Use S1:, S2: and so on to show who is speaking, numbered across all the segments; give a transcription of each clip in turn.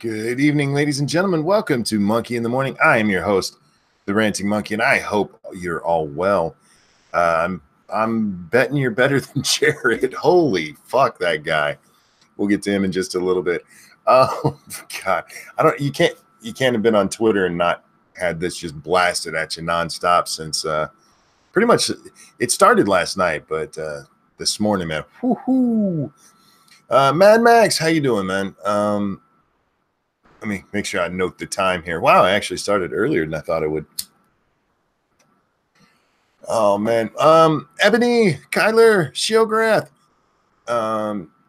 S1: Good evening, ladies and gentlemen. Welcome to Monkey in the Morning. I am your host, the Ranting Monkey, and I hope you're all well. I'm betting you're better than Jared. Holy fuck, that guy. We'll get to him in just a little bit. Oh God, You can't have been on Twitter and not had this just blasted at you nonstop since pretty much it started last night, but this morning, man. Whoo-hoo. Mad Max, how you doing, man? Let me make sure I note the time here. Wow, I actually started earlier than I thought I would. Oh, man. Ebony, Kyler, Shiograth,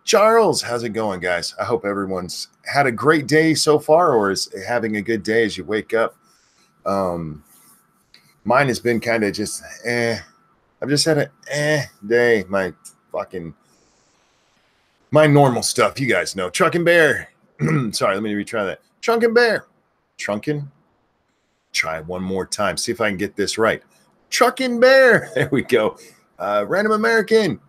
S1: Charles, how's it going, guys? I hope everyone's had a great day so far or is having a good day as you wake up. Mine has been kind of just I've just had a day. My normal stuff, you guys know. Truck and Bear. Sorry, let me retry that. Trunk and Bear. Trunkin. Try one more time. See if I can get this right. Truck and Bear. There we go. Random American.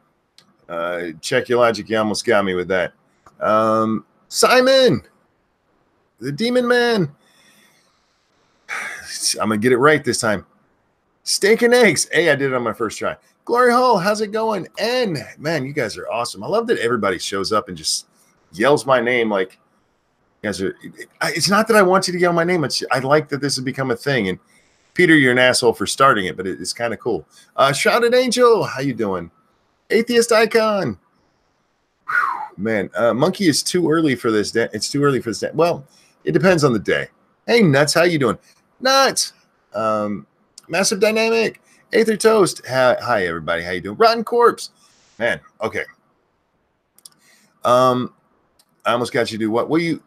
S1: Check your logic. You almost got me with that. Simon. The Demon Man. I'm going to get it right this time. Steak and Eggs. Hey, I did it on my first try. Glory Hall. How's it going? And, man, you guys are awesome. I love that everybody shows up and just yells my name like, you guys are. It's not that I want you to yell my name. I like that this has become a thing. And Peter, you're an asshole for starting it, but it's kind of cool. Shrouded Angel, how you doing? Atheist Icon. Whew, man, Monkey is too early for this day. It's too early for this day. Well, it depends on the day. Hey, Nuts, how you doing? Nuts. Massive Dynamic. Aether Toast. Hi, everybody. How you doing? Rotten Corpse. Man, okay. I almost got you to do what? Well, you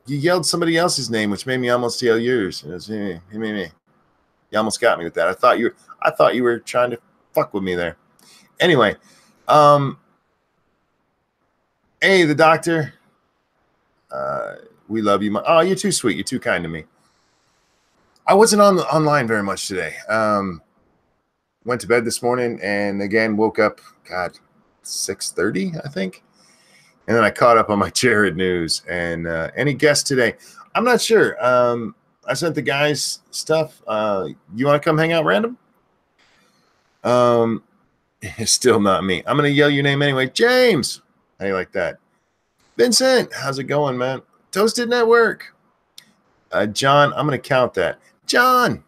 S1: yelled somebody else's name, which made me almost yell yours. It was me. You almost got me with that. I thought you were trying to fuck with me there. Anyway, hey, the doctor. We love you. Oh, you're too sweet. You're too kind to me. I wasn't online very much today. Went to bed this morning and again woke up. God, 6:30, I think. And then I caught up on my Jared news and any guests today. I'm not sure. I sent the guys stuff. You want to come hang out random? It's still not me. I'm going to yell your name anyway. James. How you like that? Vincent. How's it going, man? Toasted Network. John. I'm going to count that. John.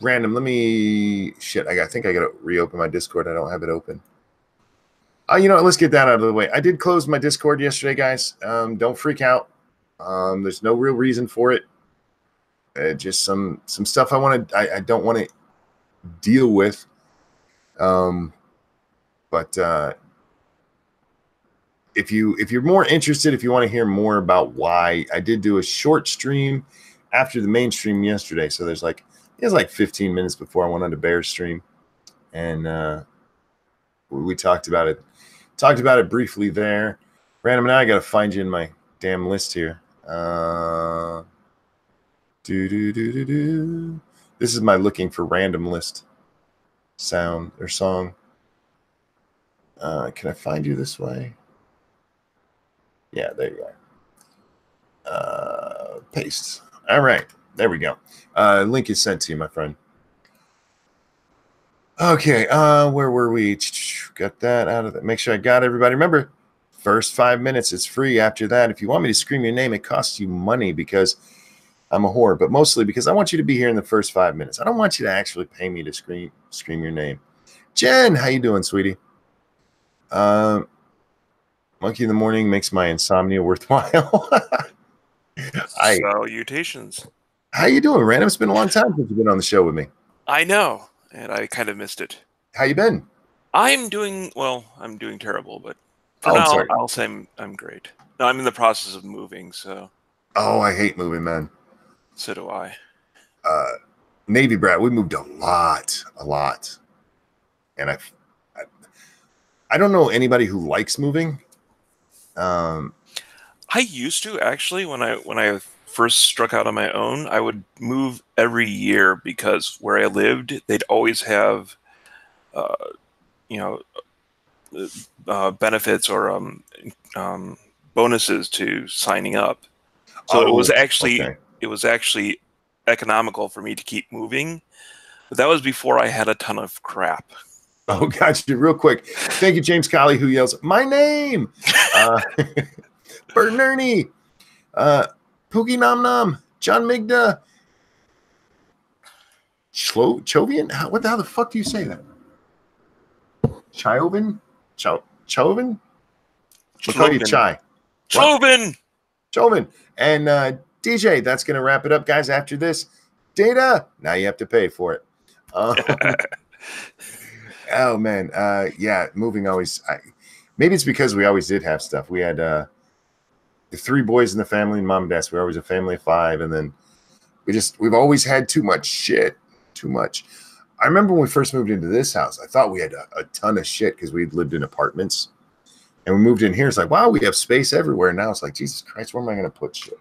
S1: Random. Let me. Shit. I think I got to reopen my Discord. I don't have it open. You know what? Let's get that out of the way. I did close my Discord yesterday, guys. Don't freak out. There's no real reason for it. Just some stuff I don't want to deal with. But if you're more interested, if you want to hear more about why, I did do a short stream after the main stream yesterday. So there's like 15 minutes before I went on to Bear's stream, and we talked about it. Talked about it briefly there. Random, now I got to find you in my damn list here. This is my looking for random list sound or song. Can I find you this way? Yeah, there you are. Paste. All right, there we go. Link is sent to you, my friend. Okay, where were we? Got that out of it. Make sure I got everybody. Remember, first 5 minutes, it's free. After that, if you want me to scream your name, it costs you money because I'm a whore, but mostly because I want you to be here in the first 5 minutes. I don't want you to actually pay me to scream your name. Jen, how you doing, sweetie? Monkey in the Morning makes my insomnia worthwhile.
S2: Salutations.
S1: How you doing, Random? It's been a long time since you've been on the show with me.
S2: I know, and I kind of missed it.
S1: How you been?
S2: I'm doing terrible, but for now, I'll say I'm great. No, I'm in the process of moving, so.
S1: Oh, I hate moving, man.
S2: So do I.
S1: Navy brat, we moved a lot, and I don't know anybody who likes moving.
S2: I used to actually when I first struck out on my own. I would move every year because where I lived, they'd always have, benefits or bonuses to signing up. So it was actually economical for me to keep moving. But that was before I had a ton of crap.
S1: Oh, gotcha. Real quick. Thank you, James Colley, who yells, "My name!" Bert and Ernie, Pookie Nom Nom, John Migda, Chovian? What the hell the fuck do you say that? Choven? Choven? We'll call you Chai.
S2: Choven!
S1: Choven. And DJ, that's going to wrap it up, guys. After this, Data, now you have to pay for it. Oh, man. Yeah, moving always. Maybe it's because we always did have stuff. We had the 3 boys in the family and mom and dad. So we're always a family of 5. And then we've always had too much shit. Too much. I remember when we first moved into this house, I thought we had a ton of shit because we lived in apartments. And we moved in here. It's like, wow, we have space everywhere. Now it's like, Jesus Christ, where am I going to put shit?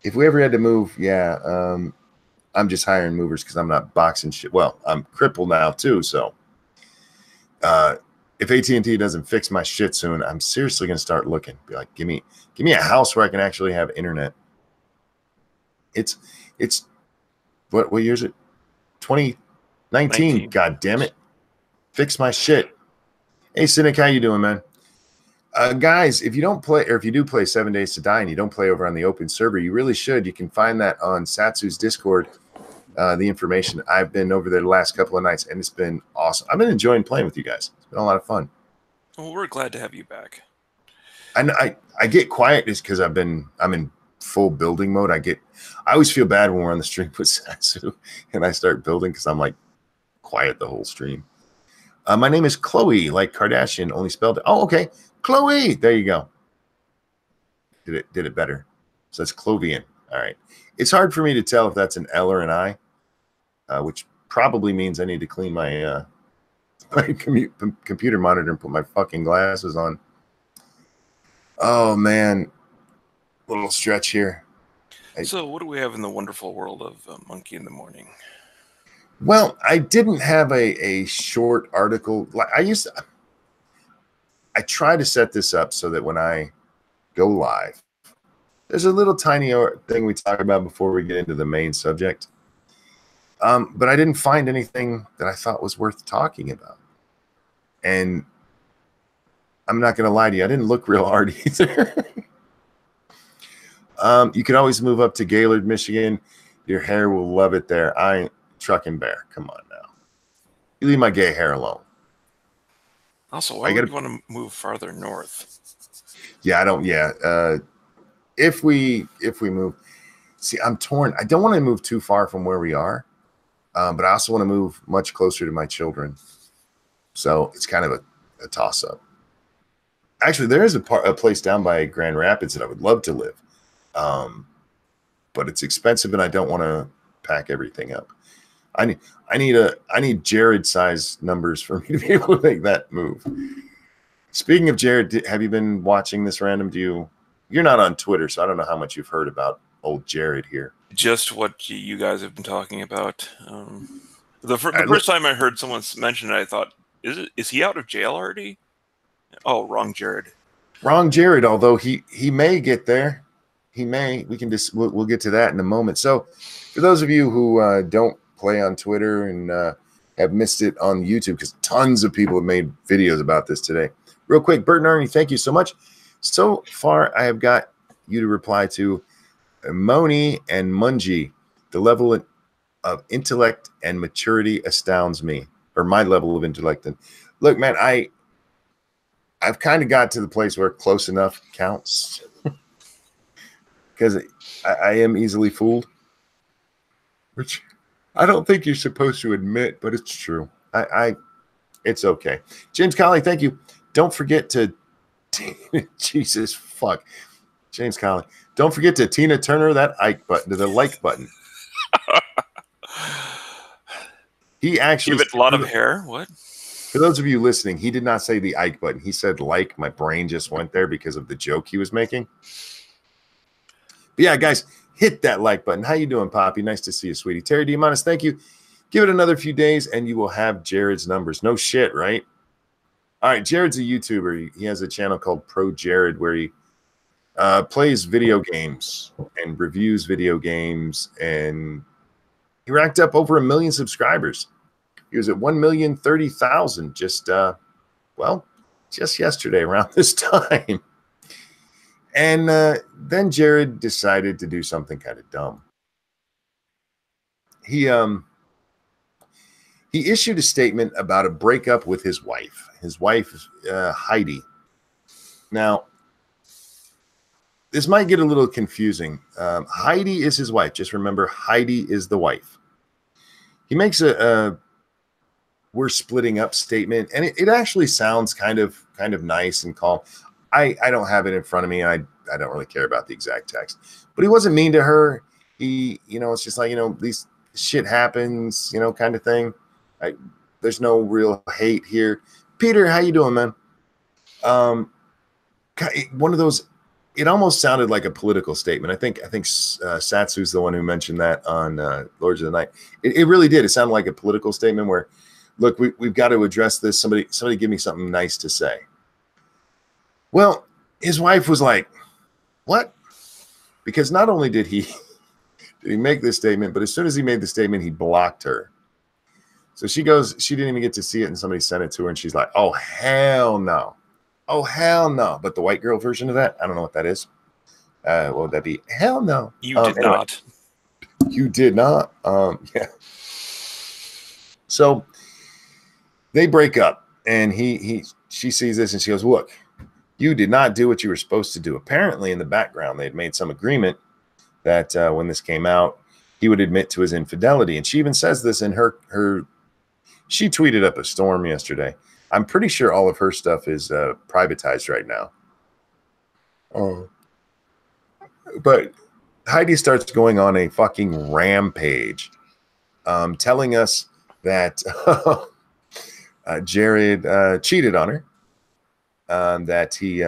S1: If we ever had to move, yeah, I'm just hiring movers because I'm not boxing shit. Well, I'm crippled now too. So if AT&T doesn't fix my shit soon, I'm seriously going to start looking. Be like, give me a house where I can actually have internet. It's what year is it? 2019. God damn it. Fix my shit. Hey, Cynic, how you doing, man? Guys, if you don't play, or if you do play 7 Days to Die and you don't play over on the open server, you really should. You can find that on Satsu's Discord, the information. I've been over there the last couple of nights, and it's been awesome. I've been enjoying playing with you guys. It's been a lot of fun.
S2: Well, we're glad to have you back.
S1: And I get quiet just because I'm in full building mode. I always feel bad when we're on the stream with Satsu and I start building because I'm like quiet the whole stream. My name is Chloe, like Kardashian, only spelled it. Oh, okay. Chloe. There you go. Did it better. So that's Clovian. All right. It's hard for me to tell if that's an L or an I, which probably means I need to clean my my computer monitor and put my fucking glasses on. Oh, man. A little stretch here.
S2: So what do we have in the wonderful world of Monkey in the Morning?
S1: Well, I didn't have a short article. Like I try to set this up so that when I go live, there's a little tiny thing we talk about before we get into the main subject. But I didn't find anything that I thought was worth talking about. And I'm not going to lie to you. I didn't look real hard either. You can always move up to Gaylord, Michigan. Your hair will love it there. I ain't trucking bear. Come on now. You leave my gay hair alone.
S2: Also, why would you want to move farther north?
S1: Yeah, I don't. Yeah. If we move, see, I'm torn. I don't want to move too far from where we are, but I also want to move much closer to my children. So it's kind of a toss up. Actually, there is a place down by Grand Rapids that I would love to live, but it's expensive, and I don't want to pack everything up. I need Jared size numbers for me to be able to make that move. Speaking of Jared, have you been watching this random? You're not on Twitter, so I don't know how much you've heard about old Jared here.
S2: Just what you guys have been talking about. The first time I heard someone mention it, I thought, is he out of jail already? Oh, wrong Jared.
S1: Wrong Jared, although he may get there. He may. We'll get to that in a moment. So for those of you who don't play on Twitter and have missed it on YouTube, because tons of people have made videos about this today. Real quick, Bert and Ernie, thank you so much. So far, I have got you to reply to Moni and Munji. The level of intellect and maturity astounds me, or my level of intellect. And look, man, I've kind of got to the place where close enough counts because I am easily fooled, which I don't think you're supposed to admit, but it's true. It's okay. James Colley, thank you. Don't forget to Jesus fuck. James Colley. Don't forget to Tina Turner that Ike button, to the like button. He actually
S2: give it a lot of hair. What?
S1: For those of you listening, he did not say the Ike button. He said like. My brain just went there because of the joke he was making. But yeah, guys, hit that like button. How you doing, Poppy? Nice to see you, sweetie. Terry Diamonis, thank you. Give it another few days, and you will have Jared's numbers. No shit, right? All right, Jared's a YouTuber. He has a channel called ProJared where he plays video games and reviews video games, and he racked up over 1 million subscribers. He was at 1,030,000 just just yesterday around this time. And then Jared decided to do something kind of dumb. He issued a statement about a breakup with his wife. His wife, Heidi. Now, this might get a little confusing. Heidi is his wife. Just remember, Heidi is the wife. He makes a we're splitting up statement, and it actually sounds kind of nice and calm. I don't have it in front of me, and I don't really care about the exact text. But he wasn't mean to her. He, it's just like, these shit happens, kind of thing. There's no real hate here. Peter, how you doing, man? One of those. It almost sounded like a political statement. I think Satsu's the one who mentioned that on Lords of the Night. It really did. It sounded like a political statement where, look, we've got to address this. Somebody give me something nice to say. Well, his wife was like, what? Because not only did he make this statement, but as soon as he made the statement, he blocked her. So she didn't even get to see it, and somebody sent it to her, and she's like, oh, hell no. Oh, hell no. But the white girl version of that, I don't know what that is. What would that be? Hell no.
S2: You did not.
S1: You did not. Yeah. So they break up, and she sees this, and she goes, look, you did not do what you were supposed to do. Apparently, in the background, they had made some agreement that when this came out, he would admit to his infidelity. And she even says this in her she tweeted up a storm yesterday. I'm pretty sure all of her stuff is privatized right now. But Heidi starts going on a fucking rampage, telling us that Jared cheated on her, that he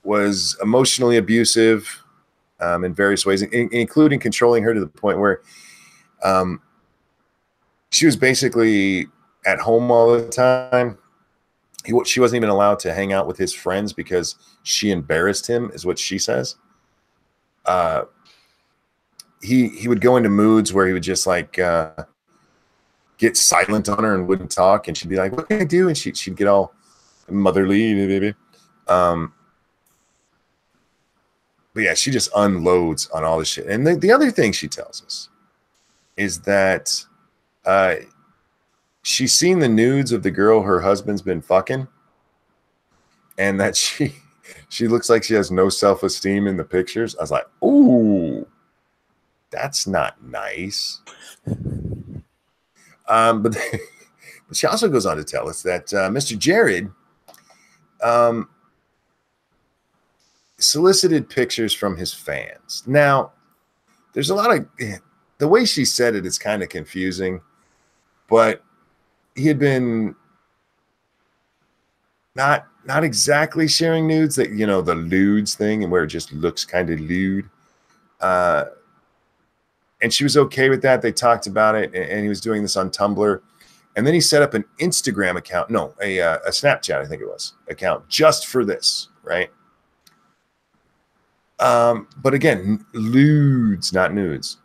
S1: was emotionally abusive in various ways, including controlling her to the point where she was basically at home all the time. She wasn't even allowed to hang out with his friends because she embarrassed him, is what she says. He would go into moods where he would just like get silent on her and wouldn't talk, and she'd be like, what can I do? And she'd get all motherly, baby. But yeah, she just unloads on all this shit. And the other thing she tells us is that she's seen the nudes of the girl her husband's been fucking, and that she looks like she has no self-esteem in the pictures. I was like, ooh, that's not nice. But she also goes on to tell us that Mr. Jared solicited pictures from his fans. Now, there's a lot of the way she said it is kind of confusing, but he had been not exactly sharing nudes, that the lewds thing, and where it just looks kind of lewd. And she was okay with that. They talked about it, and he was doing this on Tumblr. And then he set up an Instagram account, no, a Snapchat, I think it was, account just for this, right? But again, lewds, not nudes.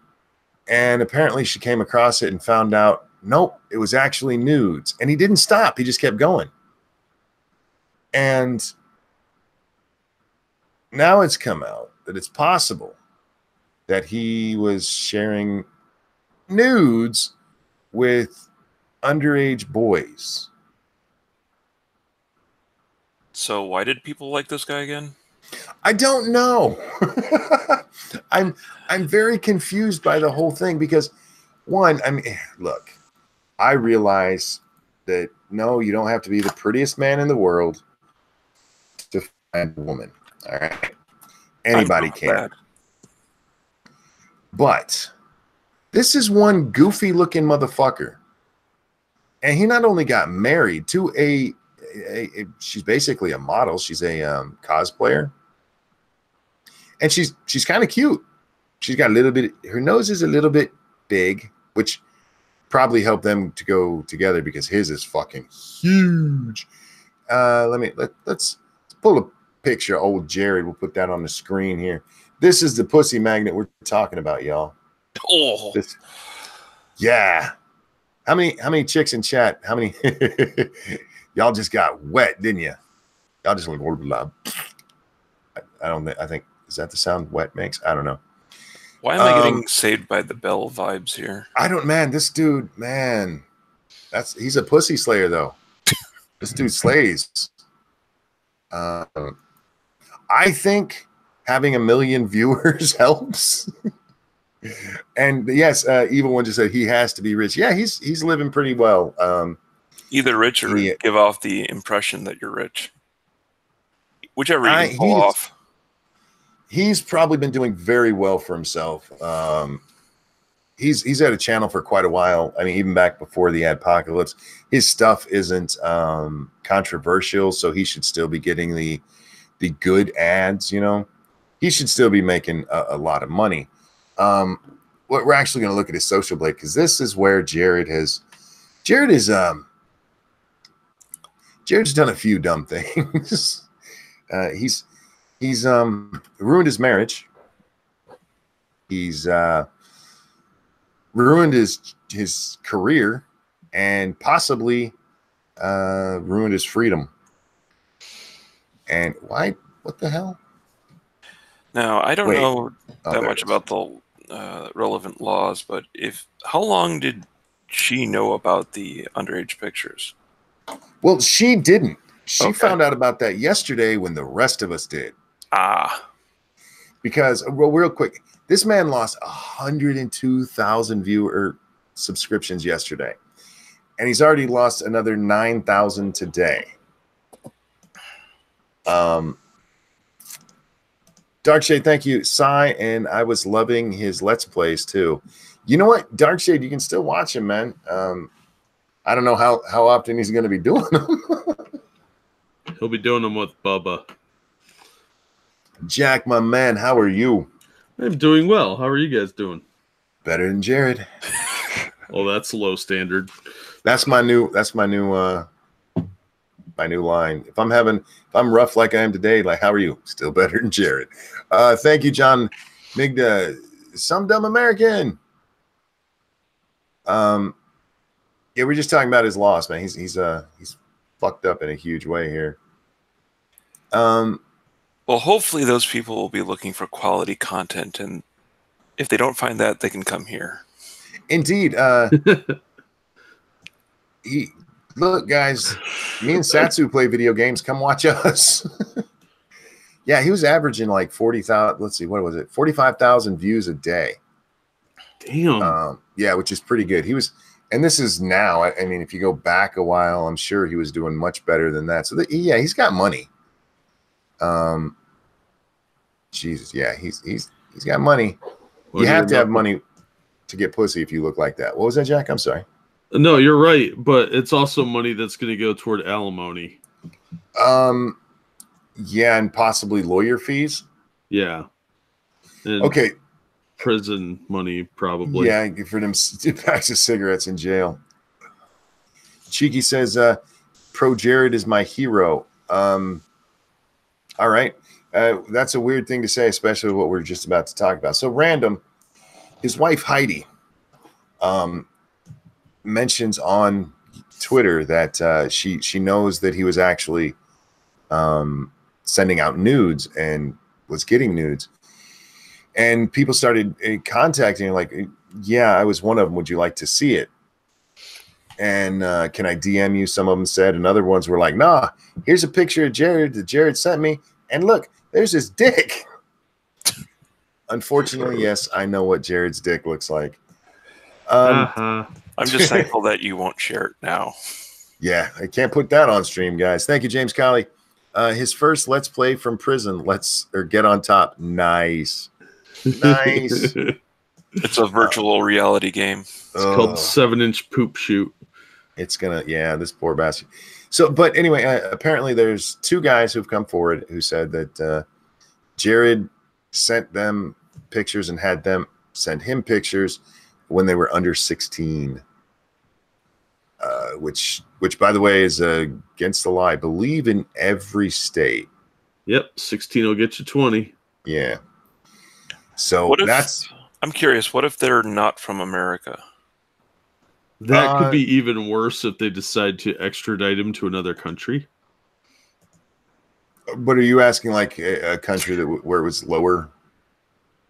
S1: And apparently she came across it and found out, nope, it was actually nudes. And he didn't stop. He just kept going. And now it's come out that it's possible that he was sharing nudes with underage boys.
S2: So why did people like this guy again?
S1: I don't know. I'm very confused by the whole thing because, one, I mean, look, I realize that no, you don't have to be the prettiest man in the world to find a woman. All right, anybody can. But this is one goofy-looking motherfucker, and he not only got married to she's basically a model. She's a cosplayer. And she's kind of cute. She's got a little bit, her nose is a little bit big, which probably help them to go together because his is fucking huge. Let's pull a picture of old Jared. We'll put that on the screen here. This is the pussy magnet we're talking about, y'all.
S2: Oh,
S1: yeah. How many chicks in chat? How many y'all just got wet, didn't you? Y'all just went I think is that the sound wet makes? I don't know.
S2: Why am I getting Saved by the Bell vibes here?
S1: Man, this dude, man. He's a pussy slayer though. This dude slays. I think having 1 million viewers helps. And yes, Evil One just said he has to be rich. Yeah, he's living pretty well.
S2: Either rich or give off the impression that you're rich. Whichever you can pull off.
S1: He's probably been doing very well for himself. He's had a channel for quite a while. I mean, even back before the adpocalypse. His stuff isn't controversial, so he should still be getting the good ads, you know. He should still be making a lot of money. We're actually going to look at his social blade because this is where Jared's done a few dumb things. He's ruined his marriage. He's ruined his career and possibly ruined his freedom. And why? What the hell?
S2: Now, I don't know that much about the relevant laws, but how long did she know about the underage pictures?
S1: Well, she didn't. She found out about that yesterday when the rest of us did. Because, well, real quick, this man lost 102,000 viewer subscriptions yesterday. And he's already lost another 9,000 today. Darkshade, thank you. Sai, and I was loving his Let's Plays too. You know what? Darkshade, you can still watch him, man. I don't know how often he's going to be doing them.
S3: He'll be doing them with Bubba.
S1: Jack, my man, how are you?
S3: I'm doing well. How are you guys doing?
S1: Better than Jared.
S3: Oh, that's low standard.
S1: That's my new line. If I'm rough like I am today, like, how are you? Still better than Jared. Thank you, John Migda. Some dumb American. Yeah, we're just talking about his loss, man. He's fucked up in a huge way here.
S2: Well, hopefully those people will be looking for quality content, and if they don't find that, they can come here.
S1: Indeed. Look, guys, me and Satsu play video games. Come watch us. Yeah, he was averaging like 40,000. Let's see, what was it? 45,000 views a day.
S3: Damn.
S1: Yeah, which is pretty good. He was, and this is now. I mean, if you go back a while, I'm sure he was doing much better than that. So yeah, he's got money. Jesus, yeah, he's got money. You have to have money to get pussy if you look like that. What was that, Jack? I'm sorry.
S3: No, you're right, but it's also money that's going to go toward alimony.
S1: Yeah, and possibly lawyer fees.
S3: Yeah. And
S1: okay.
S3: Prison money, probably.
S1: Yeah, for them packs of cigarettes in jail. Cheeky says, ProJared is my hero. All right. That's a weird thing to say, especially what we're just about to talk about. So random, his wife Heidi mentions on Twitter that she knows that he was actually sending out nudes and was getting nudes. And people started contacting her like, yeah, I was one of them. Would you like to see it? And can I DM you? Some of them said, and other ones were like, nah, here's a picture of Jared that Jared sent me. And look, there's his dick. Unfortunately, yes, I know what Jared's dick looks like.
S2: I'm just thankful that you won't share it now.
S1: Yeah, I can't put that on stream, guys. Thank you, James Colley. His first Let's Play from prison. Get on top. Nice. Nice.
S2: It's a virtual reality game.
S3: It's called 7-inch poop shoot.
S1: It's gonna, yeah, this poor bastard. So, but anyway, apparently there's two guys who've come forward who said that Jared sent them pictures and had them send him pictures when they were under 16. which by the way is against the law, I believe, in every state.
S3: Yep, 16 will get you 20.
S1: Yeah. So
S2: I'm curious, what if they're not from America?
S3: That could be even worse if they decide to extradite him to another country.
S1: But are you asking like a country where it was lower?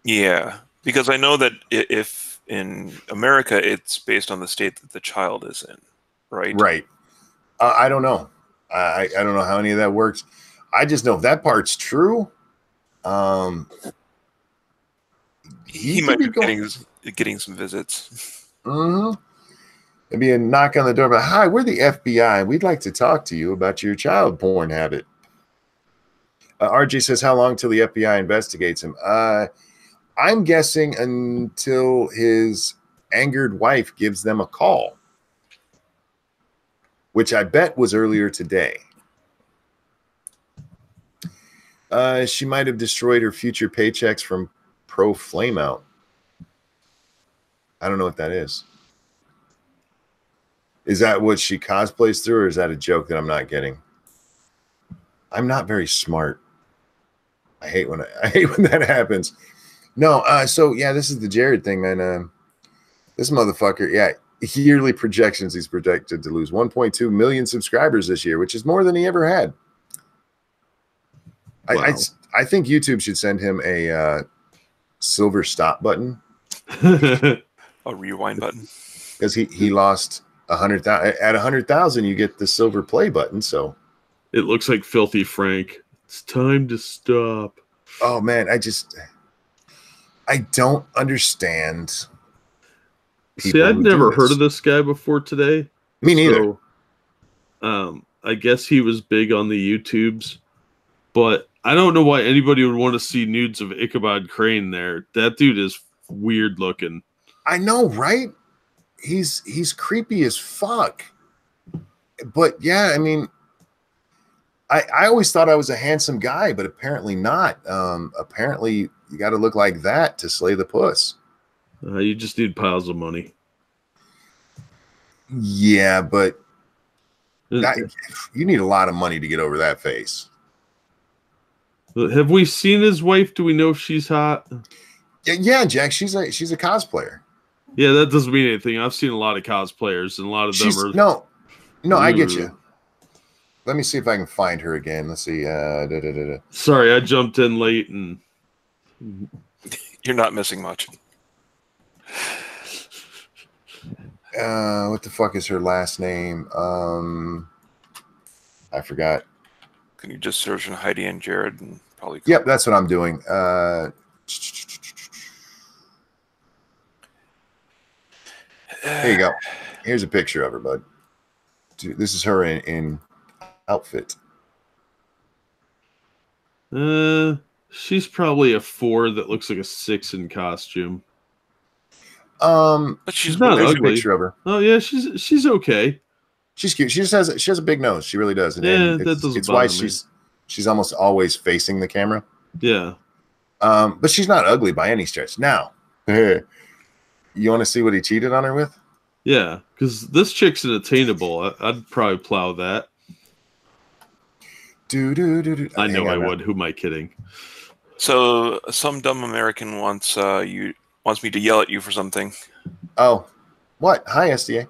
S2: Yeah, because I know that if in America it's based on the state that the child is in, right?
S1: Right. I don't know. I don't know how any of that works. I just know if that part's true.
S2: He might be getting some visits.
S1: Mm-hmm. It'd be a knock on the door, but hi, we're the FBI. We'd like to talk to you about your child porn habit. RG says, how long till the FBI investigates him? I'm guessing until his angered wife gives them a call, which I bet was earlier today. She might have destroyed her future paychecks from Pro Flameout. I don't know what that is. Is that what she cosplays through, or is that a joke that I'm not getting? I'm not very smart. I hate when that happens. No, so yeah, this is the Jared thing, man. This motherfucker, yeah, yearly projections, he's projected to lose 1.2 million subscribers this year, which is more than he ever had. Wow. I think YouTube should send him a silver stop button.
S2: A rewind button.
S1: Because he lost 100,000. At 100,000, you get the silver play button. So
S3: it looks like Filthy Frank. It's time to stop.
S1: Oh man, I don't understand.
S3: See, I've never heard of this guy before today.
S1: Me neither.
S3: So, I guess he was big on the YouTubes, but I don't know why anybody would want to see nudes of Ichabod Crane there. That dude is weird looking.
S1: I know, right? He's creepy as fuck. But yeah, I mean, I always thought I was a handsome guy, but apparently not. Apparently you got to look like that to slay the puss.
S3: You just need piles of money.
S1: Yeah, but you need a lot of money to get over that face.
S3: Have we seen his wife? Do we know if she's hot?
S1: Yeah, Jack. She's a cosplayer.
S3: Yeah, that doesn't mean anything. I've seen a lot of cosplayers, and a lot of them are.
S1: No, I get you. Let me see if I can find her again. Let's see.
S3: Sorry, I jumped in late, and
S2: you're not missing much.
S1: What the fuck is her last name? I forgot.
S2: Can you just search on Heidi and Jared and probably?
S1: Yep, that's what I'm doing. Here you go. Here's a picture of her, bud. Dude, this is her in outfit.
S3: She's probably a 4 that looks like a 6 in costume.
S1: But
S3: she's not ugly.
S1: A picture of her.
S3: Oh yeah, she's okay.
S1: She's cute. She has a big nose. She really does.
S3: And that doesn't
S1: it's
S3: bother
S1: why
S3: me.
S1: she's almost always facing the camera.
S3: Yeah.
S1: But she's not ugly by any stretch. Now, you want to see what he cheated on her with?
S3: Yeah, because this chick's unattainable. I'd probably plow that. I know I would. Who am I kidding?
S2: So some dumb American wants me to yell at you for something.
S1: Oh, what? Hi, SDA.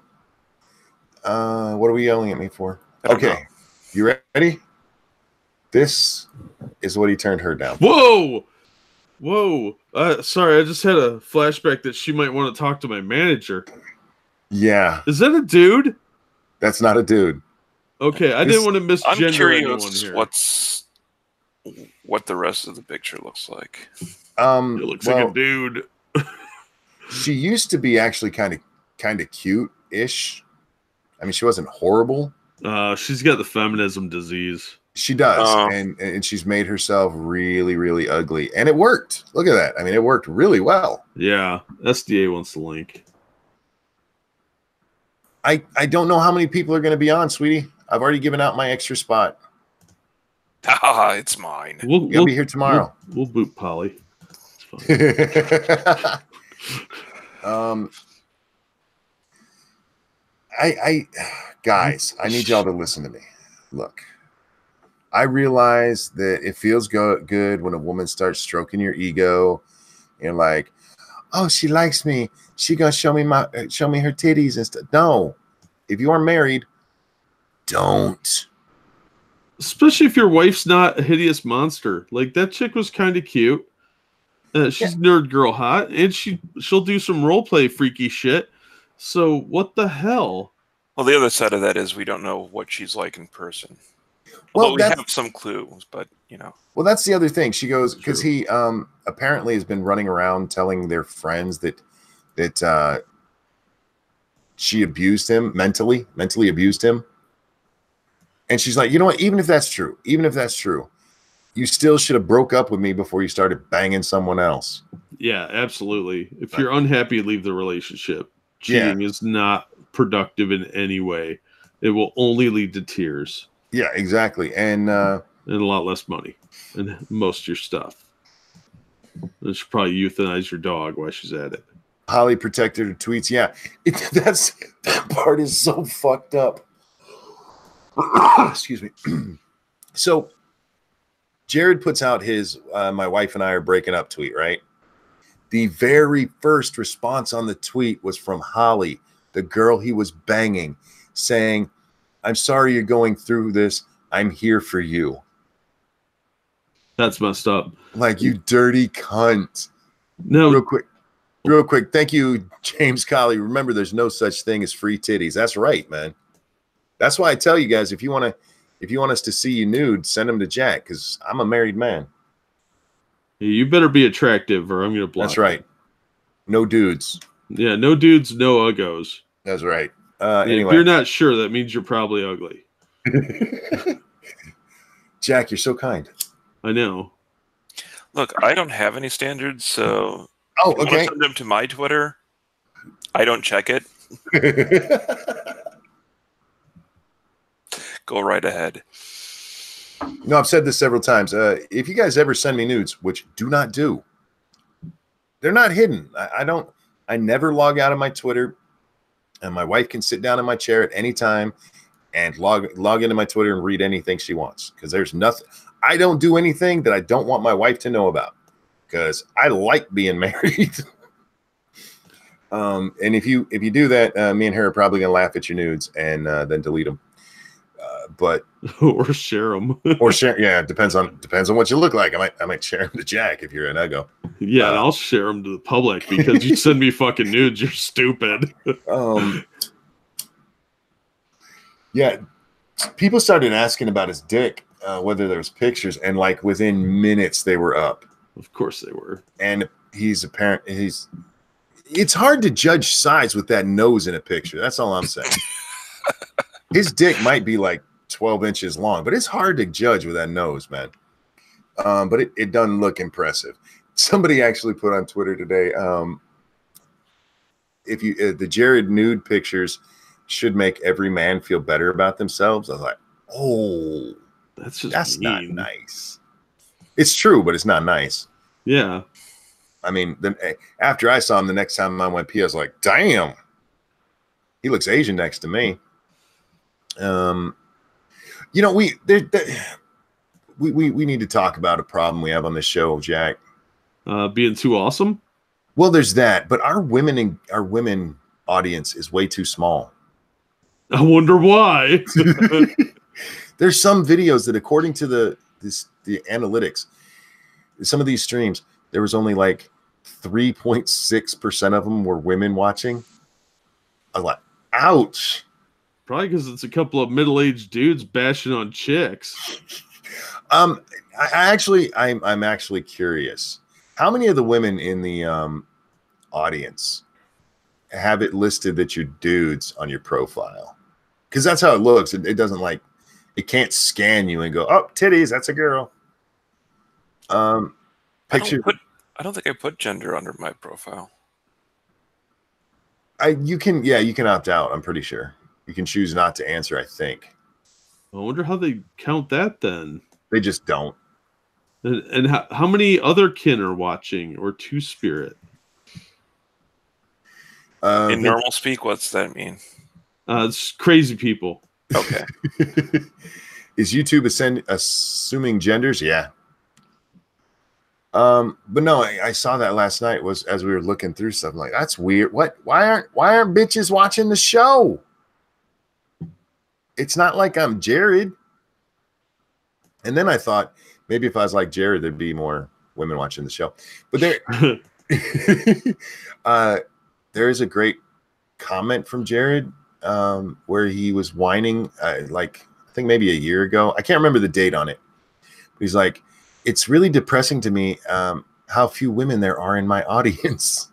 S1: What are we yelling at me for? Okay, you ready? This is what he turned her down.
S3: Whoa! Sorry, I just had a flashback that she might want to talk to my manager.
S1: Yeah.
S3: Is that a dude?
S1: That's not a dude.
S3: Okay, I didn't want to misgender
S2: I'm curious
S3: here.
S2: What the rest of the picture looks like.
S3: It looks like a dude.
S1: She used to be actually kind of cute-ish. I mean, she wasn't horrible.
S3: She's got the feminism disease.
S1: She does, and she's made herself really, really ugly, and it worked. Look at that. I mean, it worked really well.
S3: Yeah, SDA wants the link.
S1: I don't know how many people are going to be on, sweetie. I've already given out my extra spot.
S2: It's mine.
S1: You'll be here tomorrow.
S3: We'll boot Polly. It's fine.
S1: Guys, I need y'all to listen to me. Look, I realize that it feels good when a woman starts stroking your ego and like, oh, she likes me. She gonna show me her titties and stuff. No, if you are married, don't.
S3: Especially if your wife's not a hideous monster. Like, that chick was kind of cute. She's nerd girl hot, and she'll do some roleplay freaky shit. So what the hell?
S2: Well, the other side of that is we don't know what she's like in person.
S1: Well,
S2: we have some clues, but
S1: Well, that's the other thing. She goes because he apparently has been running around telling their friends that she abused him mentally abused him. And she's like, you know what? Even if that's true, you still should have broke up with me before you started banging someone else.
S3: Yeah, absolutely. If you're unhappy, leave the relationship. Cheating is not productive in any way. It will only lead to tears.
S1: Yeah, exactly. And
S3: a lot less money and most of your stuff. You should probably euthanize your dog while she's at it.
S1: Holly protected her tweets. Yeah, that part is so fucked up. Excuse me. So Jared puts out his my wife and I are breaking up tweet, right? The very first response on the tweet was from Holly, the girl he was banging, saying, I'm sorry you're going through this. I'm here for you.
S3: That's messed up.
S1: Like, you dirty cunt.
S3: No.
S1: Real quick. Thank you, James Colley. Remember, there's no such thing as free titties. That's right, man. That's why I tell you guys, if you want us to see you nude, send them to Jack, because I'm a married man.
S3: You better be attractive or I'm going to block.
S1: That's right. No dudes.
S3: Yeah, no dudes, no uggos.
S1: That's right.
S3: Anyway. If you're not sure, that means you're probably ugly.
S1: Jack, you're so kind.
S3: I know.
S2: Look, I don't have any standards, so
S1: if you want to
S2: send them to my Twitter, I don't check it. Go right ahead.
S1: No, I've said this several times. If you guys ever send me nudes, which do not do, they're not hidden. I never log out of my Twitter, and my wife can sit down in my chair at any time and log into my Twitter and read anything she wants, because there's nothing. I don't do anything that I don't want my wife to know about, because I like being married. And if you do that, me and her are probably gonna laugh at your nudes and then delete them. But
S3: or share them,
S1: Yeah, it depends on what you look like. I might share them to Jack if you're an uggo.
S3: Yeah, and I'll share them to the public because you send me fucking nudes. You're stupid.
S1: Yeah, people started asking about his dick, whether there was pictures, and like within minutes they were up.
S3: Of course they were.
S1: And it's hard to judge size with that nose in a picture. That's all I'm saying. His dick might be like 12 inches long, but it's hard to judge with that nose, man. But it doesn't look impressive. Somebody actually put on Twitter today, the Jared nude pictures should make every man feel better about themselves. I was like, oh, that's not nice. It's true, but it's not nice.
S3: Yeah.
S1: I mean, then after I saw him the next time I went pee, I was like, damn, he looks Asian next to me. We need to talk about a problem we have on this show, Jack.
S3: Being too awesome.
S1: Well, there's that, but our women audience is way too small.
S3: I wonder why.
S1: There's some videos that, according to the analytics, some of these streams, there was only like 3.6% of them were women watching. I was like, ouch.
S3: Probably because it's a couple of middle-aged dudes bashing on chicks.
S1: I'm actually curious. How many of the women in the audience have it listed that you're dudes on your profile? Because that's how it looks. It doesn't it can't scan you and go, oh, titties, that's a girl. Picture.
S2: I don't think I put gender under my profile.
S1: You can opt out. I'm pretty sure. You can choose not to answer, I think.
S3: I wonder how they count that then.
S1: They just don't.
S3: And how many other kin are watching, or two-spirit?
S2: In normal speak, what's that mean?
S3: It's crazy people.
S2: Okay.
S1: Is YouTube assuming genders? Yeah. But no, I saw that last night was as we were looking through stuff. I'm like, that's weird. What? Why aren't bitches watching the show? It's not like I'm Jared. And then I thought maybe if I was like Jared, there'd be more women watching the show. But there is a great comment from Jared where he was whining, like I think maybe a year ago. I can't remember the date on it. He's like, it's really depressing to me how few women there are in my audience.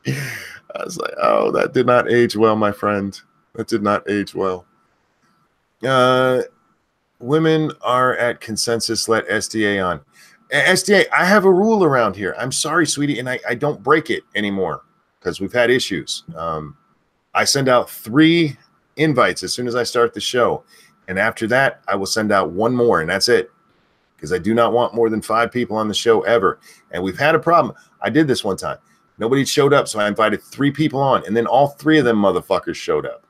S1: I was like, oh, that did not age well, my friend. That did not age well. Women are at consensus. Let SDA on. SDA, I have a rule around here. I'm sorry, sweetie, and I don't break it anymore because we've had issues. I send out 3 invites as soon as I start the show. And after that, I will send out 1 more, and that's it. Because I do not want more than 5 people on the show ever. And we've had a problem. I did this one time. Nobody showed up, so I invited 3 people on, and then all 3 of them motherfuckers showed up.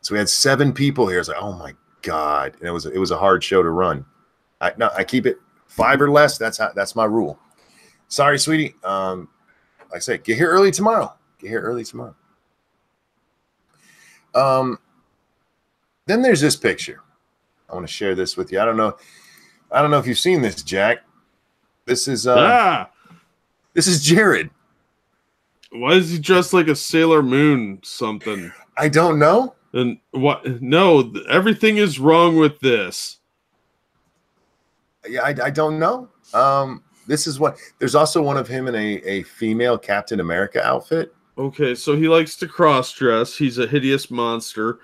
S1: So we had 7 people here. I was like, oh my God. And it was a hard show to run. I keep it 5 or less. That's my rule. Sorry, sweetie. Like I said, get here early tomorrow. Then there's this picture. I want to share this with you. I don't know if you've seen this, Jack. This is Jared.
S3: Why is he dressed like a Sailor Moon something?
S1: I don't know.
S3: And what? No, everything is wrong with this.
S1: Yeah, I don't know. This is what. There's also one of him in a female Captain America outfit.
S3: Okay, so he likes to cross dress. He's a hideous monster.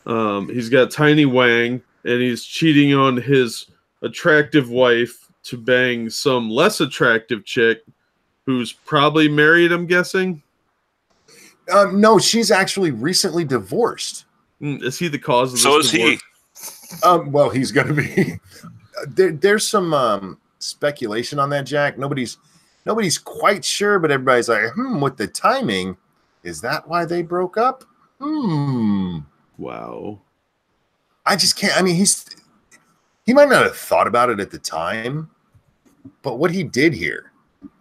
S3: He's got tiny wang, and he's cheating on his attractive wife to bang some less attractive chick who's probably married, I'm guessing.
S1: No, she's actually recently divorced.
S3: Is he the cause of this?
S2: So is he.
S1: Well, he's going to be. There's some speculation on that, Jack. Nobody's quite sure, but everybody's like, with the timing, is that why they broke up?
S3: Wow.
S1: I just can't. I mean, he might not have thought about it at the time, but what he did here,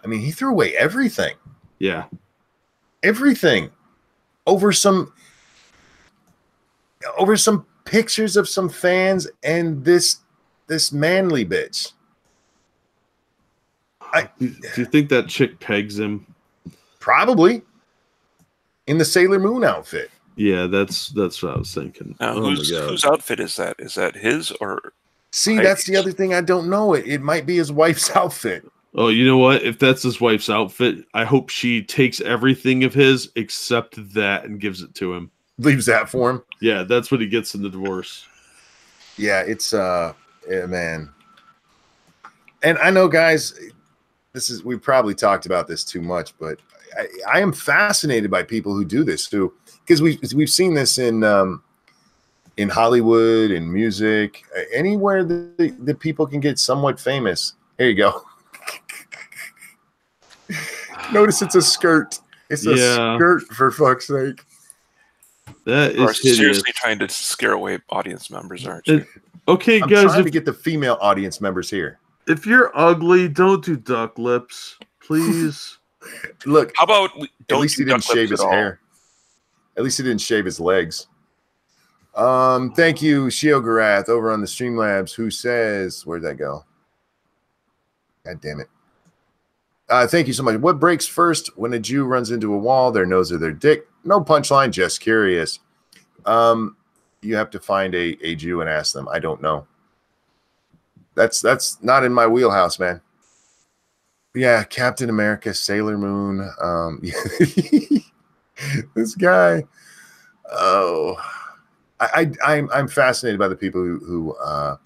S1: I mean, he threw away everything.
S3: Yeah.
S1: Everything over some pictures of some fans and this manly bitch.
S3: Do you think that chick pegs him?
S1: Probably in the Sailor Moon outfit.
S3: Yeah, that's what I was thinking.
S2: Now, whose outfit is that? Is that his or?
S1: See, that's the other thing I don't know. It might be his wife's outfit.
S3: Oh, you know what? If that's his wife's outfit, I hope she takes everything of his except that and gives it to him.
S1: Leaves that for him.
S3: Yeah, that's what he gets in the divorce.
S1: Yeah, it's man. And I know, guys, we probably talked about this too much, but I am fascinated by people who do this too, because we've seen this in Hollywood, in music, anywhere that people can get somewhat famous. Here you go. Notice it's a skirt. It's a skirt, for fuck's sake.
S3: That is hideous.
S2: Seriously trying to scare away audience members, aren't you?
S3: Okay,
S1: I'm
S3: guys,
S1: trying to get the female audience members here.
S3: If you're ugly, don't do duck lips, please.
S1: Look,
S2: how about
S1: at least he didn't shave his hair. At least he didn't shave his legs. Thank you, Shiogarath, over on the Streamlabs, who says, where'd that go? God damn it. Thank you so much. What breaks first when a Jew runs into a wall, their nose or their dick? No punchline, just curious. You have to find a Jew and ask them. I don't know. That's not in my wheelhouse, man. Yeah, Captain America, Sailor Moon. This guy. Oh, I'm fascinated by the people who I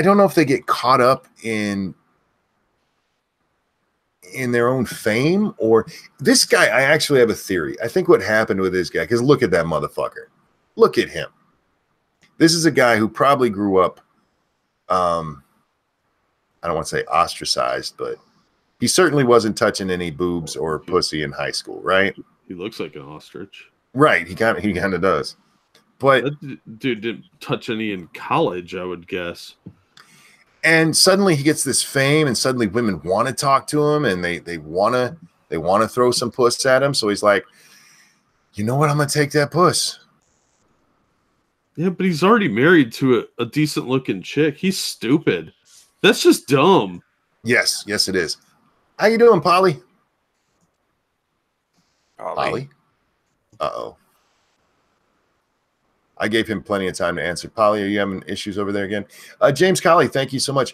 S1: don't know if they get caught up in their own fame, or this guy. I actually have a theory. I think what happened with this guy, because look at that motherfucker. Look at him. This is a guy who probably grew up, I don't want to say ostracized, but he certainly wasn't touching any boobs or pussy in high school, right?
S3: He looks like an ostrich.
S1: Right. He kind of does. But
S3: that dude didn't touch any in college, I would guess.
S1: And suddenly he gets this fame, and suddenly women want to talk to him, and they want to throw some puss at him. So he's like, you know what? I'm gonna take that puss.
S3: Yeah, but he's already married to a decent looking chick. He's stupid. That's just dumb.
S1: Yes, it is. How you doing, Polly? Polly? Uh-oh. I gave him plenty of time to answer. Polly, are you having issues over there again? James Colley, thank you so much.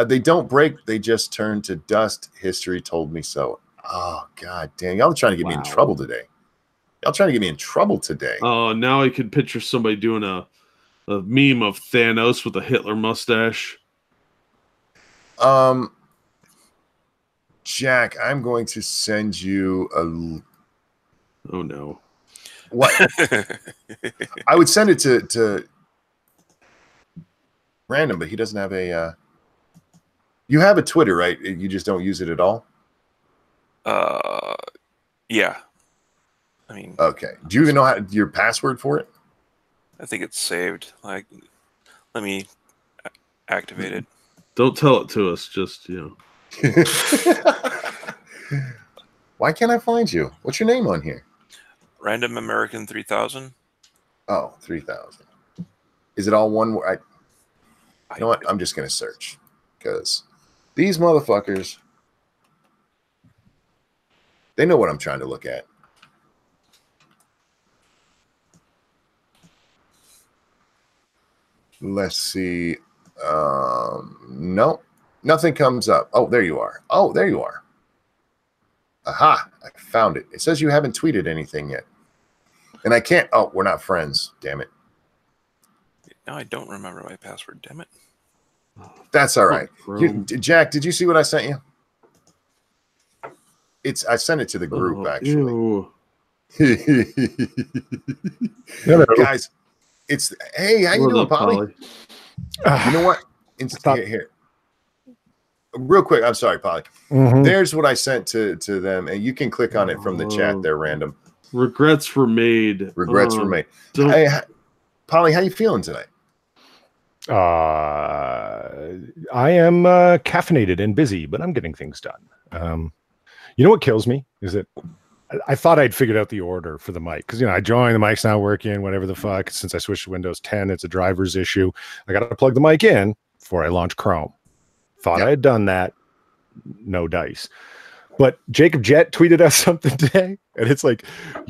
S1: They don't break. They just turn to dust. History told me so. Oh, God damn. Y'all are trying to get me in trouble today.
S3: Oh, now I could picture somebody doing a meme of Thanos with a Hitler mustache.
S1: Jack, I'm going to send you a...
S3: Oh, no.
S1: What? I would send it to Random, but he doesn't have a... You have a Twitter, right? You just don't use it at all?
S2: Yeah. I mean...
S1: Okay. Do you even know your password for it?
S2: I think it's saved. Like, let me activate it.
S3: Don't tell it to us, just,
S1: Why can't I find you? What's your name on here?
S2: Random American 3000.
S1: Oh, 3000. Is it all one word? You know what? I'm just going to search because these motherfuckers, they know what I'm trying to look at. Let's see. No, nothing comes up. Oh, there you are. Aha, I found it. It says you haven't tweeted anything yet. And I can't. Oh, we're not friends. Damn it.
S2: No, I don't remember my password. Damn it.
S1: That's all right. Jack, did you see what I sent you? I sent it to the group, actually. Guys, hey, how you doing, Polly? You know what? Here. Real quick, I'm sorry, Polly. There's what I sent to them, and you can click on it from the chat there, Random.
S3: Regrets were made.
S1: Hey, Polly, how you feeling tonight?
S4: I am caffeinated and busy, but I'm getting things done. You know what kills me is that I thought I'd figured out the order for the mic because I joined, the mic's not working, whatever the fuck. Since I switched to Windows 10, it's a driver's issue. I got to plug the mic in before I launch Chrome. Thought I had done that. No dice. But Jacob Jett tweeted us something today, and it's like,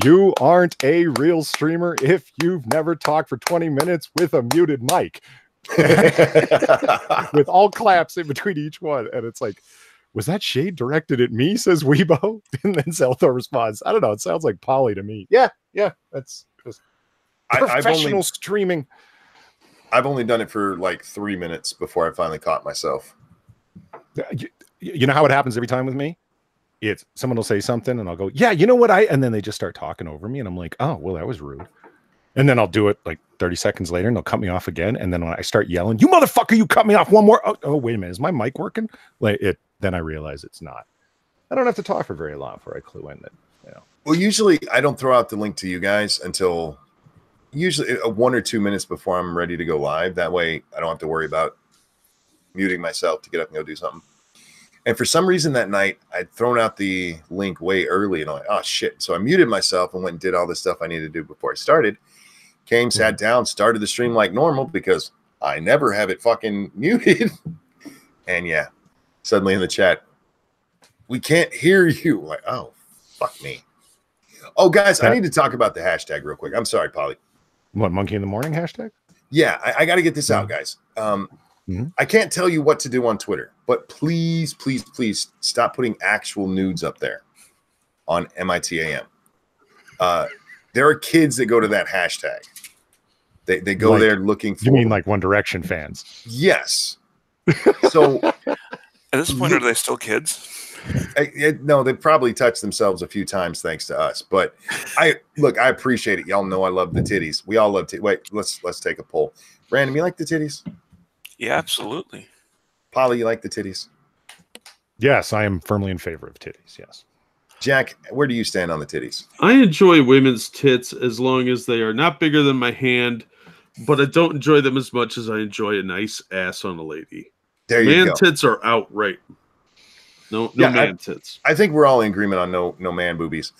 S4: you aren't a real streamer if you've never talked for 20 minutes with a muted mic. With all claps in between each one. And it's like, was that shade directed at me, says Weibo? And then Zelthor responds, I don't know, it sounds like Polly to me. Yeah, that's just professional streaming.
S1: I've only done it for like 3 minutes before I finally caught myself.
S4: You know how it happens every time with me? It's someone will say something and I'll go, yeah, you know what? And then they just start talking over me and I'm like, oh, well, that was rude. And then I'll do it like 30 seconds later and they'll cut me off again. And then when I start yelling, you motherfucker, you cut me off one more. Oh, wait a minute. Is my mic working? Then I realize it's not. I don't have to talk for very long before I clue in that,
S1: Well, usually I don't throw out the link to you guys until usually 1 or 2 minutes before I'm ready to go live. That way I don't have to worry about muting myself to get up and go do something. And for some reason that night, I'd thrown out the link way early and I'm like, oh shit. So I muted myself and went and did all the stuff I needed to do before I started. Came, sat down, started the stream like normal because I never have it fucking muted. And yeah, suddenly in the chat, we can't hear you. Like, oh, fuck me. Oh, guys, I need to talk about the hashtag real quick. I'm sorry, Polly.
S4: What, Monkey in the Morning hashtag?
S1: Yeah, I got to get this out, guys. I can't tell you what to do on Twitter, but please, please, please stop putting actual nudes up there on MITAM. There are kids that go to that hashtag. They go like, there looking for...
S4: You mean like One Direction fans?
S1: Yes. So...
S2: At this point, are they still kids?
S1: No, they probably touched themselves a few times thanks to us. But I appreciate it. Y'all know I love the titties. We all love titties. Wait, let's take a poll. Brandon, you like the titties?
S2: Yeah, absolutely.
S1: Polly, you like the titties?
S4: Yes, I am firmly in favor of titties. Yes.
S1: Jack, where do you stand on the titties?
S3: I enjoy women's tits as long as they are not bigger than my hand, but I don't enjoy them as much as I enjoy a nice ass on a lady.
S1: There you go.
S3: Man tits are outright. No man tits.
S1: I think we're all in agreement on no man boobies.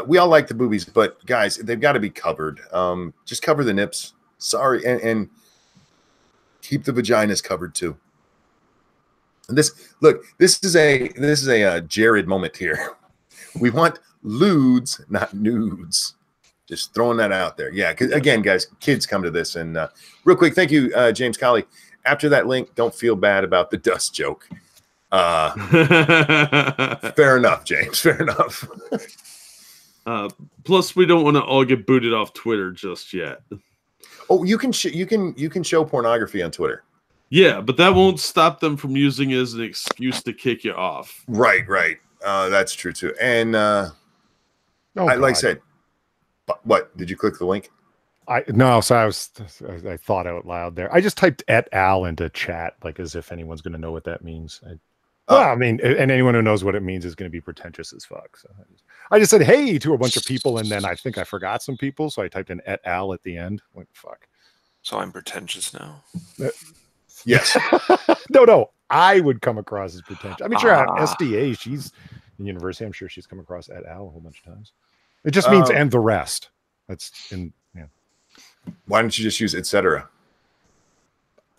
S1: We all like the boobies, but guys, they've got to be covered. Just cover the nips. Sorry, and keep the vaginas covered too. And this is a Jared moment here. We want lewds, not nudes. Just throwing that out there. Yeah, because again, guys, kids come to this. And real quick, thank you, James Colley. After that link, don't feel bad about the dust joke. Fair enough, James. Fair enough.
S3: Plus, we don't want to all get booted off Twitter just yet.
S1: Oh, you can show pornography on Twitter.
S3: Yeah, but that won't stop them from using it as an excuse to kick you off.
S1: Right. That's true too. And like I said, what did you click the link?
S4: No, so I thought out loud there. I just typed et al into chat, like as if anyone's going to know what that means. I mean, and anyone who knows what it means is going to be pretentious as fuck. So I just said hey to a bunch of people, and then I think I forgot some people, so I typed in et al at the end. Like fuck.
S2: So I'm pretentious now.
S1: Yes.
S4: No. I would come across as pretentious. I mean, sure, SDA, she's in university. I'm sure she's come across et al a whole bunch of times. It just means and the rest. That's in.
S1: Why don't you just use etc.?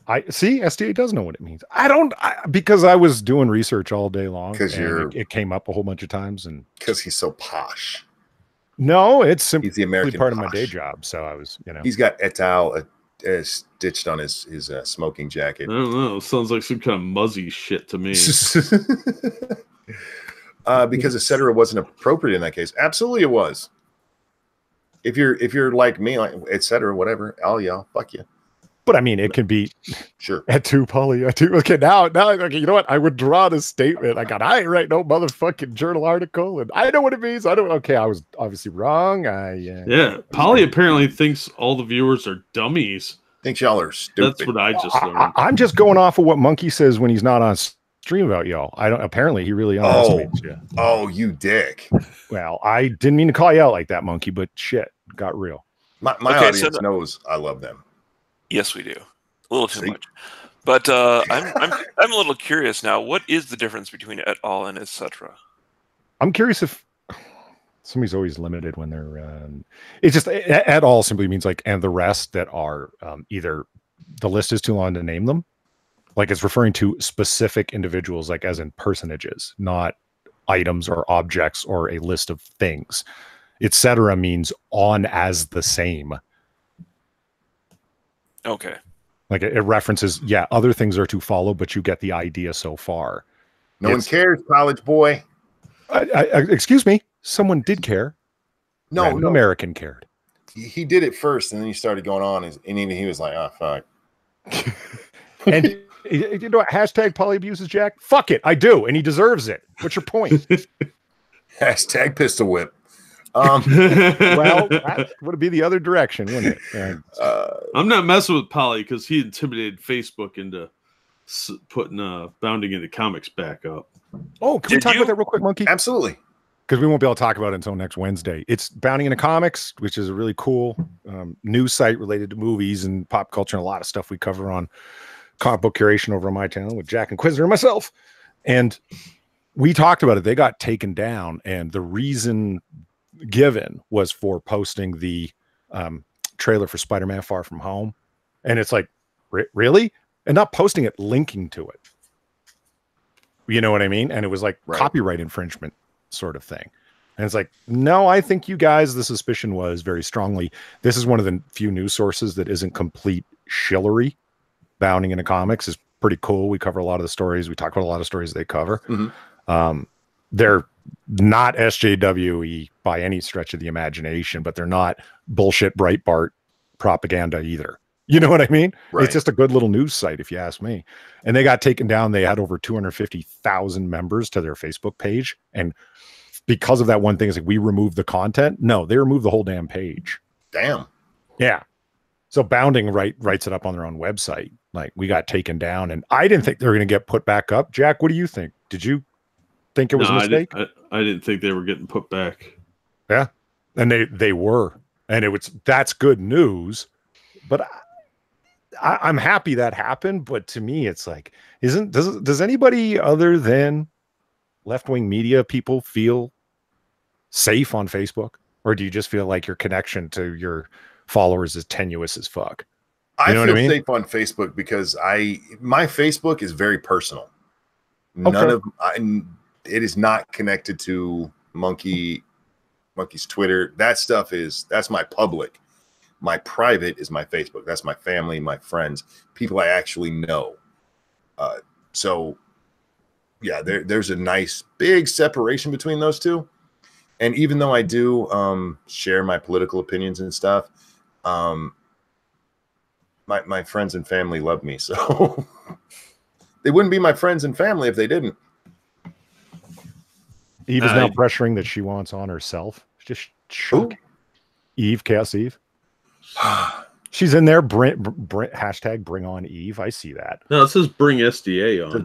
S4: I see SDA does know what it means. Because I was doing research all day long. Because it came up a whole bunch of times, and
S1: because he's so posh.
S4: No, it's simply
S1: he's the American
S4: part
S1: posh.
S4: of my day job. So I was,
S1: he's got et al stitched on his smoking jacket.
S3: I don't know. Sounds like some kind of muzzy shit to me.
S1: Because etc. wasn't appropriate in that case. Absolutely, it was. If you're like me, like etc. whatever, I'll yell, fuck you.
S4: But I mean, it can be
S1: sure.
S4: At two poly. Okay, now, okay, you know what? I would draw this statement. I ain't write no motherfucking journal article, and I know what it means. I was obviously wrong.
S3: Yeah, Polly apparently thinks all the viewers are dummies.
S1: Thinks y'all are stupid.
S3: That's what I just learned.
S4: I'm just going off of what Monkey says when he's not on stream about y'all. Apparently he really underestimates you.
S1: Oh, you dick.
S4: Well, I didn't mean to call you out like that, Monkey, but shit, got real.
S1: My audience knows I love them.
S2: Yes, we do. A little too much. But I'm a little curious now. What is the difference between et al and etc.?
S4: I'm curious if somebody's always limited when they're. It's just et al simply means like and the rest that are either the list is too long to name them, like it's referring to specific individuals, like as in personages, not items or objects or a list of things. Etc. means on as the same.
S2: Okay.
S4: Like it references, other things are to follow, but you get the idea so far.
S1: No one cares, college boy.
S4: Excuse me. Someone did care.
S1: No,
S4: American cared.
S1: He did it first, and then he started going on, and even he was like, "Oh fuck."
S4: And you know what? Hashtag Polly abuses Jack. Fuck it, I do, and he deserves it. What's your point?
S1: Hashtag pistol whip.
S4: Well, that would be the other direction, wouldn't it?
S3: I'm not messing with Polly because he intimidated Facebook into putting Bounding into Comics back up.
S4: Oh, can we talk about that real quick, Monkey?
S1: Absolutely.
S4: Because we won't be able to talk about it until next Wednesday. It's Bounding into Comics, which is a really cool news site related to movies and pop culture and a lot of stuff we cover on Comic Book Curation over on my channel with Jack Inquisitor and myself. And we talked about it. They got taken down, and the reason given was for posting the trailer for Spider-Man Far From Home. And it's like, really? And not posting it, linking to it. You know what I mean? And it was like copyright infringement sort of thing. And it's like, no, I think you guys, the suspicion was very strongly, this is one of the few news sources that isn't complete shillery. Bounding into Comics is pretty cool. We cover a lot of the stories. We talk about a lot of stories they cover. Mm-hmm. They're not SJWE by any stretch of the imagination, but they're not bullshit Breitbart propaganda either. You know what I mean? Right. It's just a good little news site, if you ask me. And they got taken down. They had over 250,000 members to their Facebook page. And because of that one thing, it's like, we removed the content. No, they removed the whole damn page.
S1: Damn.
S4: Yeah. So Bounding writes it up on their own website. Like, we got taken down, and I didn't think they were going to get put back up. Jack, what do you think? Did you think it was a mistake?
S3: I didn't think they were getting put back.
S4: Yeah, and they were, and that's good news. But I'm happy that happened. But to me, it's like, does anybody other than left-wing media people feel safe on Facebook, or do you just feel like your connection to your followers is tenuous as fuck?
S1: I feel safe on Facebook because my Facebook is very personal.
S4: Okay.
S1: It is not connected to Monkey's Twitter. That's my public. My private is my Facebook. That's my family, my friends, people I actually know. So yeah, there's a nice big separation between those two. And even though I do share my political opinions and stuff, my friends and family love me. So they wouldn't be my friends and family if they didn't.
S4: Eve is now pressuring that she wants on herself. Just shocking. Eve, Chaos Eve. She's in there. Hashtag bring on Eve. I see that.
S3: No, it says bring SDA on.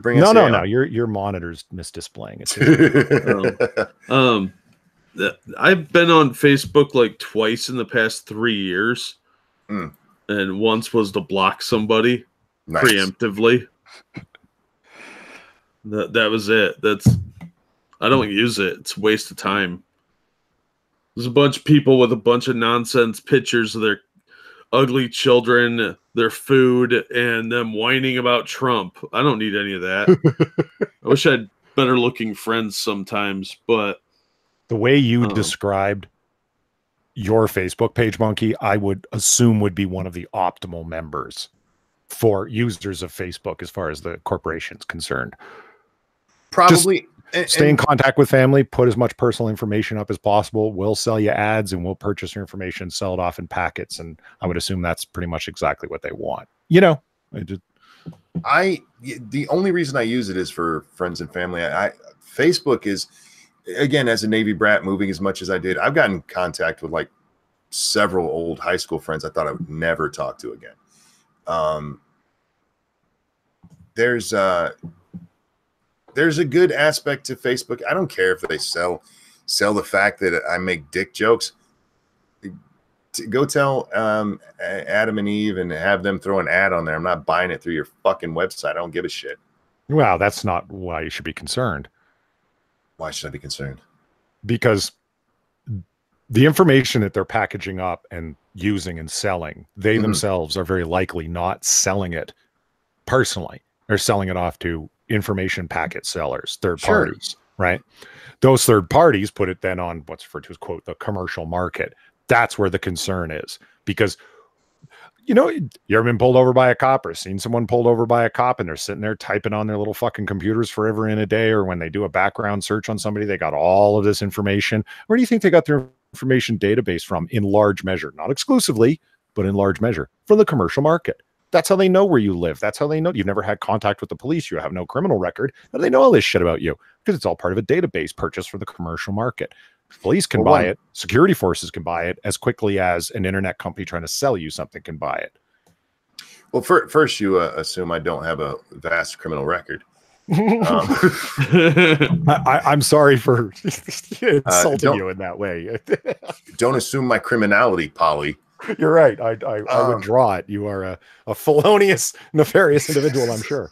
S4: No. Your monitor's misdisplaying it.
S3: I've been on Facebook like twice in the past 3 years. And once was to block somebody preemptively. That was it. I don't use it. It's a waste of time. There's a bunch of people with a bunch of nonsense pictures of their ugly children, their food, and them whining about Trump. I don't need any of that. I wish I had better looking friends sometimes, but
S4: the way you described your Facebook page, Monkey, I would assume would be one of the optimal members for users of Facebook as far as the corporation's concerned.
S1: Probably.
S4: Stay in contact with family, put as much personal information up as possible. We'll sell you ads and we'll purchase your information, sell it off in packets. And I would assume that's pretty much exactly what they want. You know,
S1: the only reason I use it is for friends and family. Facebook is, again, as a Navy brat, moving as much as I did, I've gotten in contact with like several old high school friends I thought I would never talk to again. There's a good aspect to Facebook. I don't care if they sell the fact that I make dick jokes. Go tell Adam and Eve and have them throw an ad on there. I'm not buying it through your fucking website. I don't give a shit.
S4: Well, that's not why you should be concerned.
S1: Why should I be concerned?
S4: Because the information that they're packaging up and using and selling, they themselves are very likely not selling it personally. They're selling it off to information packet sellers, third parties, right? Those third parties put it then on what's referred to as, quote, the commercial market. That's where the concern is, because, you know, you ever been pulled over by a cop or seen someone pulled over by a cop and they're sitting there typing on their little fucking computers forever in a day, or when they do a background search on somebody, they got all of this information. Where do you think they got their information database from? In large measure, not exclusively, but in large measure from the commercial market. That's how they know where you live. That's how they know you've never had contact with the police. You have no criminal record. How do they know all this shit about you? Because it's all part of a database purchase for the commercial market. Police can buy it. Security forces can buy it as quickly as an internet company trying to sell you something can buy it.
S1: Well, first you assume I don't have a vast criminal record.
S4: I'm sorry for insulting you in that way.
S1: Don't assume my criminality, Polly.
S4: You're right. I would draw it. You are a felonious, nefarious individual, I'm sure.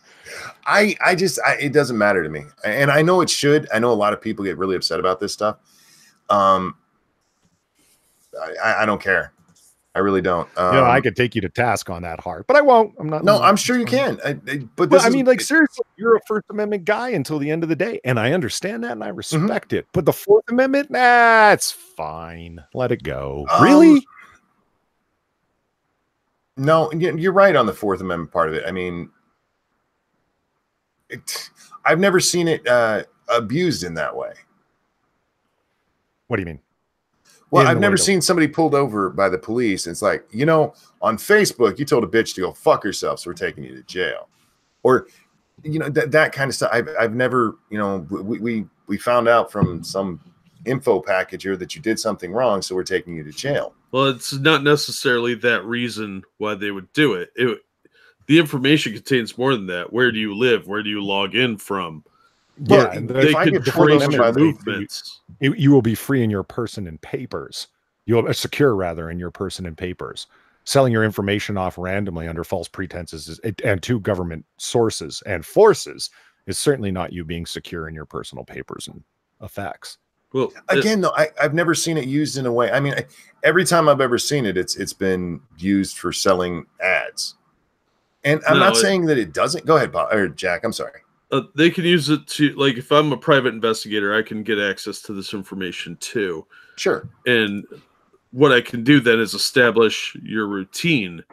S1: It doesn't matter to me. And I know it should. I know a lot of people get really upset about this stuff. I don't care. I really don't.
S4: I could take you to task on that hard, but I won't. I'm not.
S1: No, I'm sure you can. But
S4: I mean, seriously, you're a First Amendment guy until the end of the day. And I understand that and I respect it. But the Fourth Amendment, it's fine. Let it go. Really?
S1: No, you're right on the Fourth Amendment part of it. I mean, I've never seen it abused in that way.
S4: What do you mean?
S1: Well, I've never seen somebody pulled over by the police. And it's like, on Facebook, you told a bitch to go fuck herself, so we're taking you to jail. Or, that kind of stuff. I've never, we found out from some info packager that you did something wrong, so we're taking you to jail.
S3: Well, it's not necessarily that reason why they would do it. The information contains more than that. Where do you live? Where do you log in from?
S1: Well,
S4: Yeah, and
S3: They
S1: find
S3: could
S1: your Fourth
S3: trace
S1: Amendment
S3: your
S1: violation.
S3: movements.
S4: you will be free in your person and papers. You'll secure rather in your person and papers. Selling your information off randomly under false pretenses and to government sources and forces is certainly not you being secure in your personal papers and effects.
S3: Well,
S1: Again, though, I've never seen it used in a way. I mean, every time I've ever seen it, it's been used for selling ads. And I'm not saying that it doesn't. Go ahead, Bob, or Jack. I'm sorry.
S3: They can use it to, like, if I'm a private investigator, I can get access to this information too.
S1: Sure.
S3: And what I can do then is establish your routine,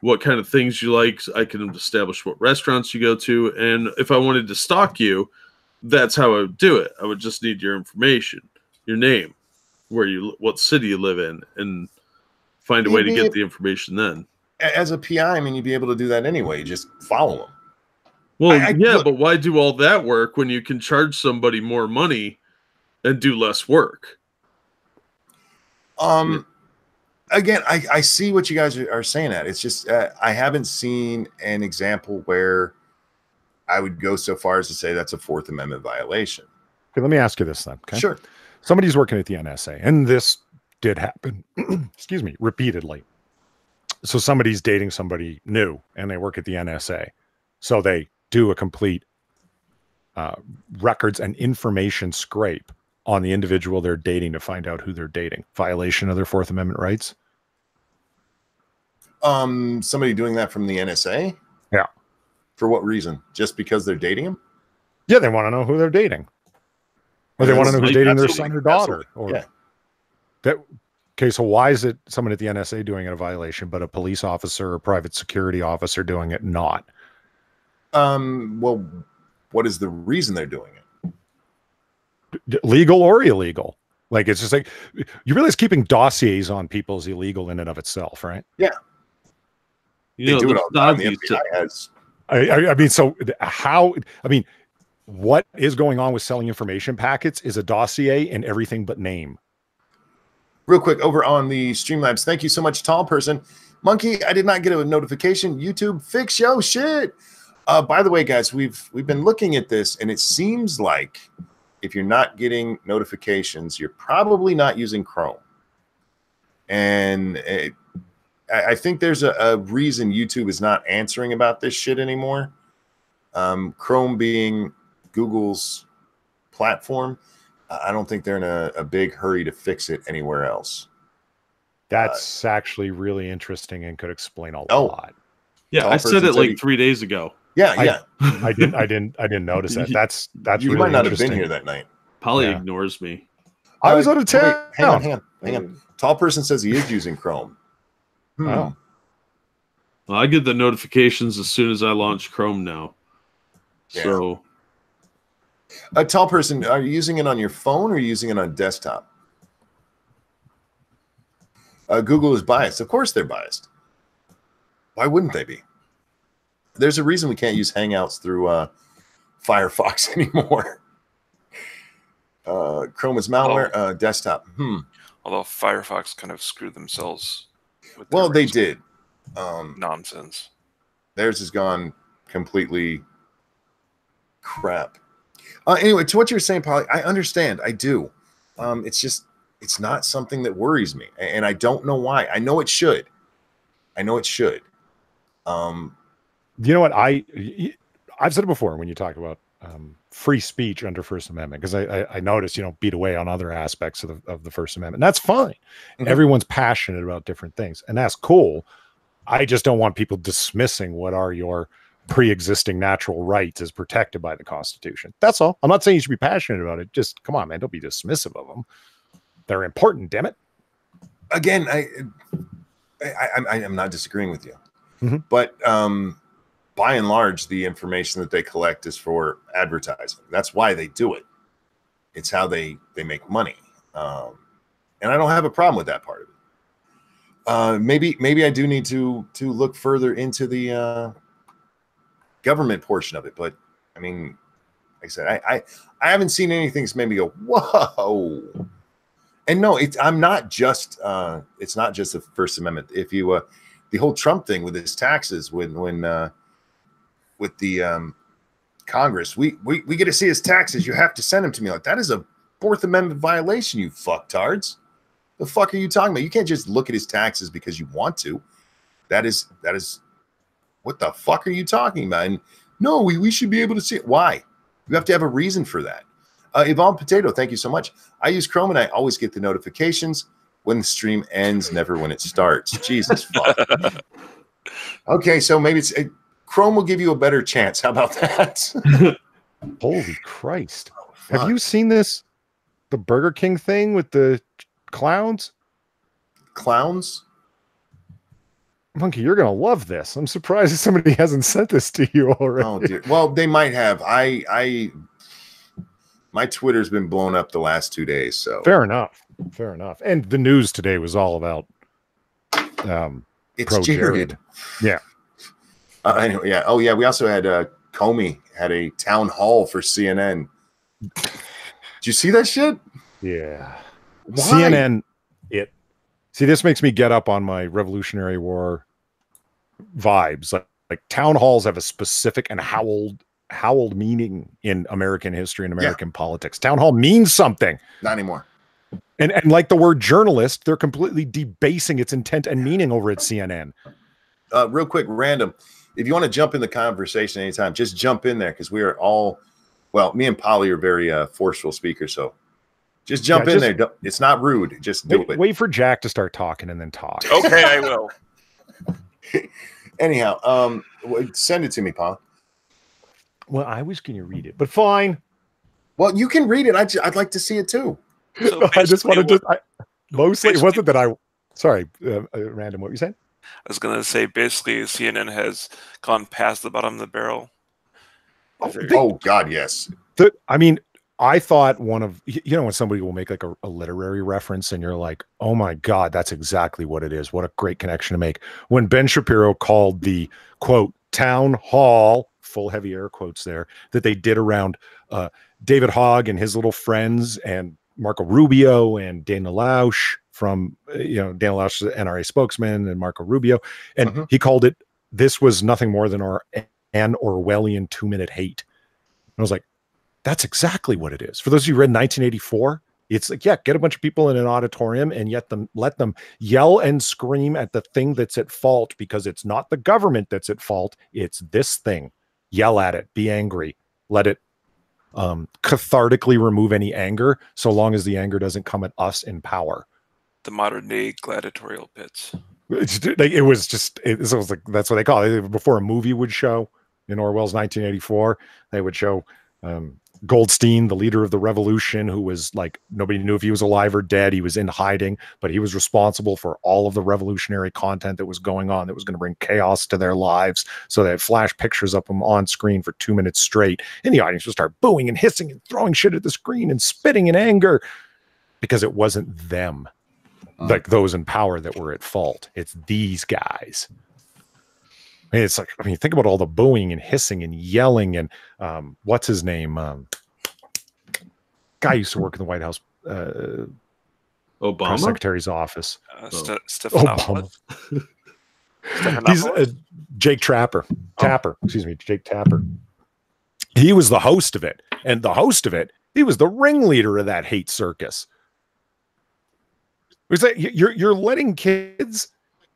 S3: what kind of things you like. I can establish what restaurants you go to. And if I wanted to stalk you, that's how I would do it. I would just need your information, your name, what city you live in, and find a way to get the information then.
S1: As a PI, I mean, you'd be able to do that anyway. You just follow them.
S3: Well, look, but why do all that work when you can charge somebody more money and do less work?
S1: Again, I see what you guys are saying at. It's just I haven't seen an example where I would go so far as to say that's a Fourth Amendment violation.
S4: Okay, let me ask you this then. Okay?
S1: Sure.
S4: Somebody's working at the NSA, and this did happen, excuse me, repeatedly. So somebody's dating somebody new, and they work at the NSA. So they do a complete records and information scrape on the individual they're dating to find out who they're dating. Violation of their Fourth Amendment rights?
S1: Somebody doing that from the NSA?
S4: Yeah.
S1: For what reason? Just because they're dating him?
S4: Yeah, they want to know who they're dating. Or they want to know who's dating their son or daughter. Or,
S1: yeah.
S4: Okay, so why is it someone at the NSA doing it a violation, but a police officer or private security officer doing it not?
S1: Well, what is the reason they're doing it?
S4: Legal or illegal? Like, it's just like, you realize keeping dossiers on people is illegal in and of itself, right?
S1: Yeah.
S3: They do it all the time. The FBI
S1: has.
S4: I mean, so how, I mean, what is going on with selling information packets is a dossier and everything but name.
S1: Real quick, over on the Streamlabs, thank you so much, Tall Person. Monkey, I did not get a notification. YouTube, fix your shit. By the way, guys, we've been looking at this, and it seems like if you're not getting notifications, you're probably not using Chrome. And I think there's a reason YouTube is not answering about this shit anymore. Chrome being Google's platform, I don't think they're in a big hurry to fix it anywhere else.
S4: That's actually really interesting and could explain a lot.
S3: Yeah, I said it like 3 days ago.
S1: Yeah, yeah.
S4: I didn't notice that. That's
S1: you
S4: really
S1: might not have been
S4: interesting.
S1: here that night.
S3: Polly ignores me.
S4: I was out of town.
S1: Hang on. Tall Person says he is using Chrome.
S4: Oh.
S3: Well, I get the notifications as soon as I launch Chrome now.
S1: Yeah.
S3: So,
S1: a Tall Person, are you using it on your phone or are you using it on desktop? Google is biased. Of course they're biased. Why wouldn't they be? There's a reason we can't use Hangouts through Firefox anymore. Chrome is malware. Desktop.
S2: Although Firefox kind of screwed themselves.
S1: Well, they did.
S2: Nonsense.
S1: Theirs has gone completely crap. Anyway, to what you're saying, Polly, I understand. I do. It's just, it's not something that worries me. And I don't know why. I know it should.
S4: You know what? I've said it before when you talk about free speech under First Amendment, because I notice you don't beat away on other aspects of the First Amendment. And that's fine. Mm-hmm. Everyone's passionate about different things, and that's cool. I just don't want people dismissing what are your pre-existing natural rights as protected by the Constitution. That's all. I'm not saying you should be passionate about it. Just come on, man. Don't be dismissive of them. They're important, damn it.
S1: Again, I'm not disagreeing with you.
S4: Mm-hmm.
S1: But by and large, the information that they collect is for advertising. That's why they do it. It's how they make money. And I don't have a problem with that part of it. Maybe I do need to look further into the government portion of it. But I mean, like I said, I haven't seen anything that's made me go, whoa. And no, I'm not just it's not just the First Amendment. If you the whole Trump thing with his taxes, with the Congress. We get to see his taxes. You have to send them to me. Like, that is a Fourth Amendment violation, you fucktards. The fuck are you talking about? You can't just look at his taxes because you want to. That is what the fuck are you talking about? And no, we should be able to see it. Why? You have to have a reason for that. Yvonne Potato, thank you so much. I use Chrome and I always get the notifications when the stream ends, never when it starts. Jesus fuck. Okay, so maybe Chrome will give you a better chance. How about that?
S4: Holy Christ. Have you seen this? The Burger King thing with the clowns?
S1: Clowns?
S4: Monkey, you're gonna love this. I'm surprised somebody hasn't sent this to you already.
S1: Oh dear. Well, they might have. My Twitter's been blown up the last 2 days. So
S4: fair enough. And the news today was all about
S1: it's ProJared.
S4: Yeah.
S1: Anyway, yeah. Oh yeah. We also had Comey had a town hall for CNN. Did you see that shit?
S4: Yeah.
S1: Why?
S4: CNN. See, this makes me get up on my Revolutionary War vibes. Like town halls have a specific and howled meaning in American history and American politics. Town hall means something.
S1: Not anymore.
S4: And like the word journalist, they're completely debasing its intent and meaning over at CNN.
S1: Real quick, random. If you want to jump in the conversation anytime, just jump in there because we are all, well, me and Polly are very forceful speakers, so just jump in there. It's not rude. Just do it.
S4: Wait for Jack to start talking and then talk.
S2: Okay, I will.
S1: Anyhow, send it to me, Polly.
S4: Well, I was going to read it, but fine.
S1: Well, you can read it. I'd like to see it too.
S2: So
S4: I just wanted to. Mostly, it wasn't that I. Sorry, random. What were you saying?
S2: I was going to say, basically, CNN has gone past the bottom of the barrel.
S1: Oh God, yes.
S4: I mean, I thought one of when somebody will make like a literary reference, and you're like, oh my God, that's exactly what it is. What a great connection to make. When Ben Shapiro called the quote town hall, full heavy air quotes there, that they did around David Hogg and his little friends and Marco Rubio and Dana Lausch from, Dana Lausch is the NRA spokesman and Marco Rubio. And he called it, this was nothing more than an Orwellian 2-minute hate. And I was like, that's exactly what it is. For those of you who read 1984, it's like, get a bunch of people in an auditorium and let them yell and scream at the thing that's at fault, because it's not the government that's at fault. It's this thing. Yell at it, be angry, let it cathartically remove any anger, so long as the anger doesn't come at us in power.
S2: The modern day gladiatorial pits.
S4: It was like, that's what they call it. Before a movie would show in Orwell's 1984, they would show Goldstein, the leader of the revolution, who was like, nobody knew if he was alive or dead. He was in hiding, but he was responsible for all of the revolutionary content that was going on that was going to bring chaos to their lives. So they flash pictures of him on screen for 2 minutes straight, and the audience would start booing and hissing and throwing shit at the screen and spitting in anger, because it wasn't them, like those in power, that were at fault. It's these guys. It's like, think about all the booing and hissing and yelling and what's his name? Guy used to work in the White House,
S3: Obama
S4: press secretary's office.
S2: Obama.
S4: He's Jake Tapper. Excuse me, Jake Tapper. He was the host of it, and he was the ringleader of that hate circus. It was like, you're letting kids,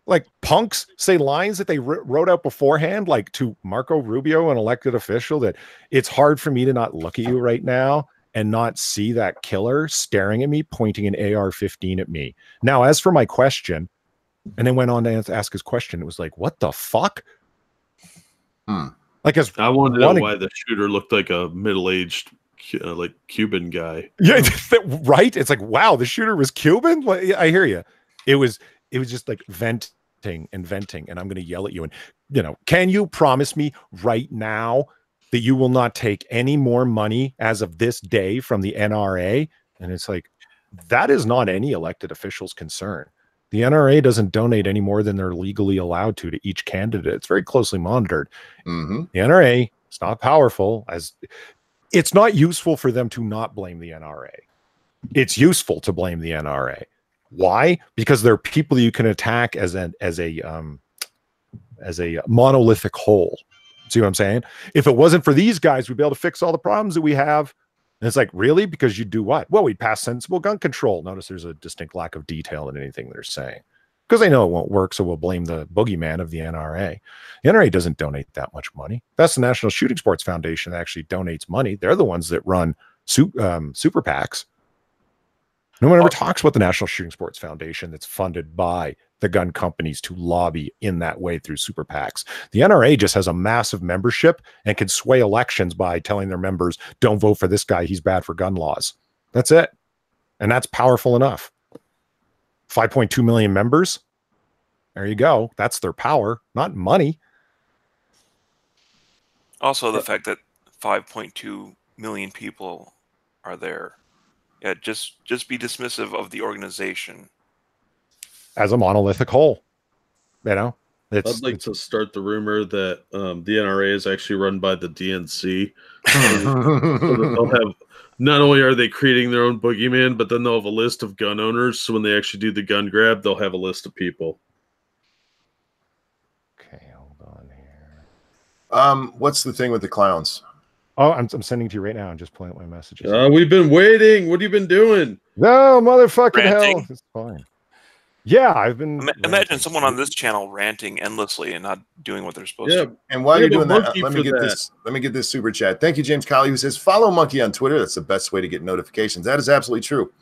S4: like punks, say lines that they wrote out beforehand, like to Marco Rubio, an elected official, that it's hard for me to not look at you right now and not see that killer staring at me, pointing an AR-15 at me. Now, as for my question, and then went on to ask his question, it was like, what the fuck? Like, I
S3: wanted to know why the shooter looked like a middle-aged like Cuban guy.
S4: Yeah, right? It's like, wow, the shooter was Cuban? Like, I hear you. It was just like venting, and I'm going to yell at you. And, can you promise me right now that you will not take any more money as of this day from the NRA? And it's like, that is not any elected official's concern. The NRA doesn't donate any more than they're legally allowed to each candidate. It's very closely monitored. The NRA is not powerful. It's not useful for them to not blame the NRA. It's useful to blame the NRA. Why? Because they're people you can attack as a monolithic whole. See what I'm saying? If it wasn't for these guys, we'd be able to fix all the problems that we have. And it's like, really? Because you do what? Well, we'd pass sensible gun control. Notice there's a distinct lack of detail in anything they're saying. Because they know it won't work, so we'll blame the boogeyman of the NRA. The NRA doesn't donate that much money. That's the National Shooting Sports Foundation that actually donates money. They're the ones that run super PACs. No one ever talks about the National Shooting Sports Foundation that's funded by the gun companies to lobby in that way through super PACs. The NRA just has a massive membership and can sway elections by telling their members, don't vote for this guy, he's bad for gun laws. That's it. And that's powerful enough. 5.2 million members. There you go. That's their power, not money.
S2: Also, the fact that 5.2 million people are there. Yeah, just be dismissive of the organization
S4: as a monolithic whole. You know,
S3: I'd like to start the rumor that the NRA is actually run by the DNC. So that they'll have, not only are they creating their own boogeyman, but then they'll have a list of gun owners. So when they actually do the gun grab, they'll have a list of people.
S4: Okay, hold on here.
S1: What's the thing with the clowns?
S4: Oh, I'm sending to you right now. I'm just pulling up my messages.
S3: We've been waiting. What have you been doing?
S4: No, motherfucking
S2: Ranting.
S4: hell. It's fine. Yeah, I've been.
S2: Imagine someone on this channel ranting endlessly and not doing what they're supposed to.
S1: And while you're doing that, let me get this super chat. Thank you, James Colley, who says, follow Monkey on Twitter. That's the best way to get notifications. That is absolutely true.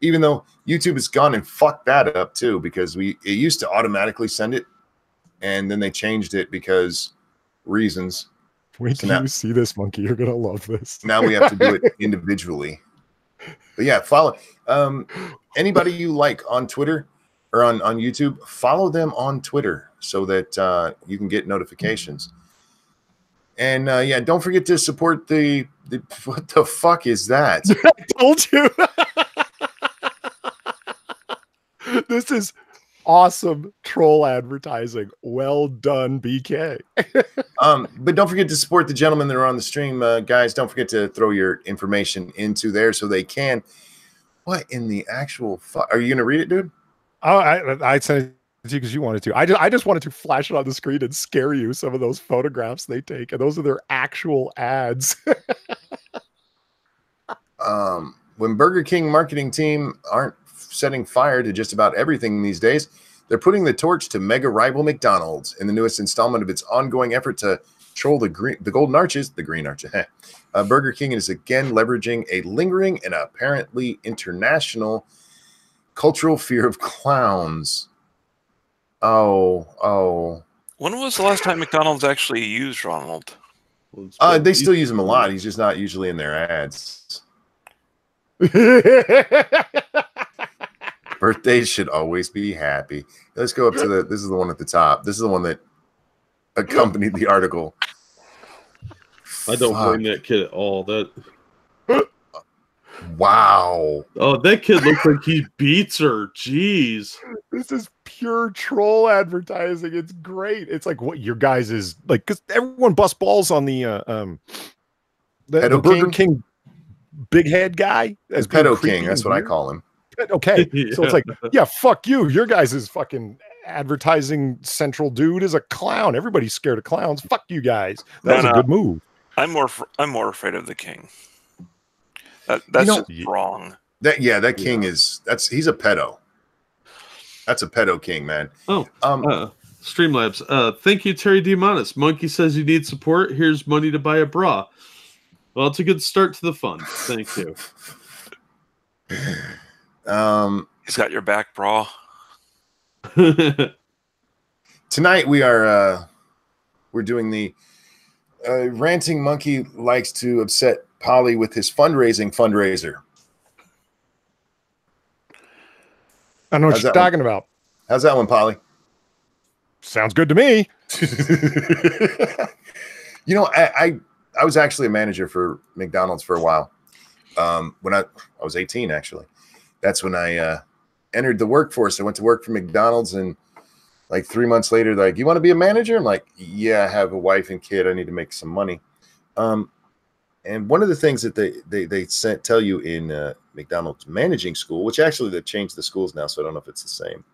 S1: Even though YouTube has gone and fucked that up too, because it used to automatically send it, and then they changed it because reasons.
S4: Wait till you see this, Monkey. You're gonna love this.
S1: Now we have to do it individually. But yeah, follow anybody you like on Twitter or on YouTube. Follow them on Twitter so that you can get notifications. And yeah, don't forget to support the what the fuck is that?
S4: I told you. This is awesome troll advertising. Well done, BK.
S1: But don't forget to support the gentlemen that are on the stream, guys. Don't forget to throw your information into there so they can. What in the actual fuck? Are you gonna read it, dude?
S4: Oh, I sent it to you because you wanted to. I just wanted to flash it on the screen and scare you. Some of those photographs they take, and those are their actual ads.
S1: When Burger King marketing team aren't setting fire to just about everything these days, they're putting the torch to mega rival McDonald's in the newest installment of its ongoing effort to troll the golden arches, the green arches. Burger King is again leveraging a lingering and apparently international cultural fear of clowns. Oh.
S2: When was the last time McDonald's actually used Ronald?
S1: They still use him a lot. He's just not usually in their ads. Birthdays should always be happy. Let's go up to this is the one at the top. This is the one that accompanied the article.
S3: I don't blame that kid at all.
S1: Wow.
S3: Oh, that kid looks like he beats her. Jeez.
S4: This is pure troll advertising. It's great. It's like what your guys is like, because everyone busts balls on the Burger King big head guy as
S1: Pedo King. That's what I call him.
S4: Okay. Yeah. So it's like, yeah, fuck you. Your guys is fucking advertising central dude is a clown. Everybody's scared of clowns. Fuck you guys. That was a good move.
S2: I'm more afraid of the king. That's just wrong.
S1: That king he's a pedo. That's a pedo king, man.
S3: Streamlabs. Thank you, Terry DeMonis. Monkey says you need support. Here's money to buy a bra. Well, it's a good start to the fun. Thank you.
S2: He's got your back, bra.
S1: Tonight we're doing the ranting monkey likes to upset Polly with his fundraiser.
S4: I don't know what you're talking about.
S1: How's that one, Polly?
S4: Sounds good to me.
S1: You know, I was actually a manager for McDonald's for a while. When I was 18, actually. That's when I entered the workforce. I went to work for McDonald's, and like 3 months later, they're like, you want to be a manager? I'm like, yeah, I have a wife and kid. I need to make some money. And one of the things that they tell you in McDonald's managing school, which actually they've changed the schools now, so I don't know if it's the same.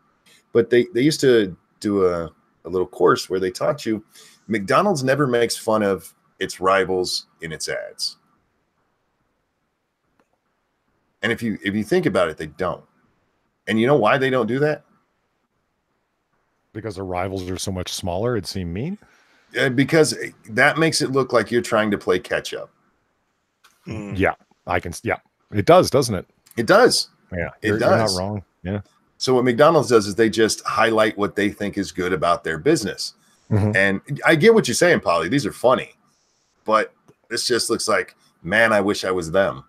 S1: But they used to do a little course where they taught you McDonald's never makes fun of its rivals in its ads. And if you think about it, they don't. And you know why they don't do that?
S4: Because the rivals are so much smaller, it seemed mean.
S1: Because that makes it look like you're trying to play catch up.
S4: Yeah, yeah, it does, doesn't it?
S1: It does.
S4: Yeah,
S1: it does.
S4: You're not wrong. Yeah.
S1: So what McDonald's does is they just highlight what they think is good about their business. And I get what you're saying, Polly. These are funny, but this just looks like, man, I wish I was them.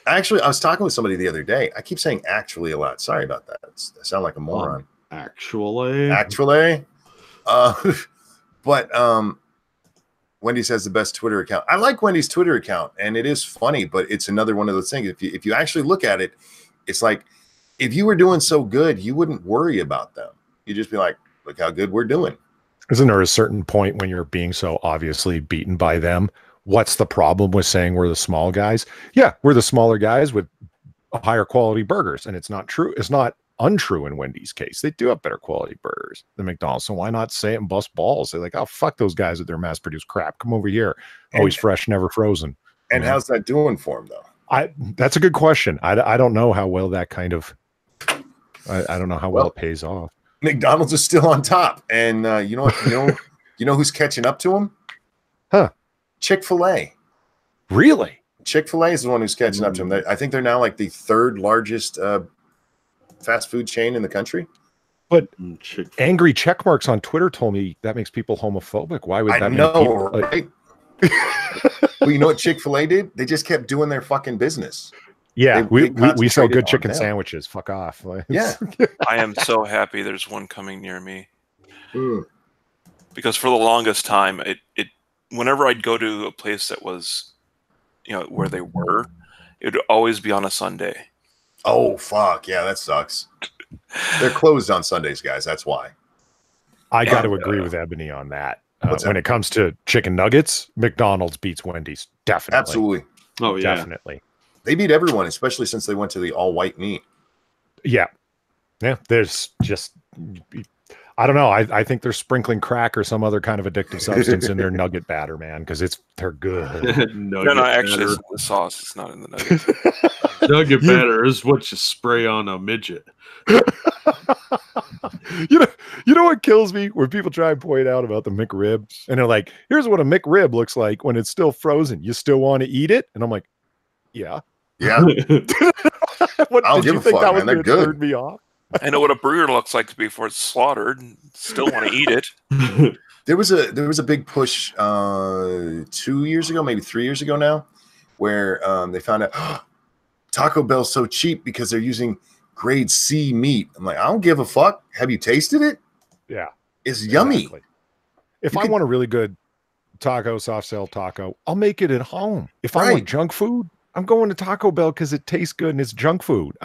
S1: Actually, I was talking with somebody the other day. I keep saying actually a lot. Sorry about that. I sound like a moron.
S3: Actually.
S1: But Wendy's has the best Twitter account. I like Wendy's Twitter account, and it is funny, but it's another one of those things. If you actually look at it, it's like if you were doing so good, you wouldn't worry about them. You'd just be like, look how good we're doing.
S4: Isn't there a certain point when you're being so obviously beaten by them? What's the problem with saying we're the small guys? Yeah, we're the smaller guys with higher quality burgers. And it's not true. It's not untrue in Wendy's case. They do have better quality burgers than McDonald's. So why not say it and bust balls? They're like, oh, fuck those guys with their mass produced crap. Come over here. Always fresh, never frozen.
S1: And how's that doing for them, though?
S4: That's a good question. I don't know how well that kind of, I don't know how well it pays off.
S1: McDonald's is still on top. And you know who's catching up to them?
S4: Huh.
S1: Chick-fil-A.
S4: Really?
S1: Chick-fil-A is the one who's catching up to them. I think they're now like the third largest fast food chain in the country.
S4: But angry check marks on Twitter told me that makes people homophobic. Why would that? I know,
S1: right? Well, you know what Chick-fil-A did? They just kept doing their fucking business.
S4: Yeah, we sell good chicken sandwiches. Fuck off.
S1: Yeah.
S2: I am so happy there's one coming near me. Because for the longest time, it whenever I'd go to a place that was, where they were, it would always be on a Sunday.
S1: Oh, fuck. Yeah, that sucks. They're closed on Sundays, guys. That's why.
S4: I got to agree with Ebony on that. When it comes to chicken nuggets, McDonald's beats Wendy's. Definitely.
S1: Absolutely.
S3: Oh, yeah.
S4: Definitely.
S1: They beat everyone, especially since they went to the all-white meat.
S4: Yeah. Yeah. There's just... I don't know. I think they're sprinkling crack or some other kind of addictive substance in their nugget batter, man, because they're good.
S2: No, actually, it's in the sauce. It's not in the nuggets.
S3: Nugget batter is what you spray on a midget.
S4: You know what kills me? When people try and point out about the McRib, and they're like, "Here's what a McRib looks like when it's still frozen. You still want to eat it?" And I'm like, "Yeah,
S1: yeah."
S4: I'll give a fuck, that man. They're good. Turned me off.
S2: I know what a burger looks like before it's slaughtered. Still want to eat it.
S1: There was a big push 2 years ago, maybe 3 years ago now, where they found out Taco Bell's so cheap because they're using grade C meat. I'm like, I don't give a fuck. Have you tasted it?
S4: Yeah,
S1: it's yummy.
S4: Exactly. If I want a really good taco, soft shell taco, I'll make it at home. If I want junk food, I'm going to Taco Bell because it tastes good and it's junk food.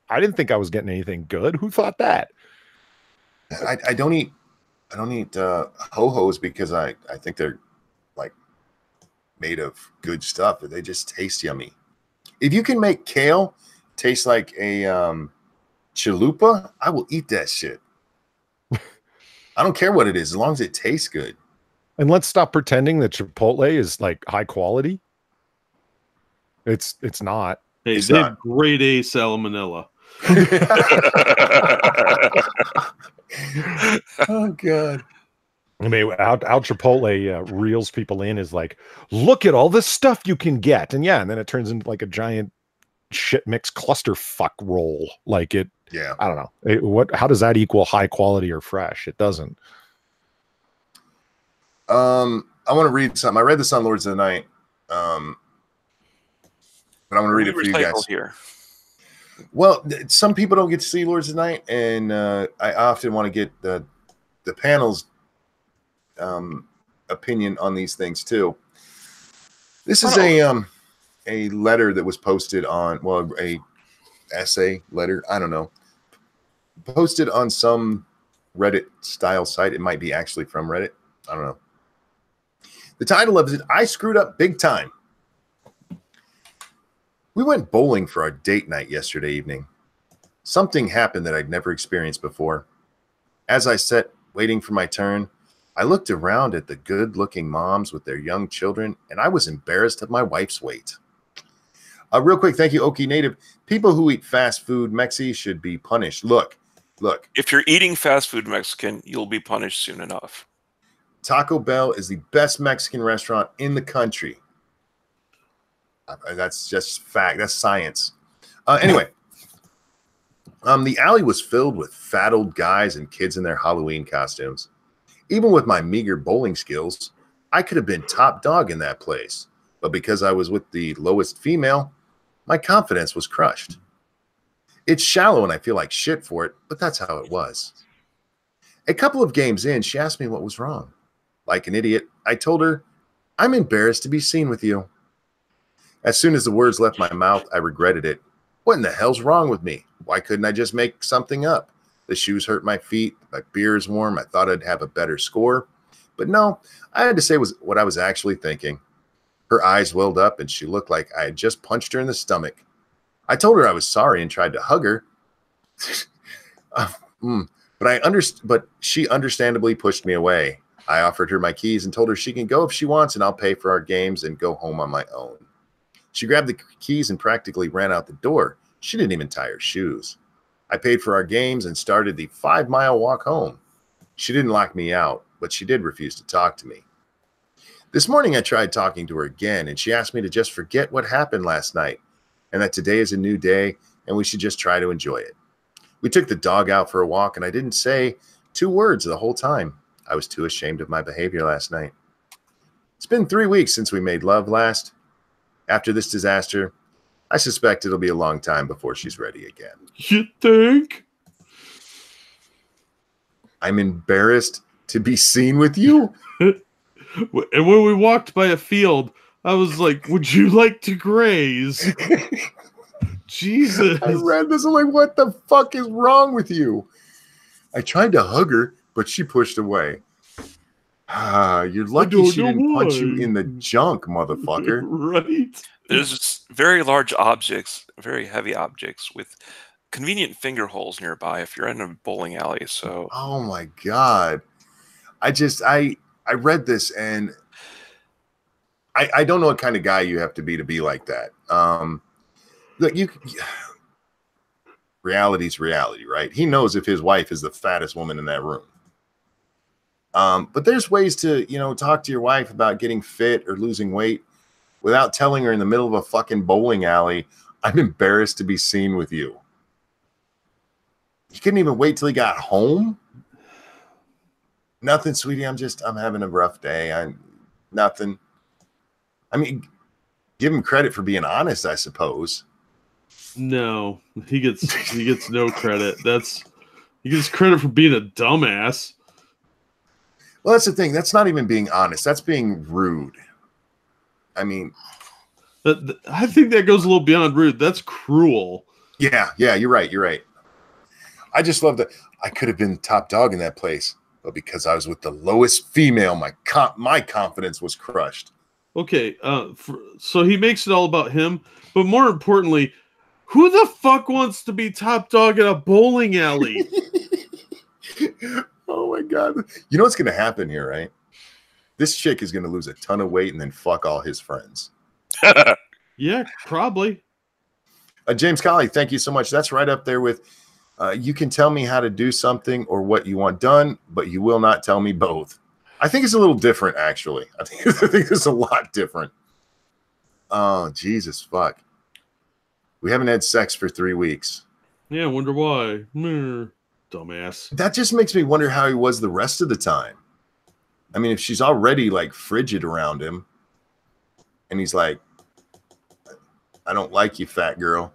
S4: I didn't think I was getting anything good. Who thought that?
S1: I don't eat ho-hos because I think they're like made of good stuff. They just taste yummy. If you can make kale taste like a chalupa, I will eat that shit. I don't care what it is, as long as it tastes good.
S4: And let's stop pretending that Chipotle is like high quality. It's not.
S3: Hey, they have grade A salmonella.
S1: Oh god.
S4: I mean, how Chipotle reels people in is like, look at all the stuff you can get, and then it turns into like a giant shit mix clusterfuck roll. Like it, I don't know. How does that equal high quality or fresh? It doesn't.
S1: I want to read something. I read this on Lords of the Night, but I want to read it for you guys
S2: here.
S1: Well, some people don't get to see Lords of the Night, and I often want to get the panel's opinion on these things too. This is a letter that was posted on, a essay letter, I don't know, posted on some Reddit style site. It might be actually from Reddit. I don't know. The title of it, I screwed up big time. We went bowling for our date night yesterday evening. Something happened that I'd never experienced before. As I sat waiting for my turn, I looked around at the good-looking moms with their young children, and I was embarrassed of my wife's weight. Real quick, thank you, Okie Native. People who eat fast food Mexi should be punished. Look.
S2: If you're eating fast food Mexican, you'll be punished soon enough.
S1: Taco Bell is the best Mexican restaurant in the country. That's just fact. That's science. Anyway, the alley was filled with fat old guys and kids in their Halloween costumes. Even with my meager bowling skills, I could have been top dog in that place. But because I was with the lowest female, my confidence was crushed. It's shallow and I feel like shit for it, but that's how it was. A couple of games in, she asked me what was wrong. Like an idiot, I told her, I'm embarrassed to be seen with you. As soon as the words left my mouth, I regretted it. What in the hell's wrong with me? Why couldn't I just make something up? The shoes hurt my feet. My beer is warm. I thought I'd have a better score. But no, I had to say what I was actually thinking. Her eyes welled up and she looked like I had just punched her in the stomach. I told her I was sorry and tried to hug her. But she understandably pushed me away. I offered her my keys and told her she can go if she wants and I'll pay for our games and go home on my own. She grabbed the keys and practically ran out the door. She didn't even tie her shoes. I paid for our games and started the 5-mile walk home. She didn't lock me out, but she did refuse to talk to me. This morning I tried talking to her again, and she asked me to just forget what happened last night and that today is a new day and we should just try to enjoy it. We took the dog out for a walk, and I didn't say 2 words the whole time. I was too ashamed of my behavior last night. It's been 3 weeks since we made love last. After this disaster, I suspect it'll be a long time before she's ready again.
S3: You think?
S1: I'm embarrassed to be seen with you?
S3: And when we walked by a field, I was like, would you like to graze? Jesus.
S1: I read this. I'm like, what the fuck is wrong with you? I tried to hug her, but she pushed away. You're lucky she didn't punch you in the junk, motherfucker.
S3: Right?
S2: There's very large objects, very heavy objects with convenient finger holes nearby if you're in a bowling alley. So,
S1: oh my God. I read this and I don't know what kind of guy you have to be like that. Look, reality's reality, right? He knows if his wife is the fattest woman in that room. But there's ways to, talk to your wife about getting fit or losing weight without telling her in the middle of a fucking bowling alley, I'm embarrassed to be seen with you. You couldn't even wait till he got home? Nothing, sweetie. I'm having a rough day. Nothing. I mean, give him credit for being honest, I suppose.
S3: No, he gets no credit. He gets credit for being a dumbass.
S1: Well, that's the thing. That's not even being honest. That's being rude. I mean,
S3: I think that goes a little beyond rude. That's cruel.
S1: Yeah, you're right. I just love that. I could have been top dog in that place, but because I was with the lowest female, my confidence was crushed.
S3: Okay, so he makes it all about him, but more importantly, who the fuck wants to be top dog at a bowling alley?
S1: Oh my God. You know what's going to happen here, right? This chick is going to lose a ton of weight and then fuck all his friends.
S3: Yeah, probably.
S1: James Colley, thank you so much. That's right up there with, you can tell me how to do something or what you want done, but you will not tell me both. I think it's a little different, actually. I think it's a lot different. Oh, Jesus, fuck. We haven't had sex for 3 weeks.
S3: Yeah, I wonder why. Dumbass.
S1: That just makes me wonder how he was the rest of the time. I mean, if she's already like frigid around him and he's like, I don't like you, fat girl.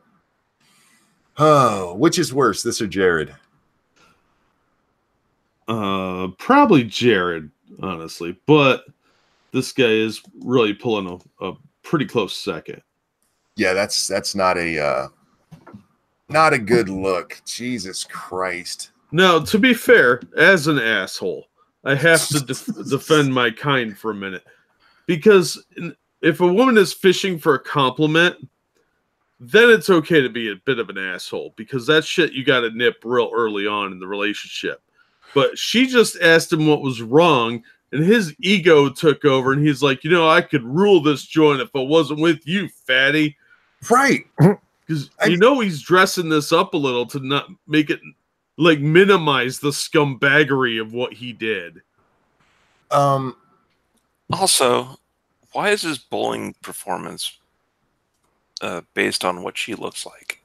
S1: Oh, which is worse, this or Jared?
S3: Probably Jared, honestly. But this guy is really pulling a pretty close second.
S1: Yeah, that's not a good look. Jesus Christ.
S3: Now, to be fair, as an asshole, I have to defend my kind for a minute. Because if a woman is fishing for a compliment, then it's okay to be a bit of an asshole. Because that shit you got to nip real early on in the relationship. But she just asked him what was wrong, and his ego took over, and he's like, I could rule this joint if I wasn't with you, fatty.
S1: Right.
S3: Because he's dressing this up a little to not make it like minimize the scumbaggery of what he did.
S2: Also, why is his bowling performance based on what she looks like?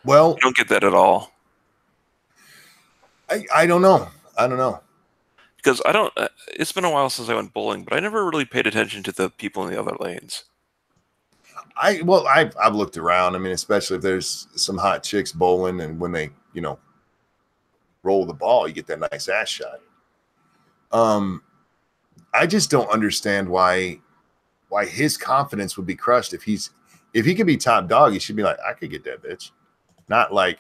S1: Well,
S2: I don't get that at all.
S1: I don't know. I don't know.
S2: Because I don't. It's been a while since I went bowling, but I never really paid attention to the people in the other lanes.
S1: I've looked around. I mean, especially if there's some hot chicks bowling, and when they roll the ball, you get that nice ass shot. I just don't understand why his confidence would be crushed if he could be top dog. He should be like, I could get that bitch, not like,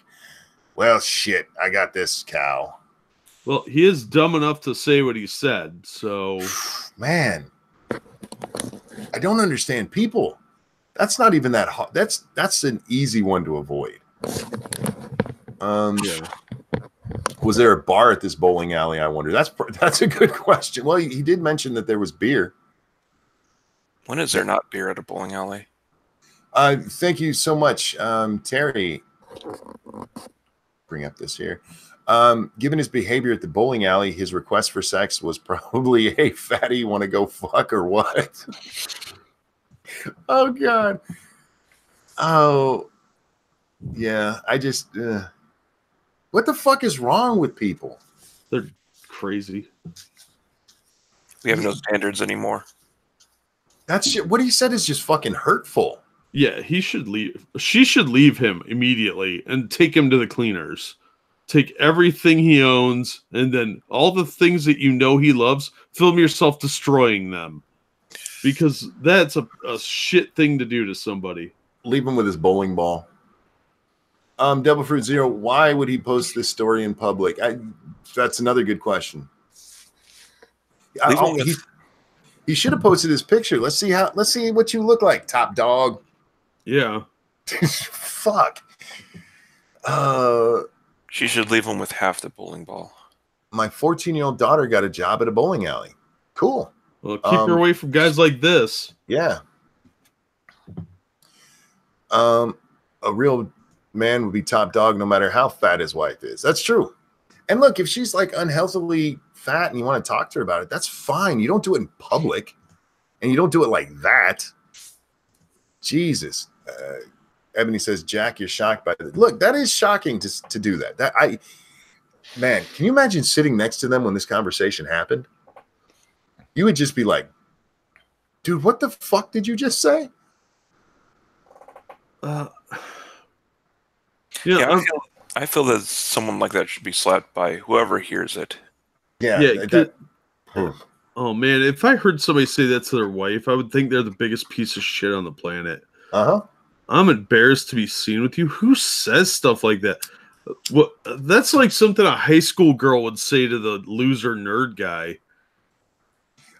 S1: well, shit, I got this cow.
S3: Well, he is dumb enough to say what he said, so
S1: man, I don't understand people. That's not even that hard. That's an easy one to avoid.
S3: Yeah.
S1: Was there a bar at this bowling alley? I wonder. That's a good question. Well, he did mention that there was beer.
S2: When is there not beer at a bowling alley?
S1: Thank you so much, Terry. Bring up this here. Given his behavior at the bowling alley, his request for sex was probably, "Hey, fatty, you want to go fuck or what?" Oh God. Oh, yeah. I just. What the fuck is wrong with people?
S3: They're crazy.
S2: We have no standards anymore.
S1: That's what he said is just fucking hurtful.
S3: Yeah, he should leave. She should leave him immediately and take him to the cleaners. Take everything he owns, and then all the things that he loves, film yourself destroying them. Because that's a shit thing to do to somebody.
S1: Leave him with his bowling ball. Devil Fruit Zero, why would he post this story in public? That's another good question. He should have posted his picture. Let's see what you look like, top dog.
S3: Yeah.
S1: Fuck.
S2: She should leave him with half the bowling ball.
S1: My 14-year-old daughter got a job at a bowling alley. Cool.
S3: Well, keep her away from guys like this.
S1: Yeah. A real man would be top dog no matter how fat his wife is. That's true. And look, if she's like unhealthily fat and you want to talk to her about it, that's fine. You don't do it in public, and you don't do it like that. Jesus. Ebony says, Jack, you're shocked by that. Look, that is shocking to do that. Man, can you imagine sitting next to them when this conversation happened? You would just be like, dude, what the fuck did you just say?
S2: Yeah, I feel that someone like that should be slapped by whoever hears it.
S1: Yeah.
S3: Oh man, if I heard somebody say that to their wife, I would think they're the biggest piece of shit on the planet.
S1: Uh-huh.
S3: I'm embarrassed to be seen with you. Who says stuff like that? What? That's like something a high school girl would say to the loser nerd guy.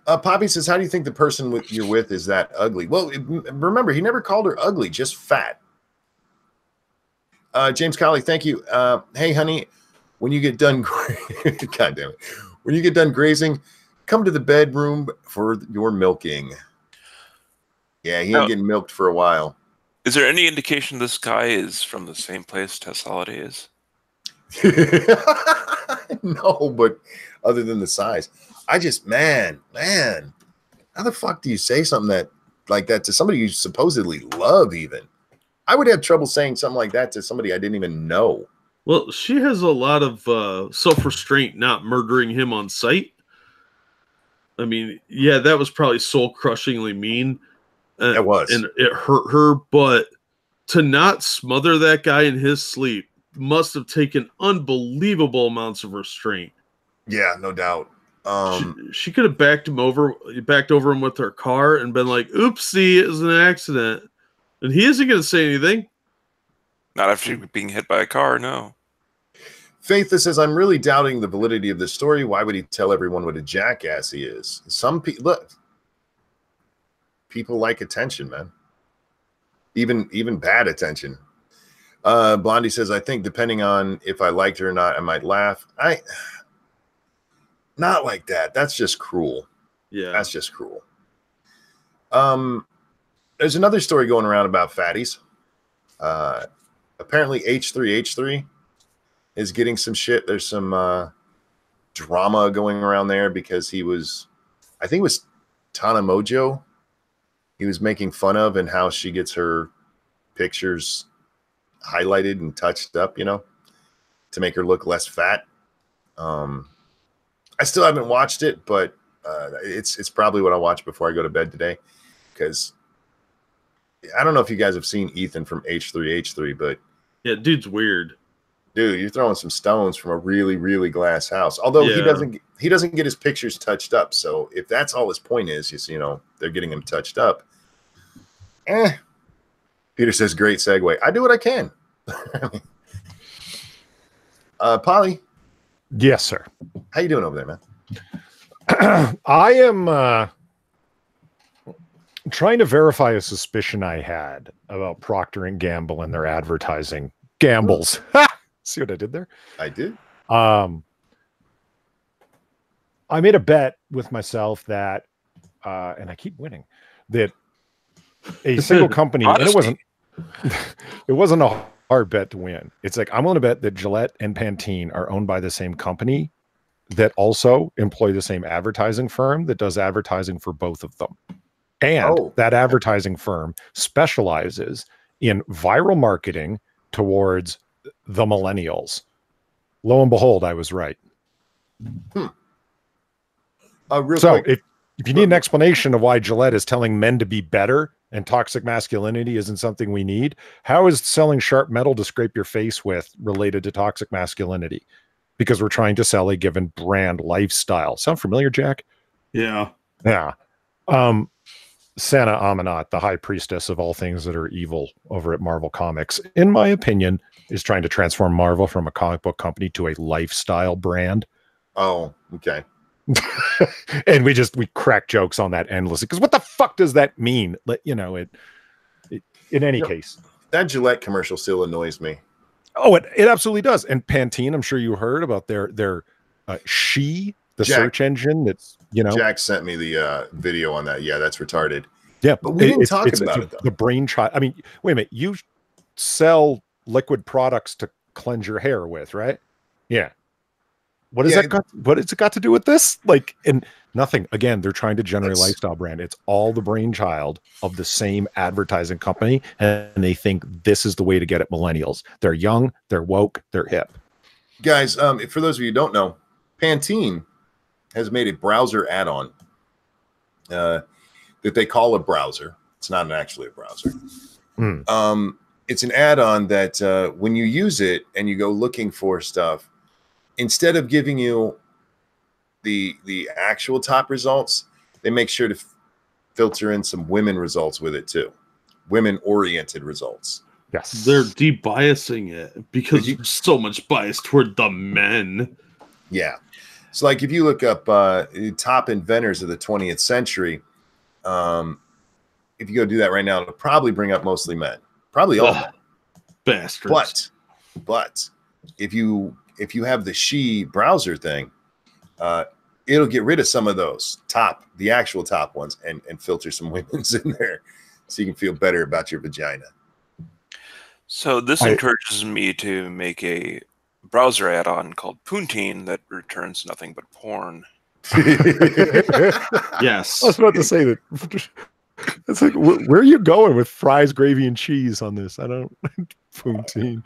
S1: Poppy says, how do you think the person you're with is that ugly? Well, remember, he never called her ugly, just fat. James Colley, thank you. Hey, honey, when you get done, God damn it, when you get done grazing, come to the bedroom for your milking. Yeah, he ain't getting milked for a while.
S2: Is there any indication this guy is from the same place Tess Holiday is?
S1: No, but other than the size, I just, man, how the fuck do you say something like that to somebody you supposedly love even? I would have trouble saying something like that to somebody I didn't even know.
S3: Well, she has a lot of self-restraint not murdering him on sight. I mean, yeah, that was probably soul-crushingly mean.
S1: It was.
S3: And it hurt her, but to not smother that guy in his sleep must have taken unbelievable amounts of restraint.
S1: Yeah, no doubt.
S3: She could have backed over him with her car and been like, oopsie, it was an accident. And he isn't going to say anything.
S2: Not after being hit by a car, no.
S1: Faith says, I'm really doubting the validity of this story. Why would he tell everyone what a jackass he is? Some people, look, people like attention, man. Even bad attention. Blondie says, I think depending on if I liked her or not, I might laugh. Not like that. That's just cruel.
S3: Yeah.
S1: That's just cruel. There's another story going around about fatties. Apparently H3H3 is getting some shit. There's some drama going around there because he was, I think it was Tana Mojo he was making fun of, and how she gets her pictures highlighted and touched up, you know, to make her look less fat. I still haven't watched it, but it's probably what I'll watch before I go to bed today, because I don't know if you guys have seen Ethan from H3H3, but
S3: yeah, dude's weird.
S1: Dude, you're throwing some stones from a really, really glass house. Although he doesn't get his pictures touched up. So if that's all his point is, you know, they're getting him touched up. Peter says, great segue. I do what I can. Polly.
S4: Yes, sir.
S1: How you doing over there, man?
S4: I am trying to verify a suspicion I had about Procter & Gamble and their advertising gambles. See what I did there?
S1: I did.
S4: I made a bet with myself that, and I keep winning, that a single company, and it wasn't a hard bet to win. It's like, I'm going to bet that Gillette and Pantene are owned by the same company that also employ the same advertising firm that does advertising for both of them. And that advertising firm specializes in viral marketing towards the millennials. Lo and behold, I was right. So if you need an explanation of why Gillette is telling men to be better and toxic masculinity isn't something we need, how is selling sharp metal to scrape your face with related to toxic masculinity? Because we're trying to sell a given brand lifestyle. Sound familiar, Jack?
S3: Yeah.
S4: Yeah. Sana Amanat, the high priestess of all things that are evil over at Marvel Comics, in my opinion, is trying to transform Marvel from a comic book company to a lifestyle brand.
S1: Oh, okay.
S4: And we crack jokes on that endlessly, because what the fuck does that mean? You know, it in any case,
S1: that Gillette commercial still annoys me.
S4: Oh, it absolutely does. And Pantene, I'm sure you heard about their search engine. That's, you know,
S1: Jack sent me the video on that. Yeah, that's retarded.
S4: Yeah,
S1: but we didn't talk about it though.
S4: The brainchild. I mean, wait a minute. You sell liquid products to cleanse your hair with, right? Yeah. What has it got to do with this? Like, and nothing. Again, they're trying to generate a lifestyle brand. It's all the brainchild of the same advertising company, and they think this is the way to get at millennials. They're young, they're woke, they're hip.
S1: Guys, for those of you who don't know, Pantene has made a browser add-on that they call a browser. It's not actually a browser. It's an add-on that when you use it and you go looking for stuff, instead of giving you the actual top results, they make sure to filter in some women results with it too. Women-oriented results.
S4: Yes.
S3: They're debiasing it because there's so much bias toward the men.
S1: Yeah. So like if you look up top inventors of the 20th century, if you go do that right now, it'll probably bring up mostly men. Probably all men.
S3: Bastards.
S1: But if you have the she browser thing, it'll get rid of some of those the actual top ones, and filter some women's in there so you can feel better about your vagina.
S2: So this encourages me to make a browser add-on called Poontine that returns nothing but porn.
S3: Yes.
S4: I was about to say that. It's like, where are you going with fries, gravy, and cheese on this? I don't. Poontine.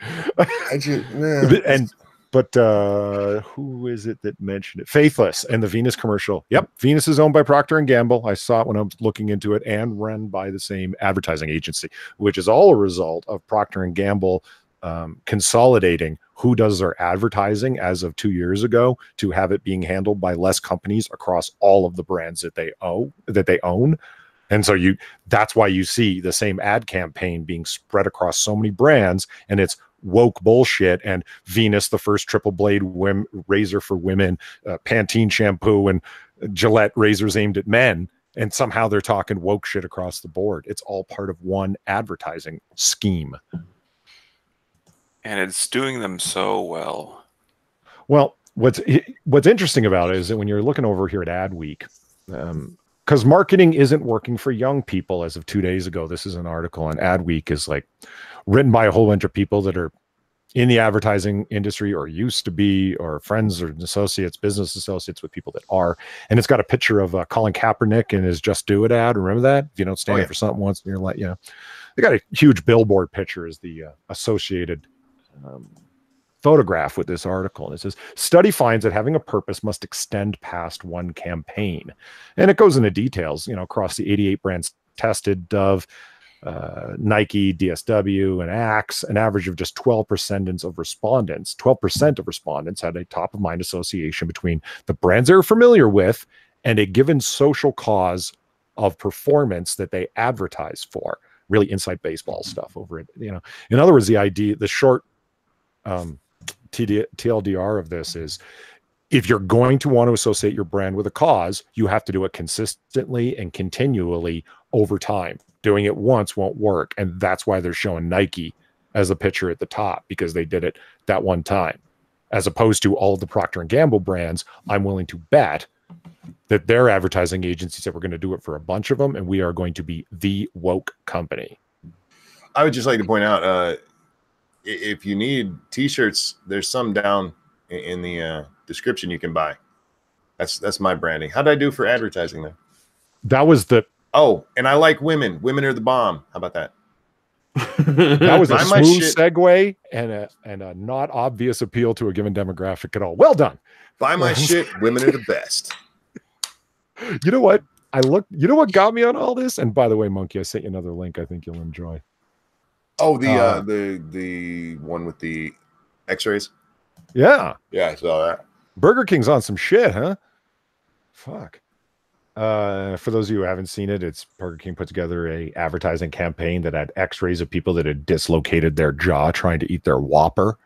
S4: But who is it that mentioned it? Faithless and the Venus commercial. Yep, Venus is owned by Procter & Gamble. I saw it when I was looking into it, and run by the same advertising agency, which is all a result of Procter & Gamble consolidating who does their advertising as of 2 years ago to have it being handled by less companies across all of the brands that they own. And so that's why you see the same ad campaign being spread across so many brands, and it's woke bullshit. And Venus, the first triple blade razor for women, Pantene shampoo, and Gillette razors aimed at men, and somehow they're talking woke shit across the board. It's all part of one advertising scheme,
S2: and it's doing them so well.
S4: Well, What's interesting about it is that when you're looking over here at Adweek, because marketing isn't working for young people as of 2 days ago. This is an article on Adweek is like written by a whole bunch of people that are in the advertising industry or used to be, or friends or associates, business associates with people that are. And it's got a picture of Colin Kaepernick and his Just Do It ad. Remember that? If you don't stand for something once, you're like, they got a huge billboard picture as the associated photograph with this article. And it says, study finds that having a purpose must extend past one campaign. And it goes into details, across the 88 brands tested, Dove, Nike, DSW, and Axe, an average of just 12% of respondents. 12% of respondents had a top of mind association between the brands they're familiar with and a given social cause of performance that they advertise for. Really inside baseball stuff over it. In other words, the short TLDR of this is, if you're going to want to associate your brand with a cause, you have to do it consistently and continually over time. Doing it once won't work. And that's why they're showing Nike as a picture at the top, because they did it that one time, as opposed to all of the Procter & Gamble brands. I'm willing to bet that their advertising agencies said, we're going to do it for a bunch of them, and we are going to be the woke company.
S1: I would just like to point out, if you need t-shirts, there's some down in the description you can buy. That's my branding. How did I do for advertising there?
S4: That was the...
S1: Oh, and I like women. Women are the bomb. How about that?
S4: That was a smooth segue and a not obvious appeal to a given demographic at all. Well done.
S1: Buy my shit. Women are the best.
S4: You know what? You know what got me on all this? And by the way, Monkey, I sent you another link I think you'll enjoy.
S1: Oh, the one with the x-rays?
S4: Yeah.
S1: Yeah, I saw that.
S4: Burger King's on some shit, huh? Fuck. For those of you who haven't seen it, it's Burger King put together a advertising campaign that had x-rays of people that had dislocated their jaw trying to eat their Whopper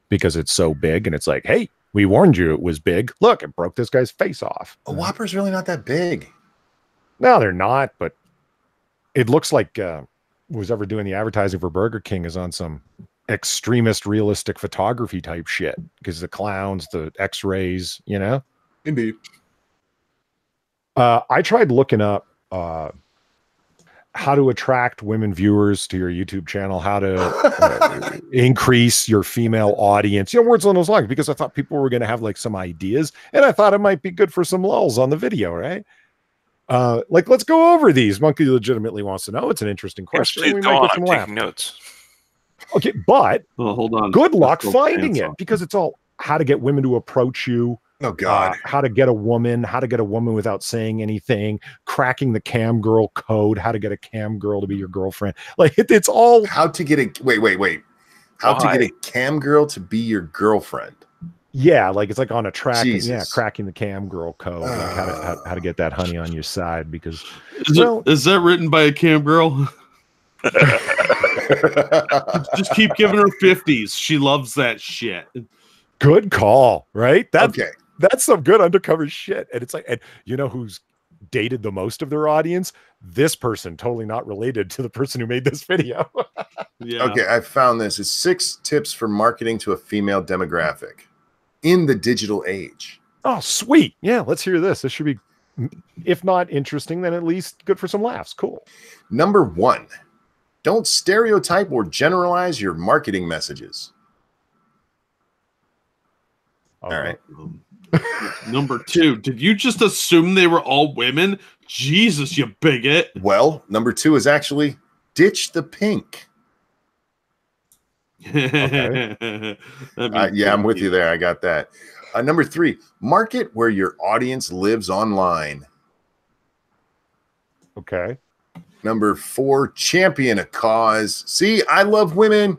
S4: because it's so big. And it's like, hey, we warned you it was big. Look, it broke this guy's face off.
S1: A Whopper's really not that big.
S4: No, they're not. But it looks like who's ever doing the advertising for Burger King is on some extremist realistic photography type shit, because the clowns, the x-rays,
S1: Indeed.
S4: I tried looking up how to attract women viewers to your YouTube channel, how to increase your female audience, words along those lines, because I thought people were going to have like some ideas, and I thought it might be good for some lulls on the video, right? Let's go over these. Monkey legitimately wants to know. It's an interesting question.
S2: Yes,
S4: we might get some
S2: taking notes.
S4: Okay, but
S3: hold on.
S4: Good luck finding it, because it's all how to get women to approach you.
S1: Oh God!
S4: How to get a woman without saying anything, cracking the cam girl code, how to get a cam girl to be your girlfriend. Like it's all
S1: how to get a wait. How to get a cam girl to be your girlfriend?
S4: Yeah, like it's like on a track.
S1: Jesus.
S4: Yeah, cracking the cam girl code, like how to get that honey on your side. Because
S3: is that written by a cam girl? Just keep giving her 50s. She loves that shit.
S4: Good call, right?
S1: Okay.
S4: That's some good undercover shit. And it's like, and you know who's dated the most of their audience? This person, totally not related to the person who made this video.
S1: Yeah. Okay, I found this. It's 6 tips for marketing to a female demographic in the digital age.
S4: Oh, sweet. Yeah, let's hear this. This should be, if not interesting, then at least good for some laughs. Cool.
S1: Number 1, don't stereotype or generalize your marketing messages. All right.
S3: Number 2, did you just assume they were all women? Jesus, you bigot.
S1: Well, number 2 is actually ditch the pink.
S3: Okay.
S1: Yeah, I'm with you there. I got that. Number 3, market where your audience lives online.
S4: Okay.
S1: Number 4, champion a cause. See, I love women.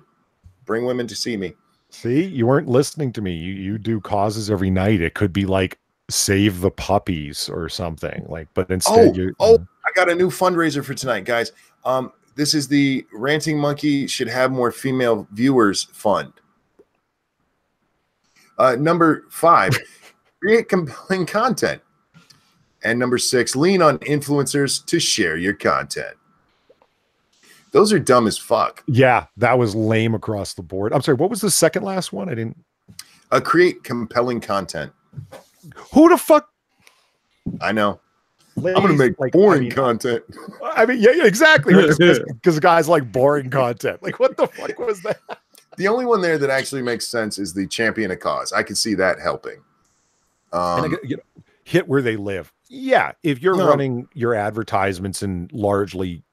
S1: Bring women to see me.
S4: See, you weren't listening to me. You do causes every night. It could be like save the puppies or something. Like, but instead,
S1: I got a new fundraiser for tonight, guys. This is the Ranting Monkey Should Have More Female Viewers Fund. Number 5, create compelling content. And number 6, lean on influencers to share your content. Those are dumb as fuck.
S4: Yeah, that was lame across the board. I'm sorry, what was the second last one? I didn't.
S1: Create compelling content.
S4: Who the fuck?
S1: I know.
S4: Ladies,
S1: I'm going to make
S4: like,
S1: boring content.
S4: I mean, yeah, exactly. Because guys like boring content. Like, what the fuck was that?
S1: The only one there that actually makes sense is the champion a cause. I can see that helping.
S4: And hit where they live. Yeah, if you're running your advertisements in largely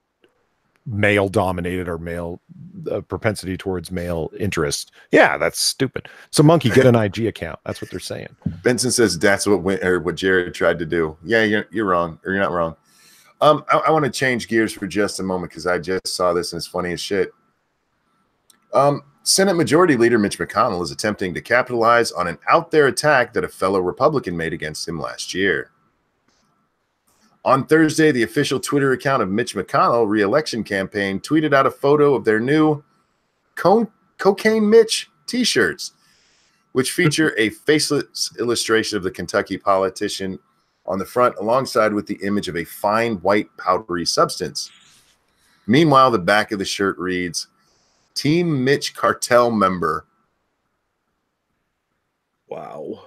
S4: male dominated or male propensity towards male interest, yeah, that's stupid. So monkey, get an IG account. That's what they're saying.
S1: Benson says that's what Jared tried to do. Yeah, you're wrong, or you're not wrong. I want to change gears for just a moment because I just saw this and it's funny as shit. Senate Majority Leader Mitch McConnell is attempting to capitalize on an out there attack that a fellow Republican made against him last year. On Thursday, the official Twitter account of Mitch McConnell re-election campaign tweeted out a photo of their new Cocaine Mitch t-shirts, which feature a faceless illustration of the Kentucky politician on the front alongside with the image of a fine white powdery substance. Meanwhile, the back of the shirt reads, Team Mitch Cartel member.
S3: Wow.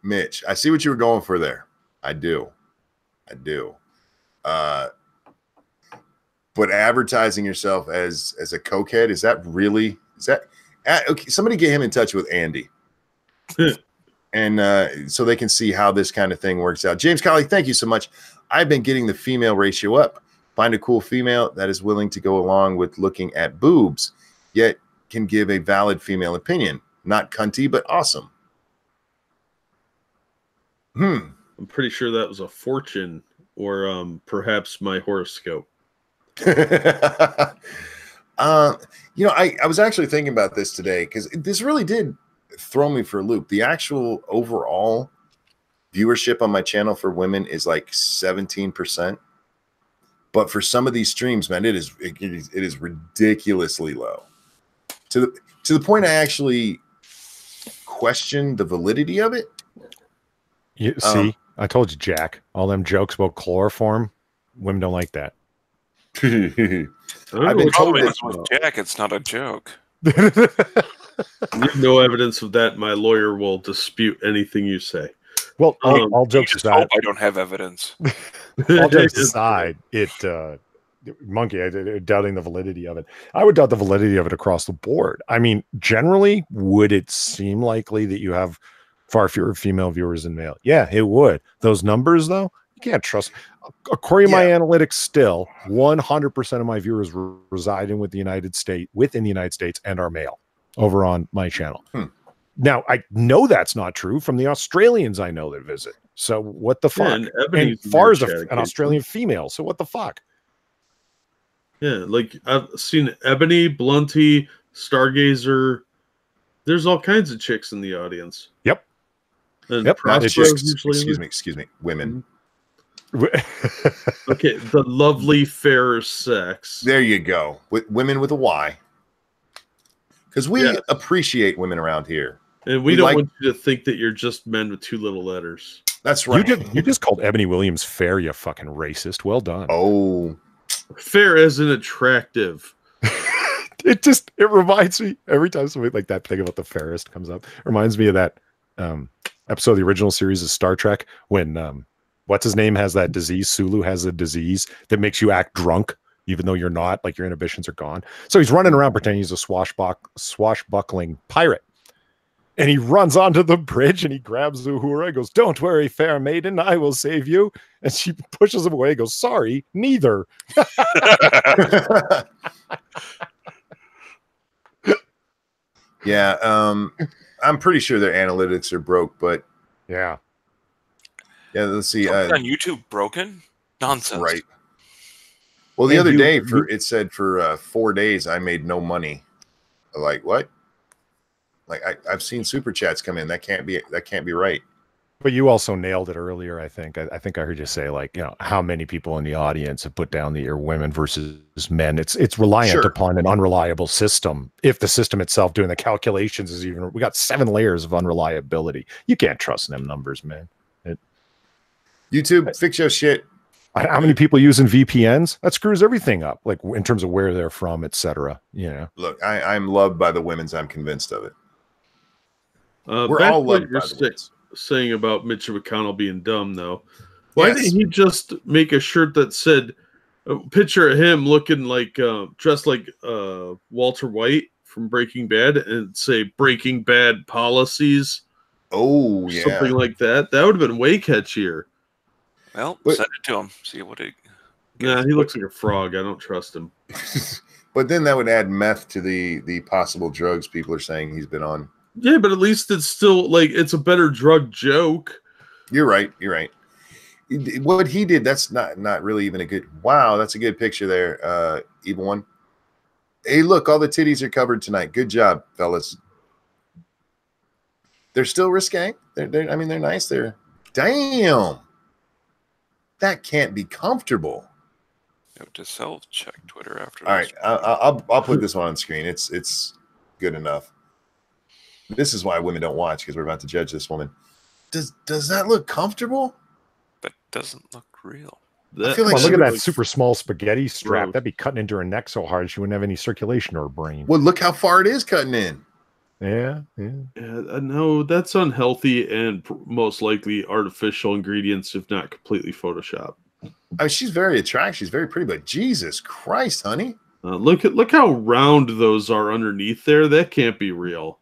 S1: Mitch, I see what you were going for there. I do. But advertising yourself as a cokehead, is that okay? Somebody get him in touch with Andy. And so they can see how this kind of thing works out. James Colley, thank you so much. I've been getting the female ratio up. Find a cool female that is willing to go along with looking at boobs, yet can give a valid female opinion. Not cunty, but awesome.
S3: I'm pretty sure that was a fortune or perhaps my horoscope.
S1: I was actually thinking about this today because this really did throw me for a loop. The actual overall viewership on my channel for women is like 17%. But for some of these streams, man, it is ridiculously low. To the point I actually question the validity of it.
S4: You see, I told you, Jack, all them jokes about chloroform, women don't like that.
S1: I've been told
S2: this with Jack, it's not a joke.
S3: No evidence of that. My lawyer will dispute anything you say.
S4: Well, all jokes aside,
S2: I don't have evidence.
S4: All jokes aside, Monkey, doubting the validity of it. I would doubt the validity of it across the board. I mean, generally, would it seem likely that you have far fewer female viewers than male? Yeah, it would. Those numbers, though, you can't trust. According to my analytics, still 100% of my viewers reside within the United States and are male over on my channel. Now, I know that's not true from the Australians I know that visit. So what the fuck? And far as an Australian female. So what the fuck?
S3: Yeah, like I've seen Ebony, Blunty, Stargazer. There's all kinds of chicks in the audience.
S4: Yep.
S3: And
S1: excuse me, women.
S3: Okay, the lovely fair sex.
S1: There you go. With women with a Y. Because we appreciate women around here.
S3: And we don't want you to think that you're just men with two little letters.
S1: That's right.
S4: You just called Ebony Williams fair, you fucking racist. Well done.
S1: Oh.
S3: Fair as in attractive.
S4: It reminds me every time something like that thing about the fairest comes up. It reminds me of that episode of the original series of Star Trek when what's his name has that disease. Sulu has a disease that makes you act drunk, even though you're not, like your inhibitions are gone. So he's running around pretending he's a swashbuckling pirate. And he runs onto the bridge and he grabs Uhura and goes, "Don't worry, fair maiden, I will save you." And she pushes him away and goes, "Sorry, neither."
S1: Yeah, I'm pretty sure their analytics are broke, but
S4: yeah,
S1: let's see.
S2: On YouTube, broken nonsense,
S1: right? Well, the other day, it said for 4 days I made no money. Like what? Like I've seen super chats come in. That can't be right.
S4: But you also nailed it earlier. I think I heard you say, like, you know, how many people in the audience have put down that you're women versus men. It's reliant upon an unreliable system. If the system itself doing the calculations is we got 7 layers of unreliability. You can't trust them numbers, man.
S1: YouTube, fix your shit.
S4: How many people using VPNs? That screws everything up, like in terms of where they're from, etc. You know.
S1: Look, I'm loved by the women's. I'm convinced of it.
S3: We're all loved by the women's. Saying about Mitch McConnell being dumb, though. Why didn't he just make a shirt that said, picture of him looking like, dressed like Walter White from Breaking Bad and say Breaking Bad policies?
S1: Oh, yeah.
S3: Something like that. That would have been way catchier.
S2: Well, send it to him. See what it...
S3: Nah, he looks like a frog. I don't trust him.
S1: But then that would add meth to the possible drugs people are saying he's been on.
S3: Yeah, but at least it's still, like, it's a better drug joke.
S1: You're right. You're right. What he did, that's not really even a good... Wow, that's a good picture there, Evil One. Hey, look, all the titties are covered tonight. Good job, fellas. They're still risque. I mean, they're nice. They're... Damn. That can't be comfortable.
S2: You have to self-check Twitter after.
S1: All right, I'll put this one on screen. It's good enough. This is why women don't watch, because we're about to judge this woman. Does that look comfortable?
S2: That doesn't look real.
S1: I feel like
S4: look at that super small spaghetti strap. That'd be cutting into her neck so hard she wouldn't have any circulation to her brain.
S1: Well, look how far it is cutting in.
S4: Yeah.
S3: No, that's unhealthy and most likely artificial ingredients, if not completely Photoshop.
S1: I mean, she's very attractive. She's very pretty, but Jesus Christ, honey!
S3: Look how round those are underneath there. That can't be real.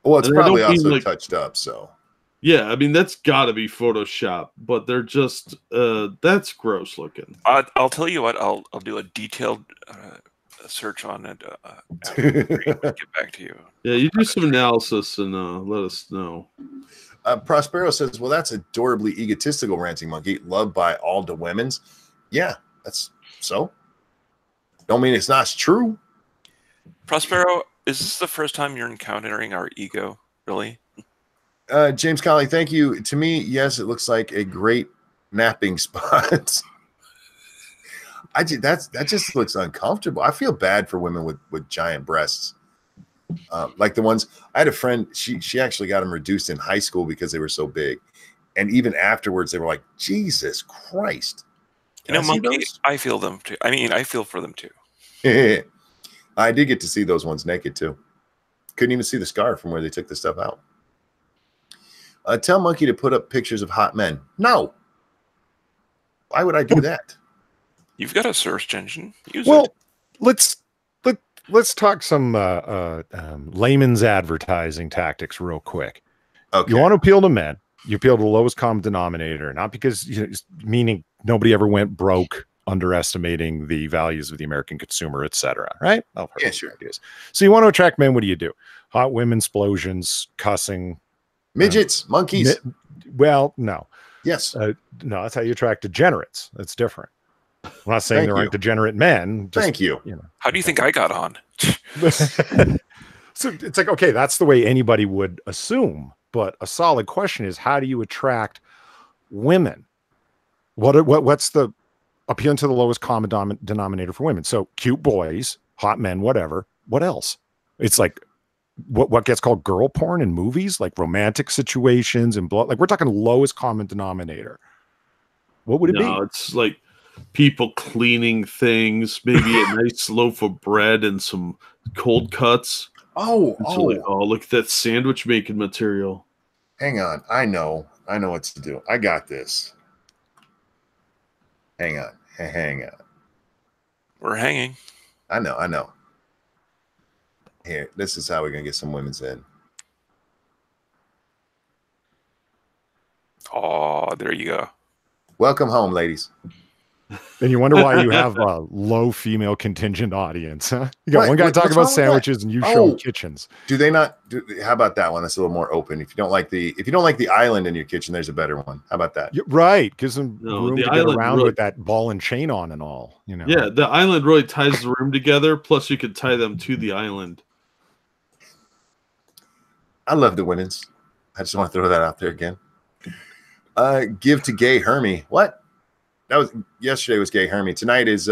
S1: Well, it's probably also touched up. So
S3: yeah, I mean that's got to be Photoshop, but they're just that's gross looking.
S2: I'll tell you what. I'll do a detailed search on it. Get back to you.
S3: Yeah, you do some analysis and let us know.
S1: Prospero says, "Well, that's adorably egotistical, ranting monkey, loved by all the women's." Yeah, that's so. Don't mean it's not true.
S2: Prospero, is this the first time you're encountering our ego? Really?
S1: James Colley, thank you. To me, yes, it looks like a great napping spot. That just looks uncomfortable. I feel bad for women with giant breasts. Like the ones I had a friend, she actually got them reduced in high school because they were so big, and even afterwards they were like, Jesus Christ.
S2: Monkey, I feel them too. I mean, I feel for them too.
S1: I did get to see those ones naked too. Couldn't even see the scar from where they took the stuff out. Tell Monkey to put up pictures of hot men. No. Why would I do that?
S2: You've got a search engine. Use it.
S4: Let's talk some layman's advertising tactics real quick.
S1: Okay.
S4: You want to appeal to men. You appeal to the lowest common denominator, not because meaning nobody ever went broke underestimating the values of the American consumer, etc. Right?
S1: Yeah, sure.
S4: Ideas. So you want to attract men. What do? Hot women, explosions, cussing,
S1: midgets, monkeys.
S4: Well, no.
S1: Yes.
S4: No, that's how you attract degenerates. That's different. I'm not saying there aren't degenerate men. Just,
S1: Thank you.
S2: How do you think I got on?
S4: So it's like, okay, that's the way anybody would assume. But a solid question is, how do you attract women? What's the appealing to the lowest common denominator for women? So cute boys, hot men, whatever. What else? It's like what gets called girl porn in movies, like romantic situations and blood. Like we're talking lowest common denominator. What would it be?
S3: No, it's like people cleaning things, maybe a nice loaf of bread and some cold cuts.
S1: Like,
S3: look at that sandwich making material.
S1: Hang on. I know what to do. I got this. Hang on.
S2: We're hanging.
S1: I know. Here, this is how we're going to get some women's in.
S2: Oh, there you go.
S1: Welcome home, ladies.
S4: And you wonder why you have a low female contingent audience, huh? You got one guy talking about sandwiches and you show kitchens.
S1: Do they not? How about that one? That's a little more open. If you don't like the island in your kitchen, there's a better one. How about that?
S4: Right, gives them room to get around with that ball and chain on and all.
S3: Yeah, the island really ties the room together. Plus, you could tie them to the island.
S1: I love the women's. I just want to throw that out there again. Give to Gay Hermie. What? That was yesterday. Was Gay Hermie. Tonight is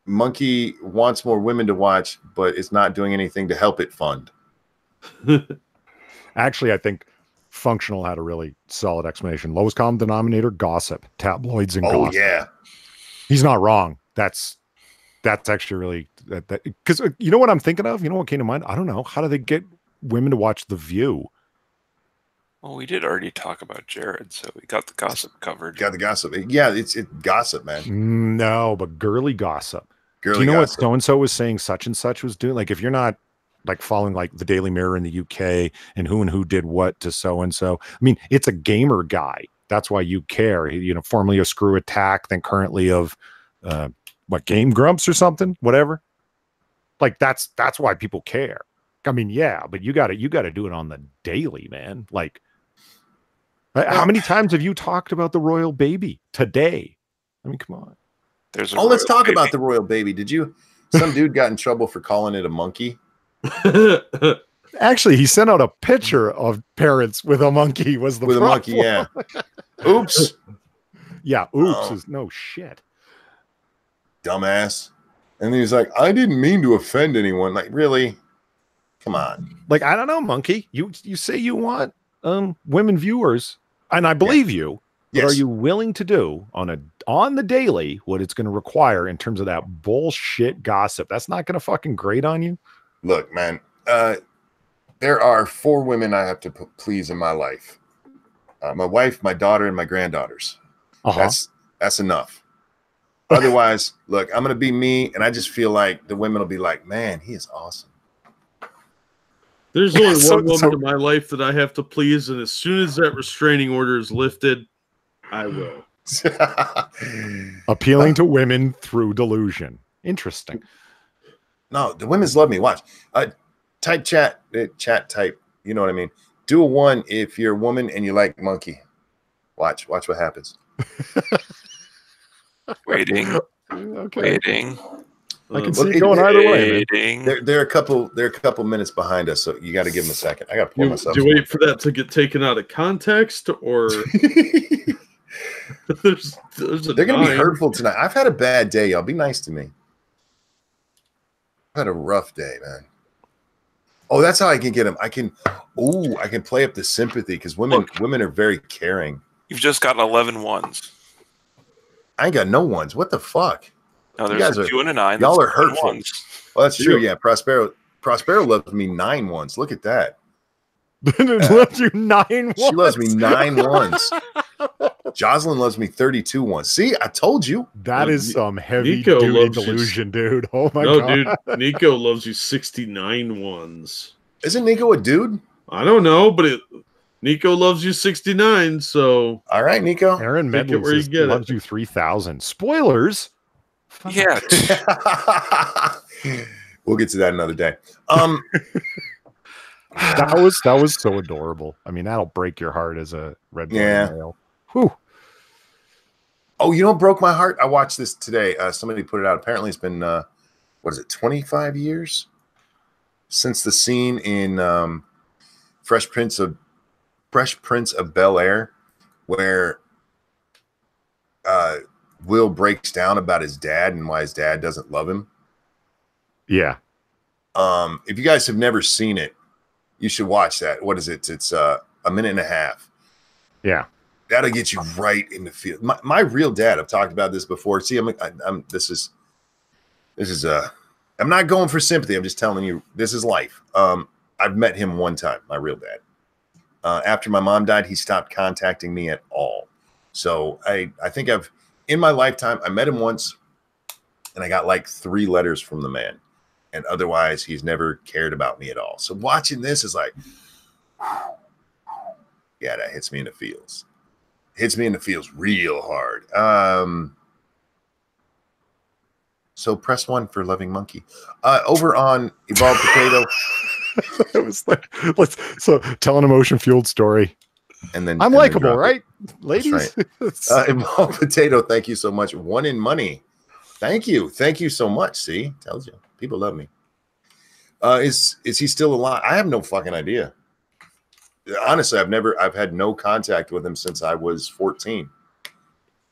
S1: Monkey wants more women to watch, but it's not doing anything to help it fund.
S4: Actually, I think Functional had a really solid explanation. Lowest common denominator, gossip, tabloids, and gossip.
S1: Yeah.
S4: He's not wrong. That's actually really because you know what I'm thinking of? You know what came to mind? I don't know. How do they get women to watch The View?
S2: Well, we did already talk about Jared, so we got the gossip covered.
S1: Got the gossip. Yeah, it's gossip, man.
S4: No, but girly gossip.
S1: Girly
S4: Do you know
S1: gossip.
S4: what so-and-so was saying such and such was doing? Like, if you're not like following like the Daily Mirror in the UK and who did what to so-and-so. I mean, it's a gamer guy. That's why you care. You know, formerly of Screw Attack, then currently of Game Grumps or something, whatever. Like that's why people care. I mean, yeah, but you gotta do it on the daily, man. Like, how many times have you talked about the royal baby today? I mean, come on.
S1: Let's talk about the royal baby. Some dude got in trouble for calling it a monkey?
S4: Actually, he sent out a picture of parents with a monkey. Was the problem.
S1: A monkey? Yeah. Oops.
S4: Yeah. Oops is no shit.
S1: Dumbass. And he's like, I didn't mean to offend anyone. Like, really? Come on.
S4: Like, I don't know, monkey. You say you want women viewers, and I believe you. Yes. But are you willing to do on the daily what it's going to require in terms of that bullshit gossip? That's not going to fucking grate on you.
S1: Look, man, there are 4 women I have to please in my life. My wife, my daughter, and my granddaughters. That's enough. Otherwise, look, I'm going to be me, and I just feel like the women will be like, man, he is awesome.
S3: There's only one woman in my life that I have to please, and as soon as that restraining order is lifted, I will.
S4: Appealing to women through delusion. Interesting.
S1: No, the women's love me. Watch. Type chat type. You know what I mean? Do a 1 if you're a woman and you like monkey. Watch what happens.
S2: Waiting.
S4: Okay.
S2: Waiting.
S4: I can see it going either way.
S1: They're a couple minutes behind us, so you got to give them a second. I got to pull myself.
S3: Do you wait for that to get taken out of context, or
S1: they're going to be hurtful tonight? I've had a bad day, y'all. Be nice to me. I've had a rough day, man. Oh, that's how I can get them. I can play up the sympathy because women are very caring.
S2: You've just got 11 ones.
S1: I ain't got no ones. What the fuck?
S2: No, there's a 2 and a 9.
S1: Y'all are hurtful.
S2: Ones.
S1: Well, that's true. Yeah, Prospero loves me 9 ones. Look at that.
S4: Loves you 9 ones.
S1: She loves me 9 ones. Jocelyn loves me 32 ones. See, I told you.
S4: That is some heavy duty delusion, dude. Oh my god.
S3: No, dude. Nico loves you 69 ones.
S1: Isn't Nico a dude?
S3: I don't know, but Nico loves you 69, so
S1: all right, Nico.
S4: Aaron Medley loves you 3,000. Spoilers.
S2: Yeah.
S1: We'll get to that another day.
S4: That was so adorable. I mean, that'll break your heart as a red male. Whew.
S1: Oh, you know what broke my heart? I watched this today. Somebody put it out. Apparently it's been 25 years since the scene in Fresh Prince of Bel-Air where Will breaks down about his dad and why his dad doesn't love him.
S4: Yeah.
S1: If you guys have never seen it, you should watch that. What is it? It's a minute and a half.
S4: Yeah.
S1: That'll get you right in the field. My real dad, I've talked about this before. See, I'm not going for sympathy. I'm just telling you, this is life. I've met him one time, my real dad. After my mom died, he stopped contacting me at all. So I think in my lifetime, I met him once and I got like 3 letters from the man. And otherwise, he's never cared about me at all. So watching this is like, yeah, that hits me in the feels. Hits me in the feels real hard. So press 1 for Loving Monkey. Over on Evolved Potato.
S4: It was like, so tell an emotion-fueled story.
S1: And then
S4: I'm likable, right? Ladies?
S1: Right. Evolved Potato, thank you so much. 1 in money. Thank you. Thank you so much. See? Tells you. People love me. Is he still alive? I have no fucking idea. Honestly, I've had no contact with him since I was 14.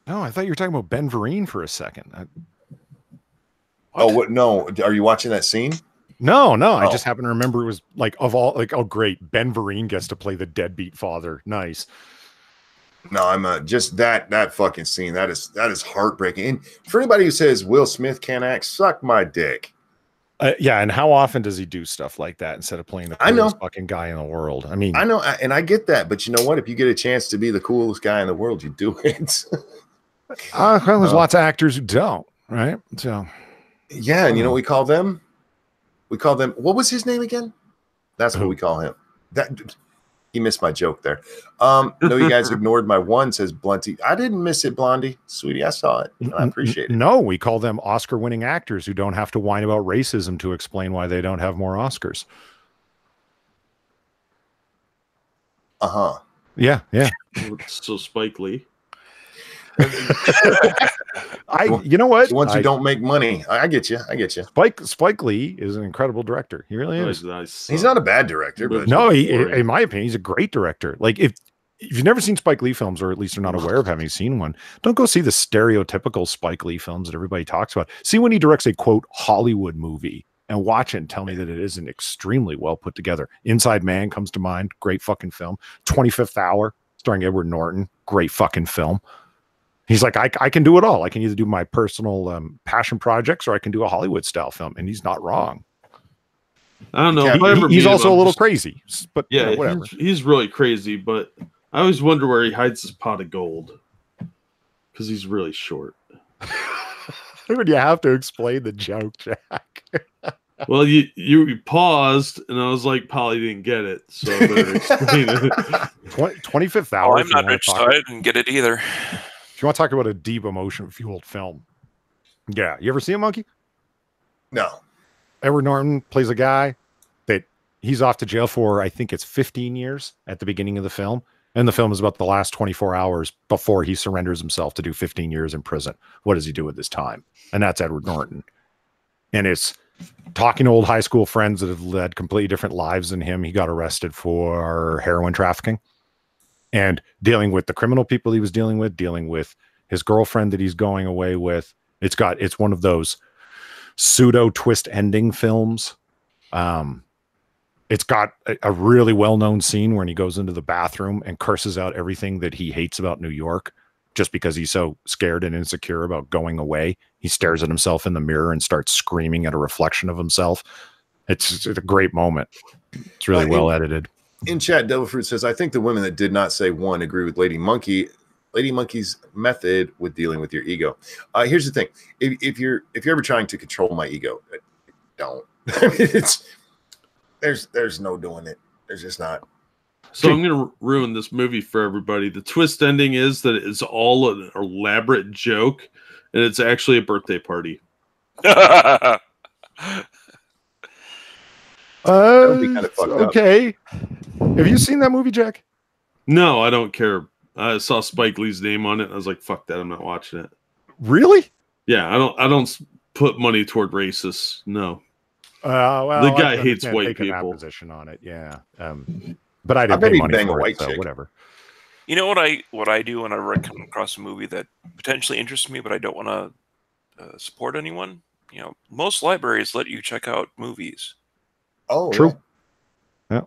S4: No, I thought you were talking about Ben Vereen for a second.
S1: Oh, what? No. Are you watching that scene?
S4: No, I
S1: Oh.
S4: just happen to remember it was like, of all, like, oh great, Ben Vereen gets to play the deadbeat father. Nice.
S1: No, I'm just that fucking scene. That is heartbreaking. And for anybody who says Will Smith can't act, suck my dick.
S4: Yeah, and how often does he do stuff like that instead of playing the coolest fucking guy in the world? I mean,
S1: I know, and I get that, but you know what? If you get a chance to be the coolest guy in the world, you do it.
S4: there's lots of actors who don't, right? So,
S1: yeah, and you know what we call them? We call them. What was his name again? That's what we call him. That he missed my joke there. No, you guys ignored my one. Says Blunty. I didn't miss it, Blondie, sweetie. I saw it. I appreciate it.
S4: No, we call them Oscar-winning actors who don't have to whine about racism to explain why they don't have more Oscars. Yeah.
S3: So Spike Lee.
S4: You know what?
S1: The ones who don't make money. I get you.
S4: Spike Lee is an incredible director. He really is.
S3: Nice.
S1: He's not a bad director, but
S4: no, in my opinion, he's a great director. Like if you've never seen Spike Lee films, or at least are not aware of having seen one, don't go see the stereotypical Spike Lee films that everybody talks about. See when he directs a quote Hollywood movie and watch it and tell me that it isn't extremely well put together. Inside Man comes to mind. Great fucking film. 25th Hour starring Edward Norton. Great fucking film. He's like, I can do it all. I can either do my personal passion projects or I can do a Hollywood style film. And he's not wrong.
S3: I don't know.
S4: He's also a little crazy, but
S3: yeah,
S4: whatever.
S3: He's really crazy, but I always wonder where he hides his pot of gold because he's really short.
S4: Would you have to explain the joke, Jack?
S3: Well, you paused, and I was like, Polly didn't get it, so I better explain it.
S4: 25th Hour.
S2: I'm not rich, so I didn't get it either.
S4: If you want to talk about a deep emotion-fueled film. Yeah. You ever see a Monkey?
S1: No.
S4: Edward Norton plays a guy that he's off to jail for, I think it's 15 years at the beginning of the film. And the film is about the last 24 hours before he surrenders himself to do 15 years in prison. What does he do with his time? And that's Edward Norton. And it's talking to old high school friends that have led completely different lives than him. He got arrested for heroin trafficking and dealing with the criminal people he was dealing with his girlfriend that he's going away with. It's one of those pseudo twist ending films. It's got a really well-known scene when he goes into the bathroom and curses out everything that he hates about New York just because he's so scared and insecure about going away. He stares at himself in the mirror and starts screaming at a reflection of himself. It's a great moment. It's really well edited.
S1: In chat, Devil Fruit says, I think the women that did not say one agree with Lady Monkey. Lady Monkey's method with dealing with your ego. Here's the thing. If you're ever trying to control my ego, don't. I mean, there's no doing it. There's just not.
S3: So I'm going to ruin this movie for everybody. The twist ending is that it's all an elaborate joke, and it's actually a birthday party.
S4: Okay. Have you seen that movie, Jack?
S3: No, I don't care. I saw Spike Lee's name on it. And I was like, "Fuck that! I'm not watching it."
S4: Really?
S3: Yeah, I don't put money toward racists. No.
S4: Well,
S3: the guy hates white people.
S4: Position on it, yeah. But I didn't pay money for it, so whatever.
S2: You know what I do whenever I come across a movie that potentially interests me, but I don't want to support anyone? You know, most libraries let you check out movies.
S1: Oh,
S4: true. Yeah.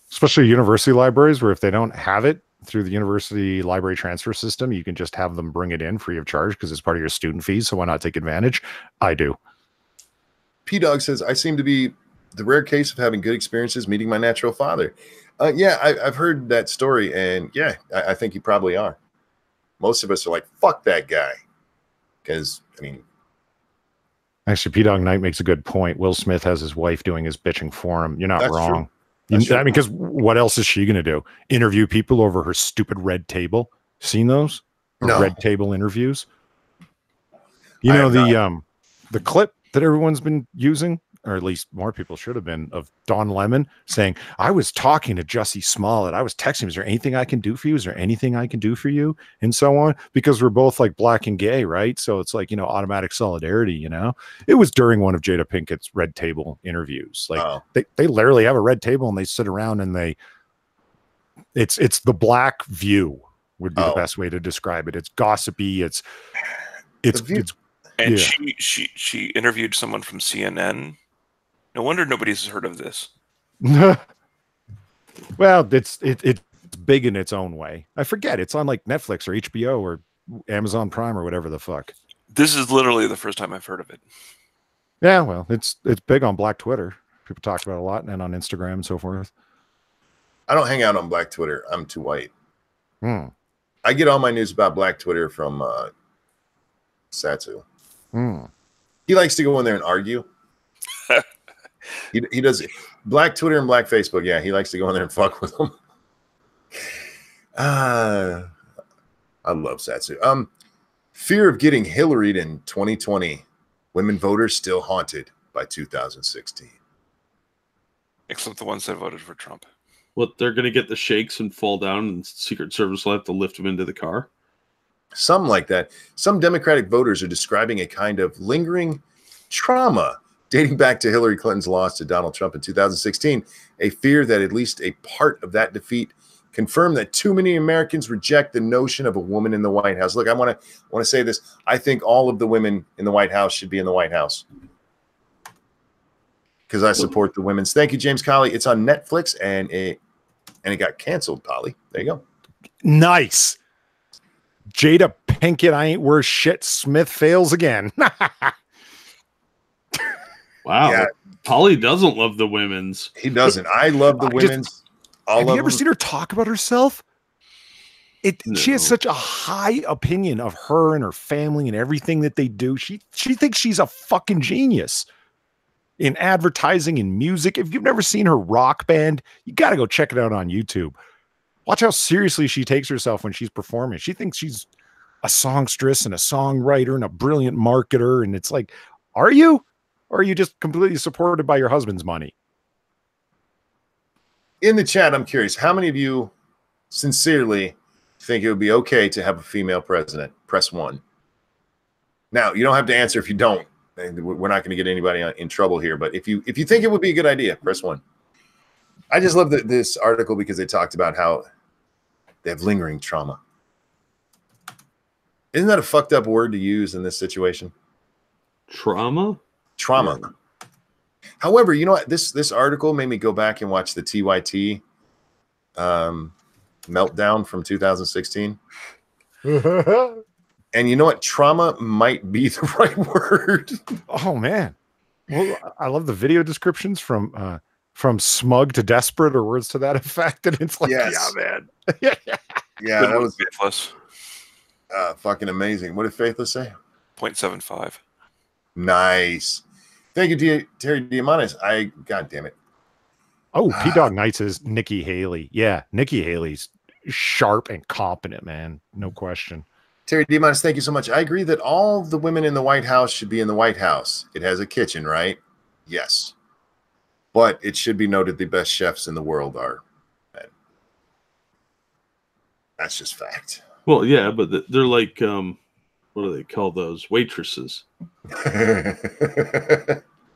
S4: Especially university libraries, where if they don't have it through the university library transfer system, you can just have them bring it in free of charge because it's part of your student fees. So why not take advantage? I do.
S1: P-Dog says, I seem to be the rare case of having good experiences meeting my natural father. Yeah, I've heard that story, and yeah, I think you probably are. Most of us are like, fuck that guy. Because, I mean...
S4: Actually, P-Dog Knight makes a good point. Will Smith has his wife doing his bitching for him. You're not wrong. I mean, because what else is she going to do? Interview people over her stupid red table? Seen those?
S1: No.
S4: Red table interviews? You know, the clip that everyone's been using, or at least more people should have been, of Don Lemon saying, I was talking to Jussie Smollett. I was texting him, is there anything I can do for you? Is there anything I can do for you? And so on, because we're both like black and gay, right? So it's like, you know, automatic solidarity, you know? It was during one of Jada Pinkett's red table interviews. Like they literally have a red table and they sit around and it's the black view would be the best way to describe it. It's gossipy.
S2: And she interviewed someone from CNN. No wonder nobody's heard of this.
S4: Well, it's big in its own way. I forget. It's on like Netflix or HBO or Amazon Prime or whatever the fuck.
S2: This is literally the first time I've heard of it.
S4: Yeah, well, it's big on Black Twitter. People talk about it a lot, and on Instagram and so forth.
S1: I don't hang out on Black Twitter. I'm too white.
S4: Hmm.
S1: I get all my news about Black Twitter from Satsu.
S4: Hmm.
S1: He likes to go in there and argue. He does Black Twitter and Black Facebook. Yeah, he likes to go in there and fuck with them. I love Satsu. Fear of getting Hillaried in 2020. Women voters still haunted by 2016.
S2: Except the ones that voted for Trump.
S3: What, they're going to get the shakes and fall down, and Secret Service will have to lift them into the car?
S1: Some like that. Some Democratic voters are describing a kind of lingering trauma dating back to Hillary Clinton's loss to Donald Trump in 2016, a fear that at least a part of that defeat confirmed that too many Americans reject the notion of a woman in the White House. Look, I want to say this. I think all of the women in the White House should be in the White House because I support the women's. Thank you, James Colley. It's on Netflix, and it got canceled, Polly. There you go.
S4: Nice. Jada Pinkett, I ain't worth shit. Smith fails again.
S3: Wow.
S1: Yeah.
S3: Polly doesn't love the women's.
S1: He doesn't. I love the women's.
S4: Have you ever seen her talk about herself?
S3: No.
S4: She has such a high opinion of her and her family and everything that they do. She thinks she's a fucking genius in advertising and music. If you've never seen her rock band, you got to go check it out on YouTube. Watch how seriously she takes herself when she's performing. She thinks she's a songstress and a songwriter and a brilliant marketer. And it's like, are you? Or are you just completely supported by your husband's money?
S1: In the chat, I'm curious, how many of you sincerely think it would be okay to have a female president? Press 1. Now, you don't have to answer if you don't. We're not going to get anybody in trouble here. But if you think it would be a good idea, press 1. I just love this article because they talked about how they have lingering trauma. Isn't that a fucked up word to use in this situation?
S3: Trauma?
S1: Trauma. Yeah. However, you know what? This article made me go back and watch the TYT meltdown from 2016. And you know what? Trauma might be the right word.
S4: Oh, man. Well, I love the video descriptions from smug to desperate or words to that effect. And it's like,
S1: yes.
S4: Yeah, man.
S1: Yeah, that was
S2: Faithless.
S1: Fucking amazing. What did Faithless say?
S2: 0.75.
S1: Nice. Thank you, Terry Diamandis. God damn it.
S4: Oh, P-Dog Knights is Nikki Haley. Yeah, Nikki Haley's sharp and competent, man. No question.
S1: Terry Diamandis, thank you so much. I agree that all the women in the White House should be in the White House. It has a kitchen, right? Yes. But it should be noted the best chefs in the world are men. That's just fact.
S3: Well, yeah, but they're like, what do they call those? Waitresses.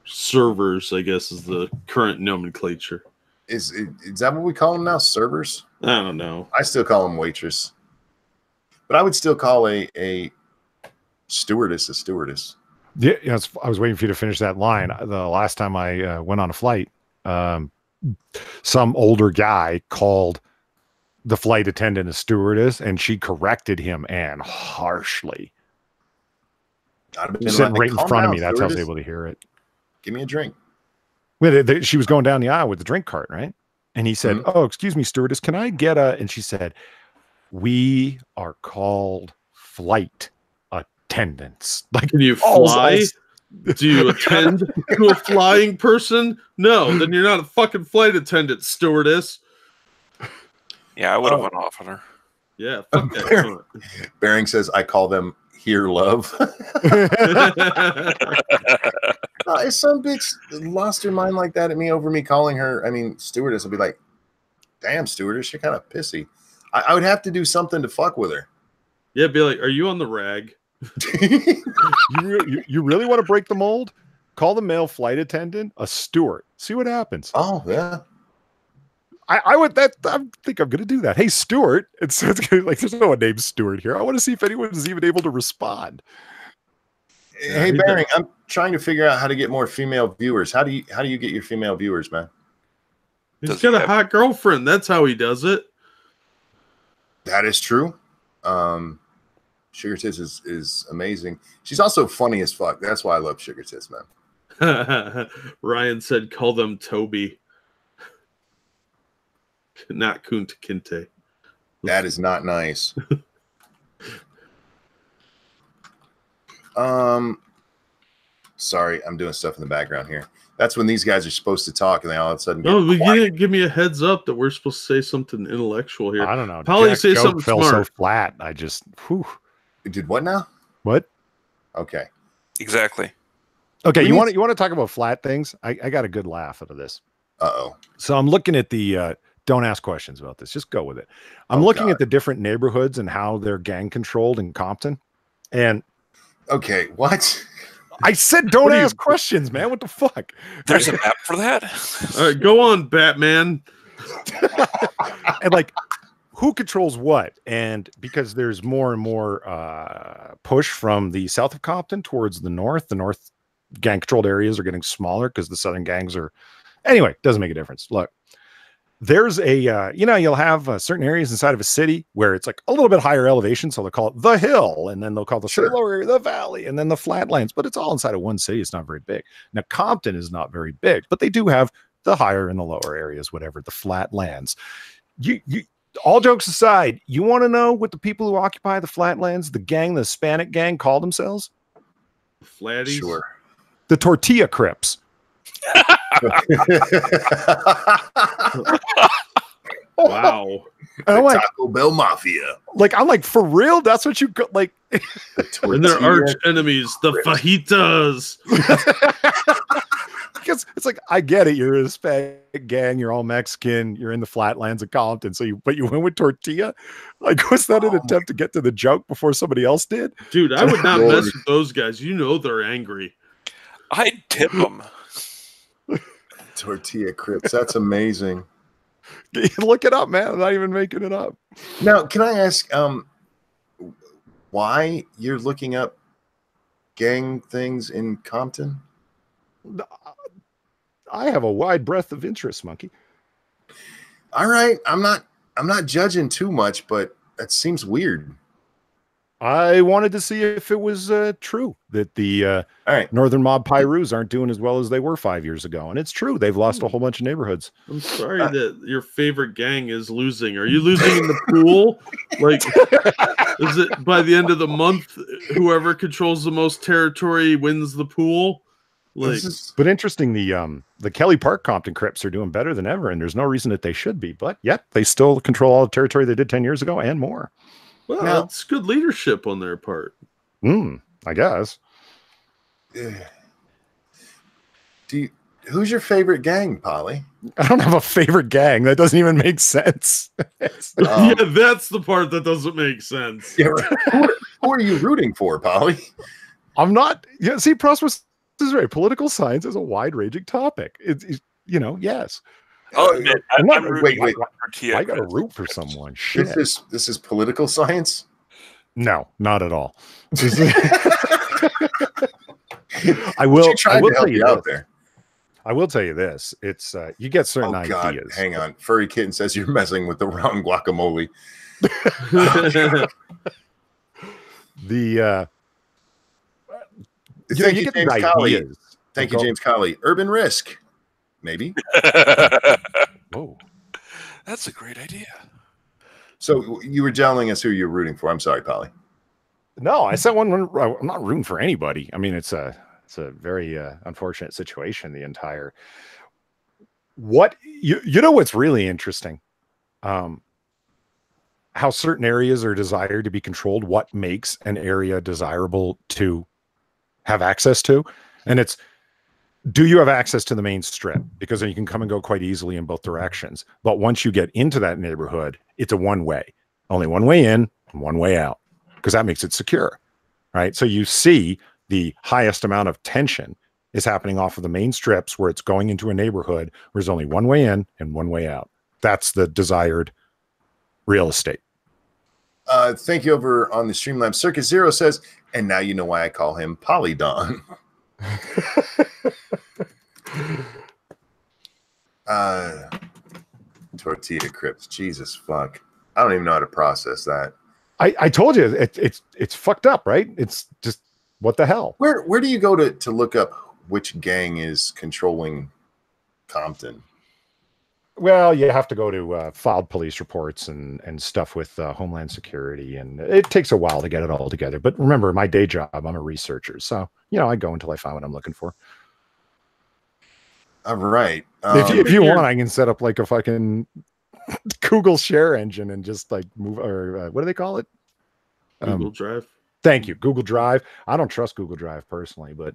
S3: Servers, I guess, is the current nomenclature.
S1: Is that what we call them now? Servers?
S3: I don't know.
S1: I still call them waitress. But I would still call a stewardess a stewardess.
S4: Yeah, I was waiting for you to finish that line. The last time I went on a flight, some older guy called the flight attendant a stewardess, and she corrected him, and harshly. Sitting right in front of me. That's how I was able to hear it.
S1: Give me a drink.
S4: She was going down the aisle with the drink cart, right? And he said, "Oh, excuse me, stewardess, can I get a?" And she said, "We are called flight attendants." Like,
S3: can you fly? Do you attend to a flying person? No, then you're not a fucking flight attendant, stewardess.
S2: Yeah, I would have went off on her.
S3: Yeah, fuck that.
S1: Bering says, I call them here love. If some bitch lost her mind like that at me over me calling her, stewardess, I'd be like, damn, stewardess, you're kind of pissy. I would have to do something to fuck with her.
S3: Yeah, be like, are you on the rag?
S4: You really want to break the mold? Call the male flight attendant a steward. See what happens.
S1: Oh, yeah.
S4: I think I'm going to do that. Hey, Stuart. It's like, there's no one named Stuart here. I want to see if anyone is even able to respond.
S1: Hey, Bering, trying to figure out how to get more female viewers. How do you get your female viewers, man?
S3: He's got a hot girlfriend. That's how he does it.
S1: That is true. Sugar Tits is amazing. She's also funny as fuck. That's why I love Sugar Tits, man.
S3: Ryan said, "Call them Toby, not Kunta Kinte."
S1: That is not nice. Sorry, I'm doing stuff in the background here. That's when these guys are supposed to talk, and they all of a sudden.
S3: No, you didn't give me a heads up that we're supposed to say something intellectual here.
S4: I don't know.
S3: Probably say something
S4: fell
S3: smart.
S4: so flat. I just. Whew.
S1: Did what now?
S4: What?
S1: Okay.
S2: Exactly.
S4: Okay, you want to talk about flat things? I got a good laugh out of this.
S1: Uh-oh.
S4: So I'm looking at the don't ask questions about this. Just go with it. I'm looking at the different neighborhoods and how they're gang controlled in Compton. And
S1: okay, what?
S4: I said don't ask questions, man. What the fuck?
S2: There's an app for that?
S3: All right, go on, Batman.
S4: And like, who controls what? And because there's more and more push from the south of Compton towards the north gang controlled areas are getting smaller because the southern gangs are. Anyway, doesn't make a difference. Look, there's a you'll have certain areas inside of a city where it's like a little bit higher elevation, so they'll call it the hill, and then they'll call the lower area the valley, and then the flatlands. But it's all inside of one city. It's not very big. Now Compton is not very big, but they do have the higher and the lower areas, whatever, the flatlands. You all jokes aside, you want to know what the people who occupy the flatlands, the Hispanic gang, call themselves?
S3: Flatties.
S1: Sure.
S4: The Tortilla Crips.
S3: Wow.
S1: The like, Taco Bell Mafia.
S4: I'm like, for real? That's what you got? Like,
S3: and their arch enemies, the fajitas.
S4: Because it's like, I get it. You're a Hispanic gang. You're all Mexican. You're in the flatlands of Compton. But you went with tortilla? Like, was that an attempt to get to the joke before somebody else did?
S3: Dude, I would not mess with those guys. You know they're angry.
S2: I'd tip them.
S1: Tortilla Crips. That's amazing.
S4: Look it up, man. I'm not even making it up.
S1: Now, can I ask why you're looking up gang things in Compton?
S4: I have a wide breadth of interest, Monkey.
S1: All right. I'm not judging too much, but that seems weird.
S4: I wanted to see if it was true that the Northern Mob Pyrus aren't doing as well as they were 5 years ago. And it's true. They've lost a whole bunch of neighborhoods.
S3: I'm sorry that your favorite gang is losing. Are you losing in the pool? Like, is it by the end of the month, whoever controls the most territory wins the pool? Like,
S4: but interesting, the Kelly Park Compton Crips are doing better than ever, and there's no reason that they should be. But yet, they still control all the territory they did 10 years ago and more.
S3: Well, it's good leadership on their part.
S4: I guess.
S1: Who's your favorite gang, Polly?
S4: I don't have a favorite gang. That doesn't even make sense.
S3: Yeah, that's the part that doesn't make sense.
S1: Yeah, who are you rooting for, Polly?
S4: I'm not. Yeah, see, Prosperous is right. Political science is a wide-ranging topic. It's yes.
S2: Oh, man,
S1: wait.
S4: I got to root for someone. Shit.
S1: This is political science?
S4: No, not at all. I will
S1: tell you out there.
S4: I will tell you this. It's you get certain ideas.
S1: Hang on. Furry Kitten says you're messing with the wrong guacamole. Thank you, James Colley. Thank you, James Colley. Urban Risk. Maybe.
S4: Whoa.
S2: That's a great idea.
S4: So
S1: you were telling us who you're rooting for. I'm sorry, Polly.
S4: No, I said one. I'm not rooting for anybody. I mean, it's a very unfortunate situation. The entire. What you know what's really interesting, how certain areas are desired to be controlled. What makes an area desirable to have access to, and it's. Do you have access to the main strip? Because then you can come and go quite easily in both directions. But once you get into that neighborhood, it's a one way, only one way in and one way out, because that makes it secure, right? So you see the highest amount of tension is happening off of the main strips where it's going into a neighborhood where there's only one way in and one way out. That's the desired real estate.
S1: Thank you over on the Streamlabs. Circus Zero says, and now you know why I call him Polydon. Tortilla Crips. Jesus fuck. I don't even know how to process that.
S4: I told you it's fucked up, right? It's just what the hell.
S1: Where do you go to look up which gang is controlling Compton?
S4: Well, you have to go to filed police reports and stuff with Homeland Security, and it takes a while to get it all together. But remember, my day job, I'm a researcher, so I go until I find what I'm looking for.
S1: All right.
S4: If you want, I can set up like a fucking Google share engine and just like move, or what do they call it?
S3: Google Drive.
S4: Thank you, Google Drive. I don't trust Google Drive personally, but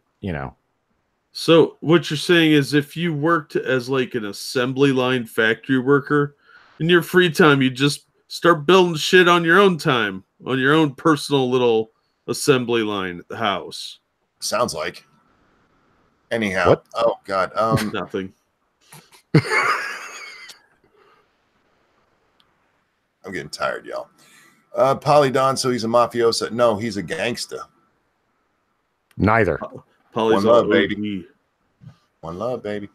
S3: So what you're saying is if you worked as like an assembly line factory worker, in your free time, you just start building shit on your own time, on your own personal little assembly line at the house.
S1: Sounds like. Anyhow.
S4: What?
S1: Oh, God.
S3: Nothing.
S1: I'm getting tired, y'all. Polydon, so he's a mafioso. No, he's a gangster.
S4: neither.
S3: Polly's
S1: One love,
S3: all
S1: baby. One love, baby.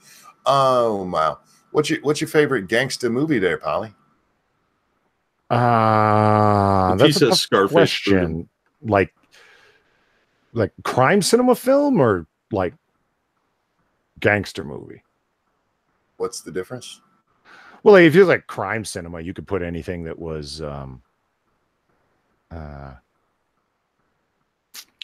S1: Oh, wow. What's your favorite gangster movie there, Polly?
S4: That's a tough question. Like crime cinema film or like gangster movie?
S1: What's the difference?
S4: Well, if you're like crime cinema, you could put anything that was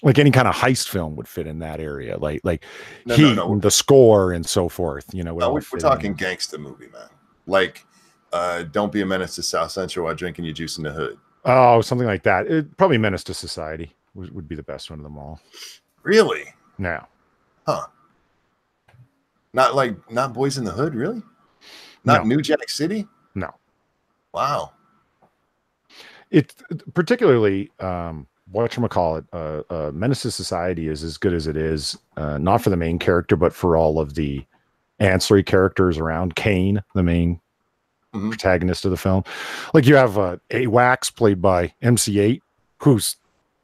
S4: like any kind of heist film would fit in that area, like and the score and so forth.
S1: We're talking gangster movie, man. Like, Don't Be a Menace to South Central while drinking your juice in the hood.
S4: Oh, something like that. Probably Menace to Society would be the best one of them all.
S1: Really?
S4: No.
S1: Huh. Not Boys in the Hood, really? Not New Jack City?
S4: No.
S1: Wow.
S4: It's particularly whatchamacallit, Menace to Society is as good as it is, not for the main character, but for all of the ancillary characters around. Kane, the main protagonist of the film. Like you have AWACS played by MC8, who's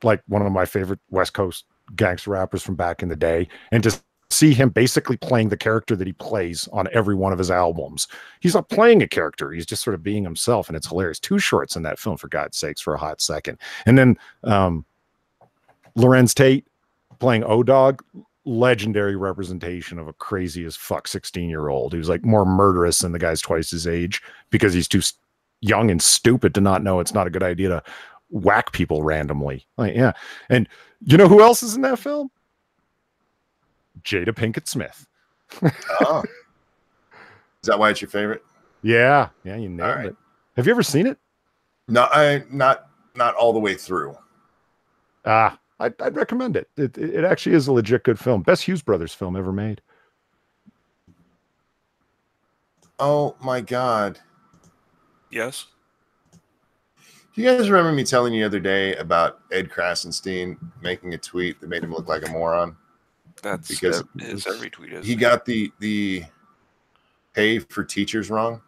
S4: like one of my favorite West Coast gangster rappers from back in the day, and just see him basically playing the character that he plays on every one of his albums. He's not playing a character. He's just sort of being himself. And it's hilarious. 2 shorts in that film, for God's sakes, for a hot second. And then Lorenz Tate playing O-Dog, legendary representation of a crazy as fuck 16-year-old who's like more murderous than the guy's twice his age because he's too young and stupid to not know it's not a good idea to whack people randomly. Like, yeah. And you know who else is in that film? Jada Pinkett Smith.
S1: Oh. Is that why it's your favorite?
S4: Yeah, you nailed it. Have you ever seen it?
S1: No, not all the way through.
S4: I'd recommend it. It actually is a legit good film. Best Hughes Brothers film ever made.
S1: Oh my God.
S2: Yes.
S1: Do you guys remember me telling you the other day about Ed Krasenstein making a tweet that made him look like a moron?
S2: That's
S1: because
S2: his every tweet is.
S1: He got the pay for teachers wrong.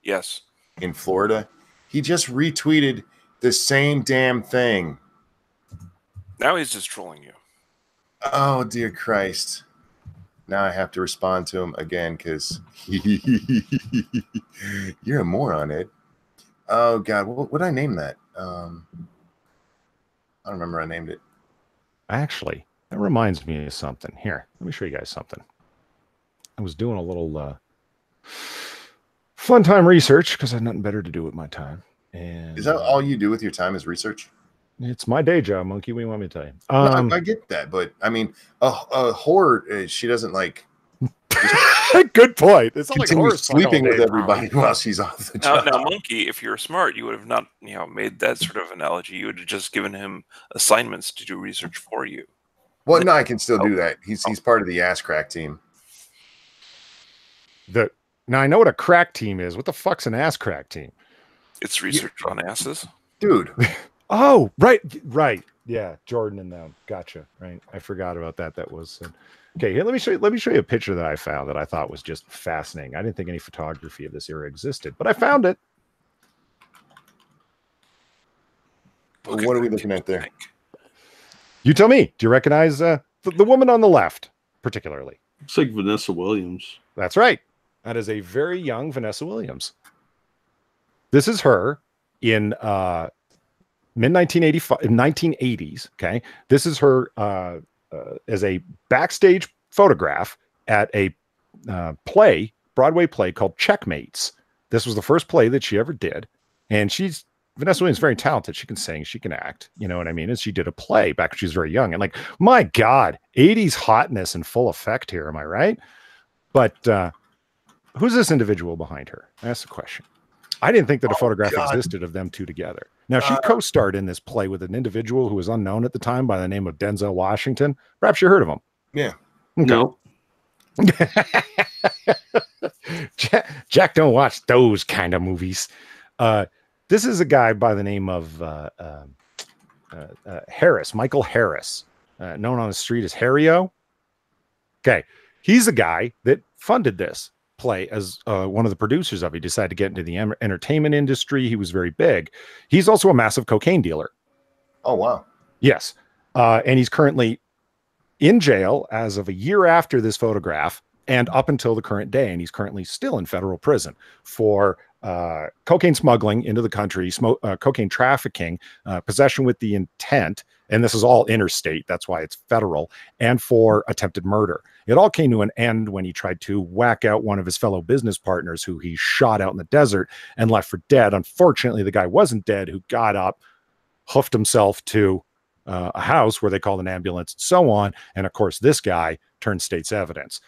S2: Yes.
S1: In Florida. He just retweeted the same damn thing.
S2: Now he's just trolling you.
S1: Oh, dear Christ. Now I have to respond to him again because you're a moron, Ed. Oh, God. What did I name that? I don't remember I named it.
S4: Actually, that reminds me of something. Here, let me show you guys something. I was doing a little fun time research because I had nothing better to do with my time. And
S1: is that all you do with your time is research?
S4: It's my day job, Monkey. What do you want me to tell you?
S1: No, I get that, but I mean, a whore, she doesn't like.
S4: Good point. It's not like
S1: horror sleeping with everybody while she's off the job.
S2: Now, Monkey, if you're smart, you would have not, made that sort of analogy. You would have just given him assignments to do research for you.
S1: Well, no, I can still do that. He's part of the ass crack team.
S4: Now I know what a crack team is. What the fuck's an ass crack team?
S2: It's research on asses,
S1: dude.
S4: Oh, right. Yeah, Jordan and them. Gotcha. Right. I forgot about that. That was okay. Here, let me show you a picture that I found that I thought was just fascinating. I didn't think any photography of this era existed, but I found it.
S1: What are we looking at there?
S4: You tell me. Do you recognize the woman on the left, particularly.
S3: It's like Vanessa Williams.
S4: That's right. That is a very young Vanessa Williams. This is her in mid 1980s. Okay, this is her as a backstage photograph at a Broadway play called Checkmates. This was the first play that she ever did, and Vanessa Williams is very talented. She can sing, she can act, you know what I mean? And she did a play back when she was very young. And like, my God, 80s hotness in full effect here, am I right? But who's this individual behind her? That's the question. I didn't think that a photograph existed of them two together. Now, she co-starred in this play with an individual who was unknown at the time by the name of Denzel Washington. Perhaps you heard of him.
S1: Yeah.
S4: Okay.
S3: No.
S4: Jack don't watch those kind of movies. This is a guy by the name of Harris, Michael Harris, known on the street as Harry-O. Okay, he's the guy that funded this play as one of the producers of it. He decided to get into the entertainment industry. He was very big. He's also a massive cocaine dealer.
S1: Oh, wow.
S4: Yes. And he's currently in jail as of a year after this photograph and up until the current day. And he's currently still in federal prison for cocaine smuggling into the country, cocaine trafficking, possession with the intent, and this is all interstate, that's why it's federal, and for attempted murder. It all came to an end when he tried to whack out one of his fellow business partners who he shot out in the desert and left for dead. Unfortunately, the guy wasn't dead, who got up, hoofed himself to a house where they called an ambulance and so on. And of course, this guy turned state's evidence.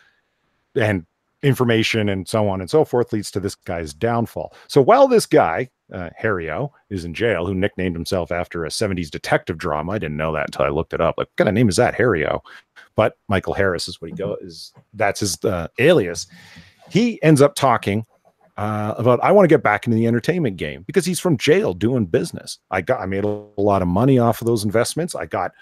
S4: And information and so on and so forth leads to this guy's downfall. So while this guy, Harry-O, is in jail, who nicknamed himself after a 70s detective drama, I didn't know that until I looked it up. Like, what kind of name is that, Harry-O? But Michael Harris is what he goes. That's his alias. He ends up talking about, I want to get back into the entertainment game because he's from jail doing business. I made a lot of money off of those investments. I got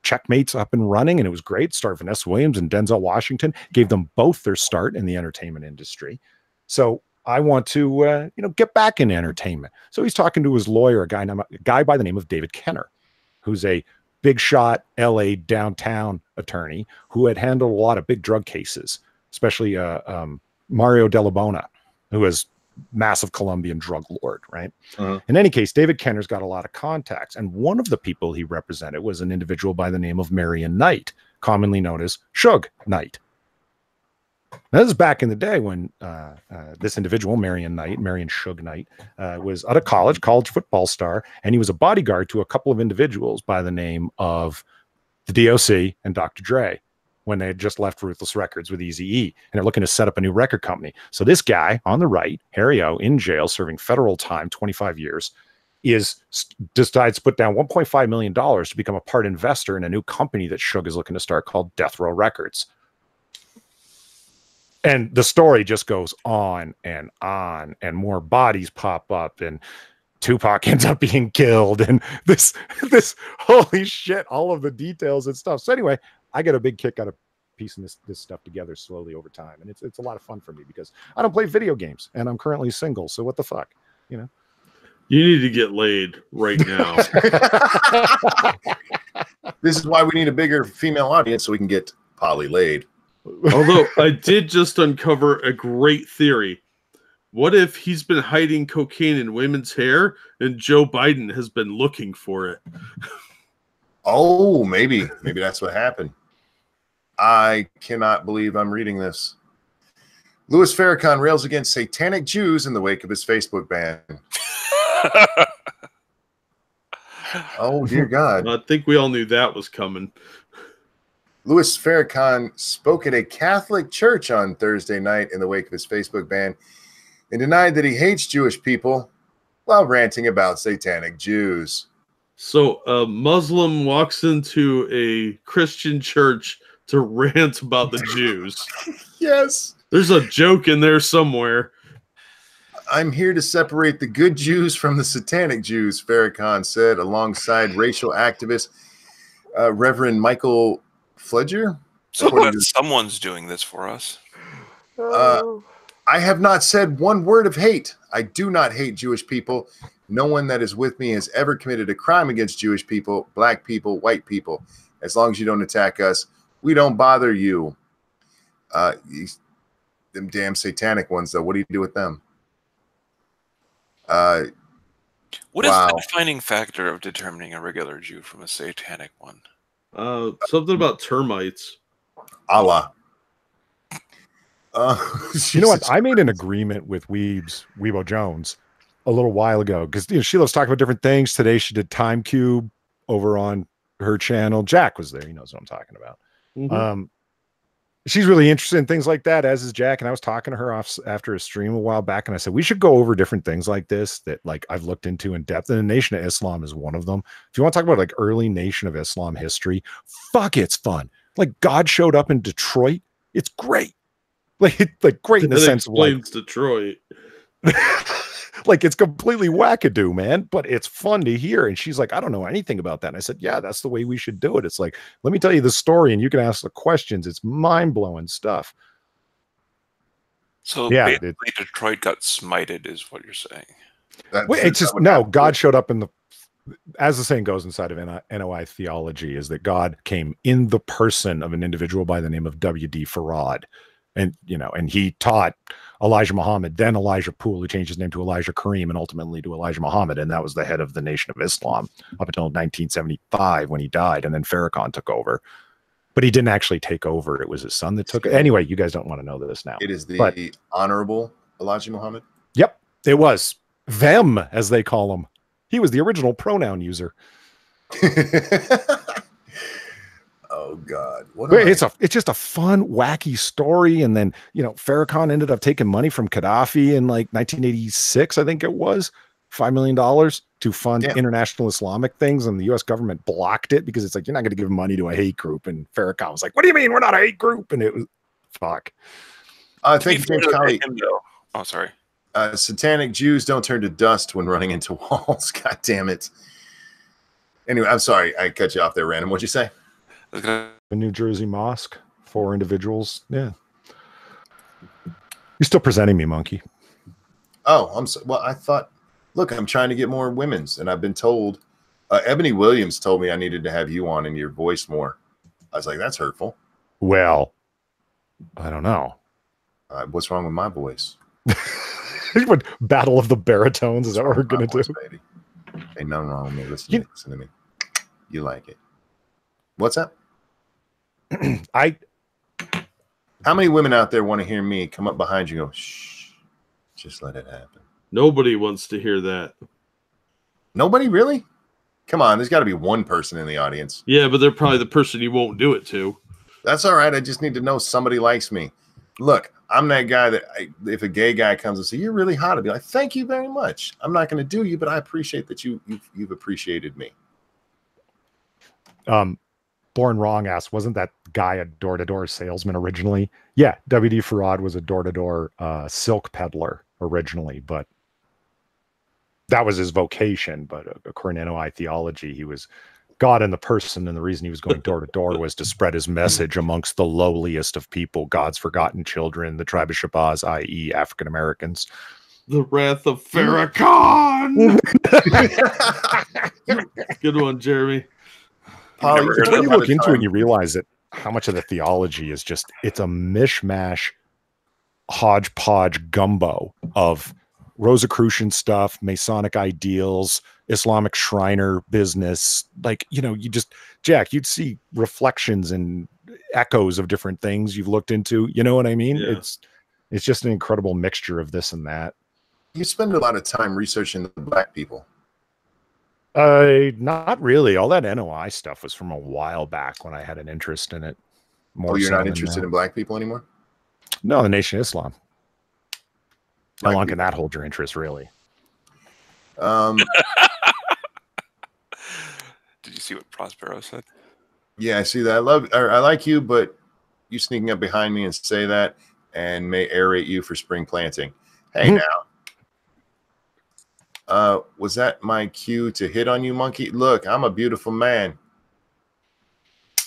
S4: Checkmates up and running, and it was great. Starred Vanessa Williams and Denzel Washington, gave them both their start in the entertainment industry. So I want to, get back in entertainment. So he's talking to his lawyer, a guy by the name of David Kenner, who's a big shot LA downtown attorney who had handled a lot of big drug cases, especially Mario Delabona, who is massive Colombian drug lord, right? In any case, David Kenner's got a lot of contacts, and one of the people he represented was an individual by the name of Marion Knight, commonly known as Suge Knight. Now, this is back in the day when this individual, Marion Suge Knight, was out of college football star, and he was a bodyguard to a couple of individuals by the name of the DOC and Dr. Dre, when they had just left Ruthless Records with Eazy-E, and they're looking to set up a new record company. So this guy on the right, Harry-O, in jail, serving federal time, 25 years, decides to put down $1.5 million to become a part investor in a new company that Suge is looking to start called Death Row Records. And the story just goes on, and more bodies pop up, and Tupac ends up being killed, and this holy shit, all of the details and stuff. So anyway, I get a big kick out of piecing this stuff together slowly over time. And it's a lot of fun for me because I don't play video games and I'm currently single. So what the fuck,
S3: You need to get laid right now.
S1: This is why we need a bigger female audience so we can get poly laid.
S3: Although I did just uncover a great theory. What if he's been hiding cocaine in women's hair and Joe Biden has been looking for it?
S1: Oh, maybe that's what happened. I cannot believe I'm reading this. Louis Farrakhan rails against satanic Jews in the wake of his Facebook ban. Oh, dear God.
S3: I think we all knew that was coming.
S1: Louis Farrakhan spoke at a Catholic church on Thursday night in the wake of his Facebook ban and denied that he hates Jewish people while ranting about satanic Jews.
S3: So a Muslim walks into a Christian church to rant about the Jews.
S1: Yes.
S3: There's a joke in there somewhere.
S1: I'm here to separate the good Jews from the satanic Jews, Farrakhan said, alongside racial activist Reverend Michael Fledger.
S2: So someone's doing this for us.
S1: I have not said one word of hate. I do not hate Jewish people. No one that is with me has ever committed a crime against Jewish people, black people, white people. As long as you don't attack us, We don't bother you. Them damn satanic ones, though. What do you do with them?
S2: What is the defining factor of determining a regular Jew from a satanic one?
S3: Something about termites.
S1: Allah.
S4: You know what? I made an agreement with Weebo Jones a little while ago because she loves talking about different things. Today she did Time Cube over on her channel. Jack was there. He knows what I'm talking about. Mm-hmm. She's really interested in things like that, as is Jack. And I was talking to her after a stream a while back, and I said, we should go over different things like this that like I've looked into in depth. And the Nation of Islam is one of them. If you want to talk about like early Nation of Islam history, fuck, it's fun. Like God showed up in Detroit. It's great. Like great in the sense of like
S3: Detroit.
S4: Like it's completely wackadoo, man, but it's fun to hear. And she's like, I don't know anything about that. And I said, yeah, that's the way we should do it. It's like, let me tell you the story and you can ask the questions. It's mind-blowing stuff.
S2: So yeah, basically Detroit got smited is what you're saying.
S4: It's just, no, God showed up in the, as the saying goes inside of NOI theology, is that God came in the person of an individual by the name of W.D. Farad. And, and he taught Elijah Muhammad, then Elijah Poole, who changed his name to Elijah Kareem, and ultimately to Elijah Muhammad. And that was the head of the Nation of Islam up until 1975 when he died. And then Farrakhan took over. But he didn't actually take over. It was his son that took it. Anyway, you guys don't want to know this now.
S1: It is the Honorable Elijah Muhammad?
S4: Yep, it was. Them, as they call him. He was the original pronoun user.
S1: Oh God!
S4: It's just a fun, wacky story. And then Farrakhan ended up taking money from Gaddafi in like 1986, I think it was, $5 million to fund international Islamic things, and the U.S. government blocked it because it's like, you're not going to give money to a hate group. And Farrakhan was like, "What do you mean we're not a hate group?" And it was fuck.
S1: Thank you, James Colley.
S2: Oh, sorry.
S1: Satanic Jews don't turn to dust when running into walls. God damn it. Anyway, I'm sorry I cut you off there, Random. What'd you say?
S4: The New Jersey mosque, 4 individuals. Yeah. You're still presenting me, monkey.
S1: Oh, I'm so, well, I thought, look, I'm trying to get more women's, and I've been told, Ebony Williams told me I needed to have you on in your voice more. I was like, that's hurtful.
S4: Well, I don't know.
S1: What's wrong with my voice?
S4: Battle of the baritones, is that what we're going to do?
S1: Baby. Ain't nothing wrong with me. Listen to me. You like it. What's that? How many women out there want to hear me come up behind you and go, shh, just let it happen?
S3: Nobody wants to hear that.
S1: Nobody, really? Come on, there's got to be one person in the audience.
S3: Yeah, but they're probably the person you won't do it to.
S1: That's all right. I just need to know somebody likes me. Look, I'm that guy that if a gay guy comes and says, "You're really hot," I'd be like, "Thank you very much. I'm not going to do you, but I appreciate that you've appreciated me."
S4: Born Wrong asked, wasn't that guy a door-to-door salesman originally? Yeah, W.D. Farad was a door-to-door silk peddler originally, but that was his vocation. But according to NOI theology, he was God in the person, and the reason he was going door-to-door was to spread his message amongst the lowliest of people, God's forgotten children, the tribe of Shabazz, i.e. African Americans.
S3: The wrath of Farrakhan! Good one, Jeremy.
S4: When you look into it and you realize that how much of the theology is just, it's a mishmash, hodgepodge gumbo of Rosicrucian stuff, Masonic ideals, Islamic Shriner business. Like, Jack, you'd see reflections and echoes of different things you've looked into. You know what I mean? Yeah. It's just an incredible mixture of this and that.
S1: You spend a lot of time researching the black people.
S4: Not really. All that NOI stuff was from a while back when I had an interest in it.
S1: More you're not interested in black people anymore?
S4: No, the Nation of Islam. How long can that hold your interest, really?
S2: Did you see what Prospero said?
S1: Yeah, I see that. I like you, but you sneaking up behind me and say that and may aerate you for spring planting. Hey, now. Was that my cue to hit on you, monkey? Look, I'm a beautiful man.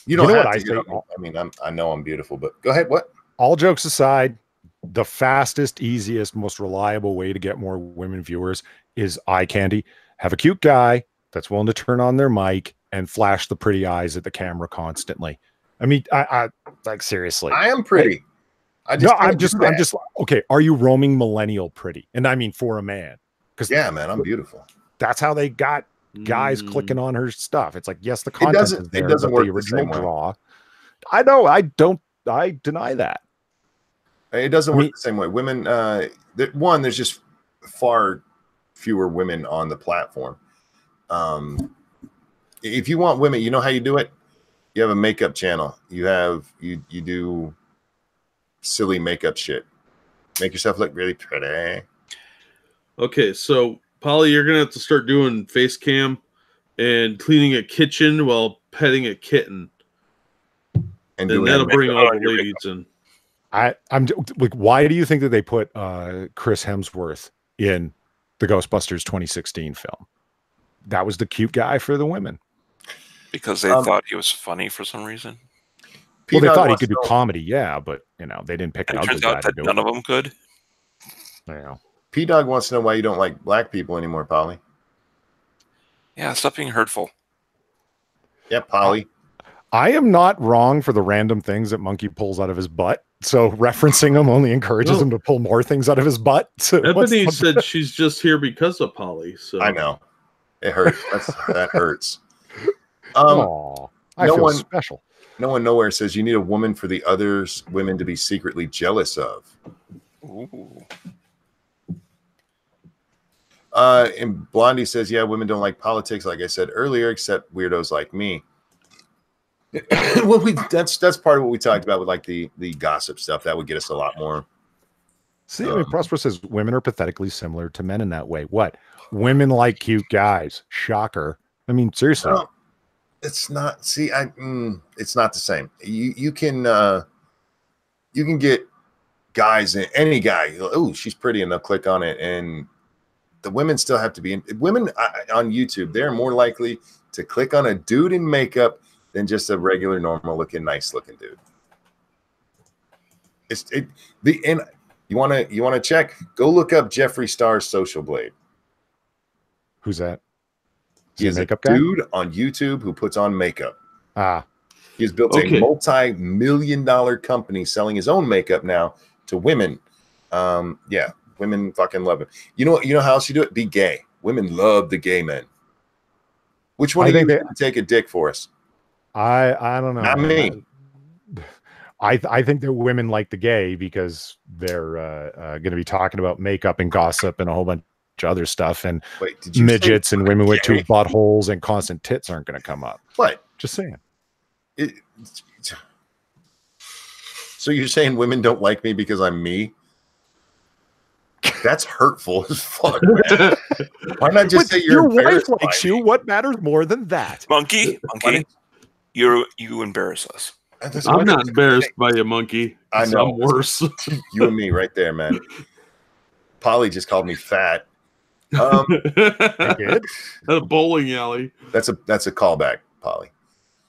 S1: You don't have to hit on me. I mean, I know I'm beautiful, but go ahead. What?
S4: All jokes aside, the fastest, easiest, most reliable way to get more women viewers is eye candy. Have a cute guy that's willing to turn on their mic and flash the pretty eyes at the camera constantly. I mean, I like seriously.
S1: I am pretty.
S4: I'm just okay. Are you roaming millennial pretty? And I mean for a man, because
S1: yeah, man, I'm beautiful.
S4: That's how they got guys clicking on her stuff. It's like, yes, the content is there, but the original draw. I know. I deny that.
S1: It doesn't work the same way. Women, there's just far fewer women on the platform. If you want women, you know how you do it. You have a makeup channel. You do silly makeup shit. Make yourself look really pretty.
S3: Okay, so Polly, you're gonna have to start doing face cam and cleaning a kitchen while petting a kitten, and that'll bring all the ladies in.
S4: I'm like, why do you think that they put Chris Hemsworth in the Ghostbusters 2016 film? That was the cute guy for the women.
S2: Because they thought he was funny for some reason.
S4: Well, they thought he could do comedy, yeah, but they didn't pick an ugly guy to do it.
S2: None of them could.
S4: Yeah.
S1: P-Dog wants to know why you don't like black people anymore, Polly.
S2: Yeah, stop being hurtful.
S1: Yeah, Polly.
S4: I am not wrong for the random things that Monkey pulls out of his butt. So referencing him only encourages him to pull more things out of his butt. So
S3: Ebony said she's just here because of Polly. So
S1: I know. It hurts. That hurts.
S4: I feel special.
S1: No one nowhere says you need a woman for the others women to be secretly jealous of.
S2: Ooh.
S1: And Blondie says, yeah, women don't like politics, like I said earlier, except weirdos like me. Well, that's part of what we talked about with like the gossip stuff. That would get us a lot more.
S4: See, Prosper says women are pathetically similar to men in that way. What? Women like cute guys. Shocker. I mean, seriously.
S1: No, it's not. See, it's not the same. You can get guys, any guy. Oh, she's pretty, and they'll click on it, and the women still have to be women on YouTube. They're more likely to click on a dude in makeup than just a regular, normal looking, nice looking dude. You want to check? Go look up Jeffree Star's Social Blade.
S4: Who's that?
S1: He's a makeup dude on YouTube who puts on makeup. He's built a multi-million-dollar company selling his own makeup now to women. Yeah, women fucking love him. You know how else you do it? Be gay. Women love the gay men. Which one of you can take a dick for us?
S4: I don't know.
S1: Not me.
S4: I think that women like the gay because they're going to be talking about makeup and gossip and a whole bunch of other stuff, and midgets and women with 2 buttholes and constant tits aren't going to come up.
S1: What?
S4: Just saying.
S1: So you're saying women don't like me because I'm me? That's hurtful as fuck, man. Why not just say your
S4: wife likes you? What matters more than that?
S2: Monkey, you embarrass us.
S3: I'm not embarrassed by you, Monkey.
S1: I know.
S3: I'm worse.
S1: You and me right there, man. Polly just called me fat.
S3: At a bowling alley.
S1: That's a callback, Polly.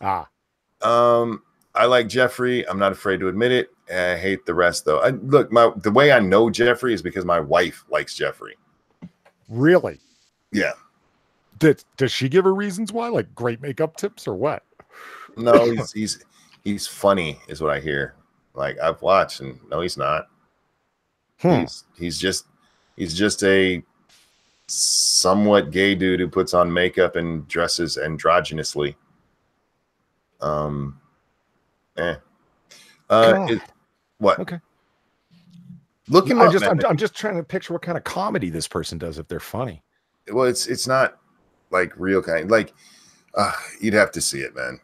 S1: I like Jeffree. I'm not afraid to admit it. I hate the rest, though. The way I know Jeffree is because my wife likes Jeffree.
S4: Really?
S1: Yeah.
S4: Does she give her reasons why? Like great makeup tips or what?
S1: No, he's funny, is what I hear. Like I've watched, and no, he's not. He's just a somewhat gay dude who puts on makeup and dresses androgynously. What?
S4: Okay.
S1: Look him up.
S4: I'm just trying to picture what kind of comedy this person does if they're funny.
S1: Well, it's not like real kind. Like you'd have to see it, man.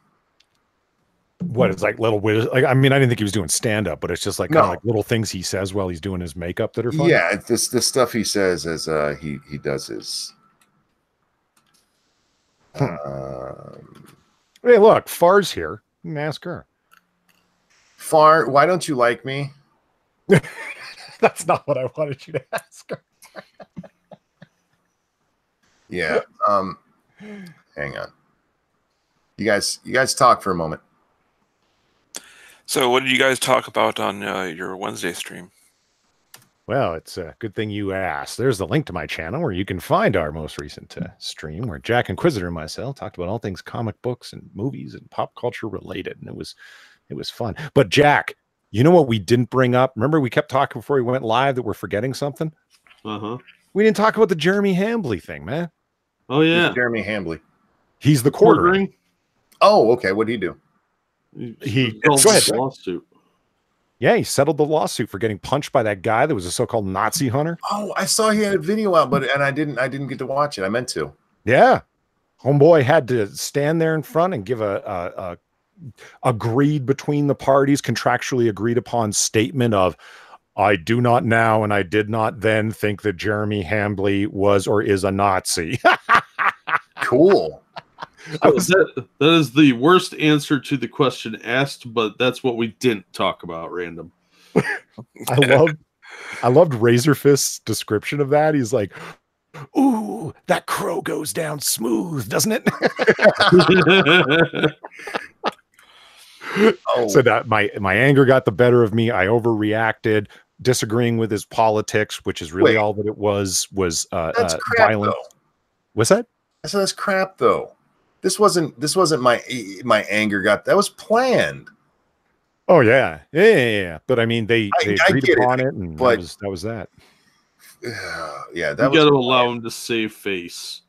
S4: What is like little like? I mean, I didn't think he was doing stand up, but it's just like kind of like little things he says while he's doing his makeup that are funny.
S1: Yeah, the stuff he says as he does his.
S4: Hey, look, Far's here. You can ask her.
S1: Far, why don't you like me?
S4: That's not what I wanted you to ask her.
S1: Yeah. Hang on. You guys talk for a moment.
S2: So what did you guys talk about on your Wednesday stream?
S4: Well, it's a good thing you asked. There's the link to my channel where you can find our most recent stream where Jack Inquisitor and myself talked about all things comic books and movies and pop culture related. And it was It was fun. But Jack, you know what we didn't bring up? Remember we kept talking before we went live that we're forgetting something?
S3: Uh-huh.
S4: We didn't talk about the Jeremy Hambly thing, man.
S3: Oh, yeah.
S1: Jeremy Hambly.
S4: He's the quartering.
S1: Oh, okay. What did he do?
S3: He
S4: go ahead.
S3: lawsuit.
S4: Yeah, he settled the lawsuit for getting punched by that guy that was a so-called Nazi hunter.
S1: Oh, I saw he had a video out, and I didn't get to watch it. I meant to.
S4: Yeah. Homeboy had to stand there in front and give a agreed between the parties, contractually agreed upon statement of, I do not now and I did not then think that Jeremy Hambly was or is a Nazi.
S1: Cool.
S3: That is the worst answer to the question asked, but that's what we didn't talk about, Random.
S4: I loved Razorfist's description of that. He's like, ooh, that crow goes down smooth, doesn't it? So that my anger got the better of me. I overreacted, disagreeing with his politics, which is really all that it was
S1: that's crap,
S4: violence.
S1: though.
S4: What's that?
S1: I said that's crap, though. This wasn't my anger that was planned.
S4: Oh yeah. But I mean, they agreed upon it, and
S1: but
S4: that was that.
S1: Yeah,
S3: that you got to allow him to save face.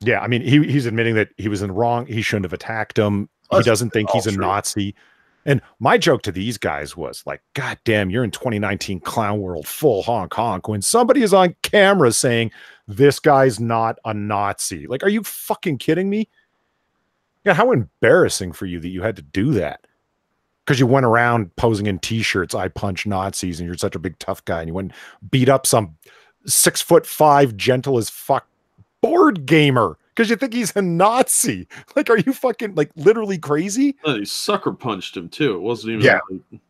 S4: Yeah, I mean, he's admitting that he was in the wrong. He shouldn't have attacked him. He doesn't think he's a Nazi. And my joke to these guys was like, God damn, you're in 2019 clown world, full honk honk, when somebody is on camera saying this guy's not a Nazi. Like, are you fucking kidding me? Yeah, how embarrassing for you that you had to do that. Because you went around posing in t-shirts, I punch Nazis, and you're such a big tough guy, and you went and beat up some 6'5", gentle as fuck board gamer because you think he's a Nazi. Like, are you fucking like literally crazy?
S3: He sucker punched him too. It wasn't even like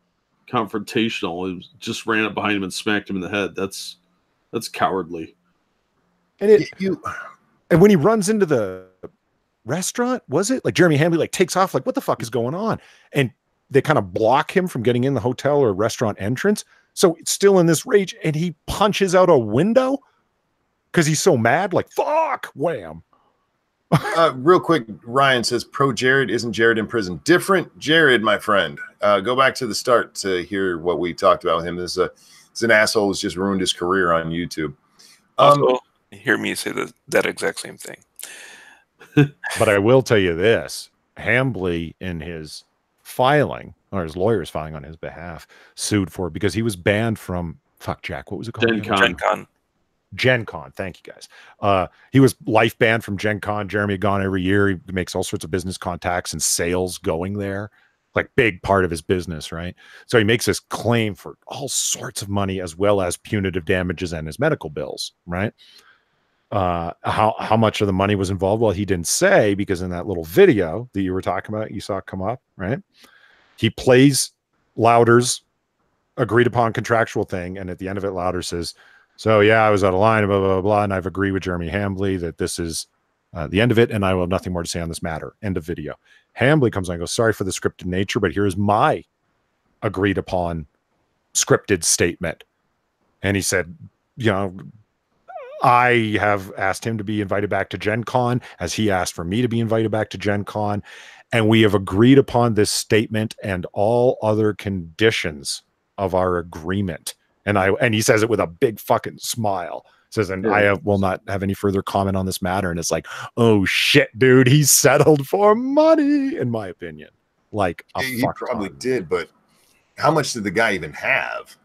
S3: confrontational. It just ran up behind him and smacked him in the head. That's cowardly.
S4: And and when he runs into the restaurant, was it like Jeremy Hambly like takes off like, what the fuck is going on? And they kind of block him from getting in the hotel or restaurant entrance. So it's still in this rage, and he punches out a window because he's so mad, like, fuck, wham.
S1: Real quick, Ryan says, ProJared, isn't Jared in prison? Different Jared, my friend. Go back to the start to hear what we talked about with him. This is an asshole who's just ruined his career on YouTube.
S2: Also, hear me say that exact same thing.
S4: But I will tell you this, Hambly in his filing, or his lawyers filing on his behalf, sued for it because he was banned from Jack, what was it called? Gen Con. Thank you guys. He was life banned from Gen Con. Jeremy had gone every year. He makes all sorts of business contacts and sales going there, like big part of his business, right? So he makes this claim for all sorts of money as well as punitive damages and his medical bills, right? How much of the money was involved? Well, he didn't say, because in that little video that you were talking about, you saw it come up, right? He plays Louder's agreed upon contractual thing, and at the end of it, Louder says, so yeah, I was out of line, blah, blah, blah, blah, and I've agreed with Jeremy Hambly that this is the end of it, and I will have nothing more to say on this matter. End of video. Hambly comes on and goes, sorry for the scripted nature, but here's my agreed upon scripted statement. And he said, I have asked him to be invited back to Gen Con as he asked for me to be invited back to Gen Con. And we have agreed upon this statement and all other conditions of our agreement. And he says it with a big fucking smile. Says, and I will not have any further comment on this matter. And it's like, oh shit, dude, he settled for money, in my opinion. Like
S1: he probably did, but how much did the guy even have?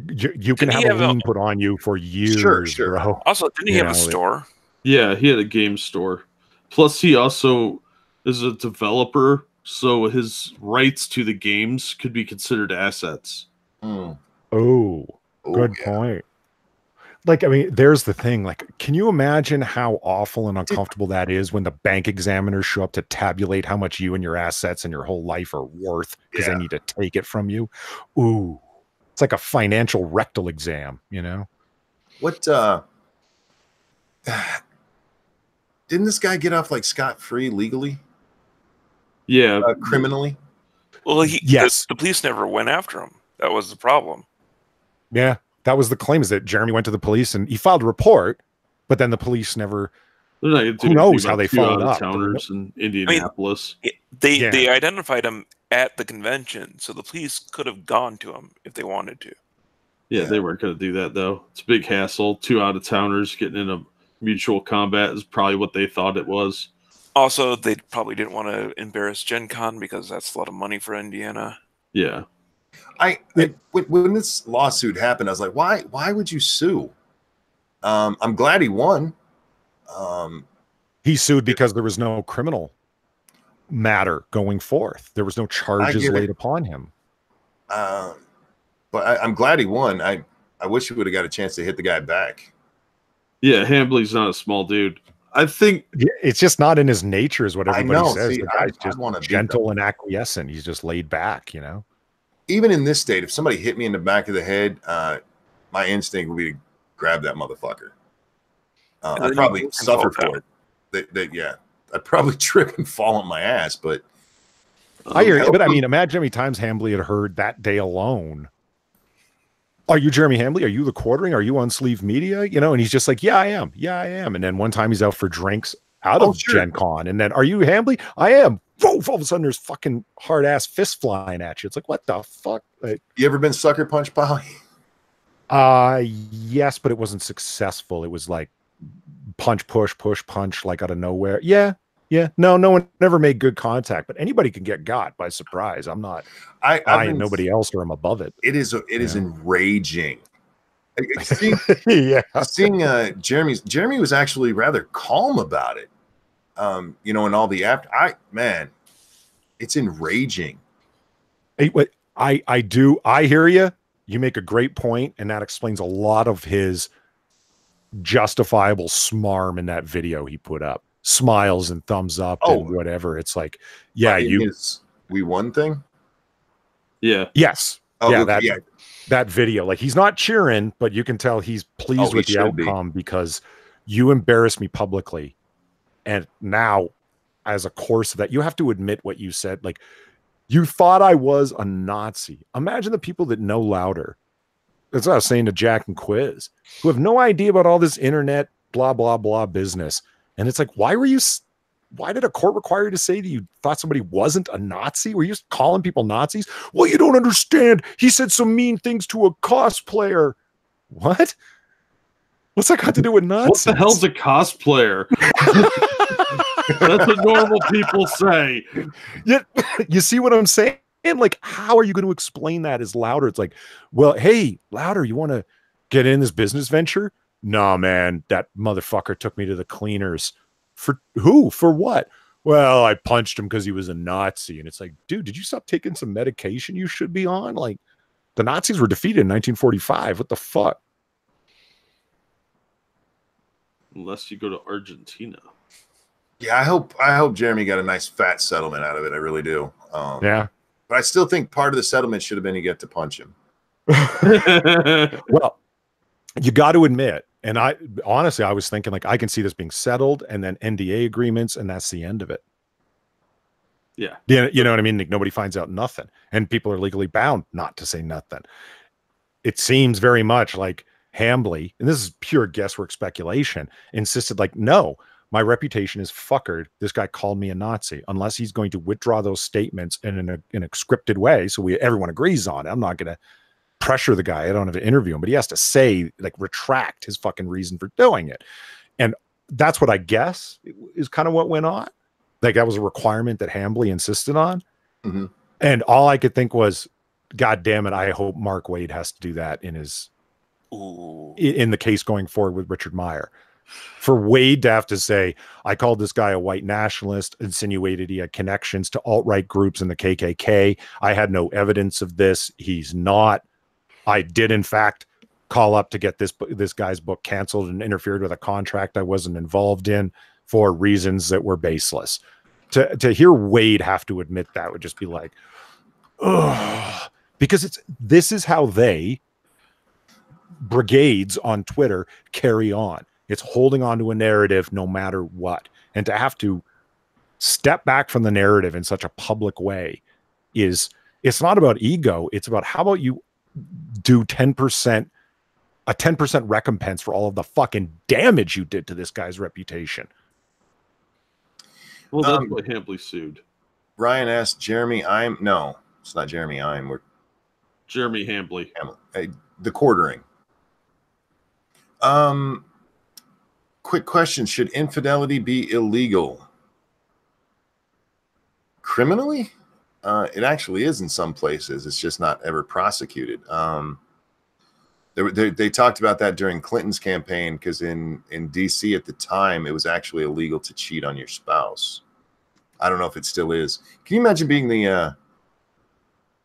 S4: You can have a lien put on you for years, sure. Bro.
S2: Also, didn't he have a store?
S3: Yeah, he had a game store. Plus, he also is a developer, so his rights to the games could be considered assets.
S4: Oh, good point. Like, I mean, there's the thing. Like, can you imagine how awful and uncomfortable that is when the bank examiners show up to tabulate how much you and your assets and your whole life are worth because they need to take it from you? Ooh. It's like a financial rectal exam,
S1: What didn't this guy get off like scot-free legally?
S3: Yeah.
S1: Criminally?
S2: Well, the police never went after him. That was the problem.
S4: Yeah, that was the claim, is that Jeremy went to the police and he filed a report, but then the police never
S3: They're not gonna do
S4: Who knows
S3: anything
S4: how
S3: about
S4: they
S3: two
S4: followed up?
S3: out-of-towners in Indianapolis.
S2: They identified him at the convention, so the police could have gone to him if they wanted to.
S3: Yeah, they weren't going to do that, though. It's a big hassle. Two out-of-towners getting in a mutual combat is probably what they thought it was.
S2: Also, they probably didn't want to embarrass Gen Con because that's a lot of money for Indiana.
S3: Yeah.
S1: When this lawsuit happened, I was like, why would you sue? I'm glad he won.
S4: He sued because there was no criminal matter going forth. There was no charges laid upon him.
S1: But I'm glad he won. I wish he would have got a chance to hit the guy back.
S3: Yeah, Hambly's not a small dude. I think
S4: it's just not in his nature, is what everybody says.
S1: See,
S4: the guy's just gentle and acquiescent. He's just laid back, you know.
S1: Even in this state, if somebody hit me in the back of the head, my instinct would be to grab that motherfucker. I'd probably suffer for it. Yeah, I'd probably trip and fall on my ass. But
S4: I hear you. But I mean, imagine how many times Hambly had heard that day alone. Are you Jeremy Hambly? Are you the quartering? Are you on Sleeve Media? You know, and he's just like, yeah, I am. Yeah, I am. And then one time he's out for drinks out of Gen Con. And then, are you Hambly? I am. Whoa, all of a sudden there's fucking hard ass fist flying at you. It's like, what the fuck? Like,
S1: you ever been sucker punched, Polly?
S4: Yes, but it wasn't successful. It was like punch, push, punch, like out of nowhere. Yeah. No one never made good contact, but anybody can get got by surprise. I'm not. I and nobody else, or I'm above it.
S1: It is enraging. Seeing Jeremy was actually rather calm about it. You know, and all the it's enraging.
S4: I hear you. You make a great point, and that explains a lot of his justifiable smarm in that video he put up. Smiles and thumbs up and whatever. It's like, yeah,
S1: we won thing.
S3: Yeah.
S4: Yes. That video, like, he's not cheering, but you can tell he's pleased with the outcome because you embarrassed me publicly. And now, as a course of that, you have to admit what you said. Like, you thought I was a Nazi. Imagine the people that know Louder. That's what I was saying to Jack and Quiz, who have no idea about all this internet, blah, blah, blah business. And it's like, why did a court require you to say that you thought somebody wasn't a Nazi? Were you just calling people Nazis? Well, you don't understand. He said some mean things to a cosplayer. What? What's that got to do with Nazis?
S3: What the hell's a cosplayer? That's what normal people say.
S4: Yeah, you see what I'm saying? Like, how are you going to explain that as Louder? It's like, well, hey, Louder, you want to get in this business venture? Nah, man, that motherfucker took me to the cleaners. For who? For what? Well, I punched him because he was a Nazi. And it's like, dude, did you stop taking some medication you should be on? Like, the Nazis were defeated in 1945. What the fuck?
S3: Unless you go to Argentina.
S1: Yeah, I hope Jeremy got a nice fat settlement out of it. I really do.
S4: Yeah.
S1: But I still think part of the settlement should have been you get to punch him.
S4: Well, you got to admit, and I honestly, I was thinking, like, I can see this being settled and then NDA agreements, and that's the end of it.
S3: Yeah.
S4: You know what I mean? Like, nobody finds out nothing, and people are legally bound not to say nothing. It seems very much like Hambly, and this is pure guesswork speculation, insisted, like, no, my reputation is fuckered. This guy called me a Nazi. Unless he's going to withdraw those statements in a scripted way, so everyone agrees on it. I'm not going to pressure the guy. I don't have to interview him, but he has to say, like, retract his fucking reason for doing it. And that's what I guess is kind of what went on. Like, that was a requirement that Hambly insisted on.
S1: Mm-hmm.
S4: And all I could think was, God damn it, I hope Mark Wade has to do that in the case going forward with Richard Meyer. For Wade to have to say, I called this guy a white nationalist, insinuated he had connections to alt-right groups in the KKK. I had no evidence of this. He's not. I did, in fact, call up to get this guy's book canceled and interfered with a contract I wasn't involved in for reasons that were baseless. To hear Wade have to admit that would just be like, ugh. Because this is how brigades on Twitter carry on. It's holding on to a narrative no matter what. And to have to step back from the narrative in such a public way it's not about ego. It's about, how about you do 10%, a 10% recompense for all of the fucking damage you did to this guy's reputation.
S3: Well, that's why Hambley sued.
S1: Ryan asked Jeremy. No, it's not Jeremy. We're
S3: Jeremy Hambley.
S1: The quartering. Quick question: should infidelity be illegal? Criminally? It actually is in some places. It's just not ever prosecuted. They talked about that during Clinton's campaign because in D.C. at the time, it was actually illegal to cheat on your spouse. I don't know if it still is. Can you imagine being the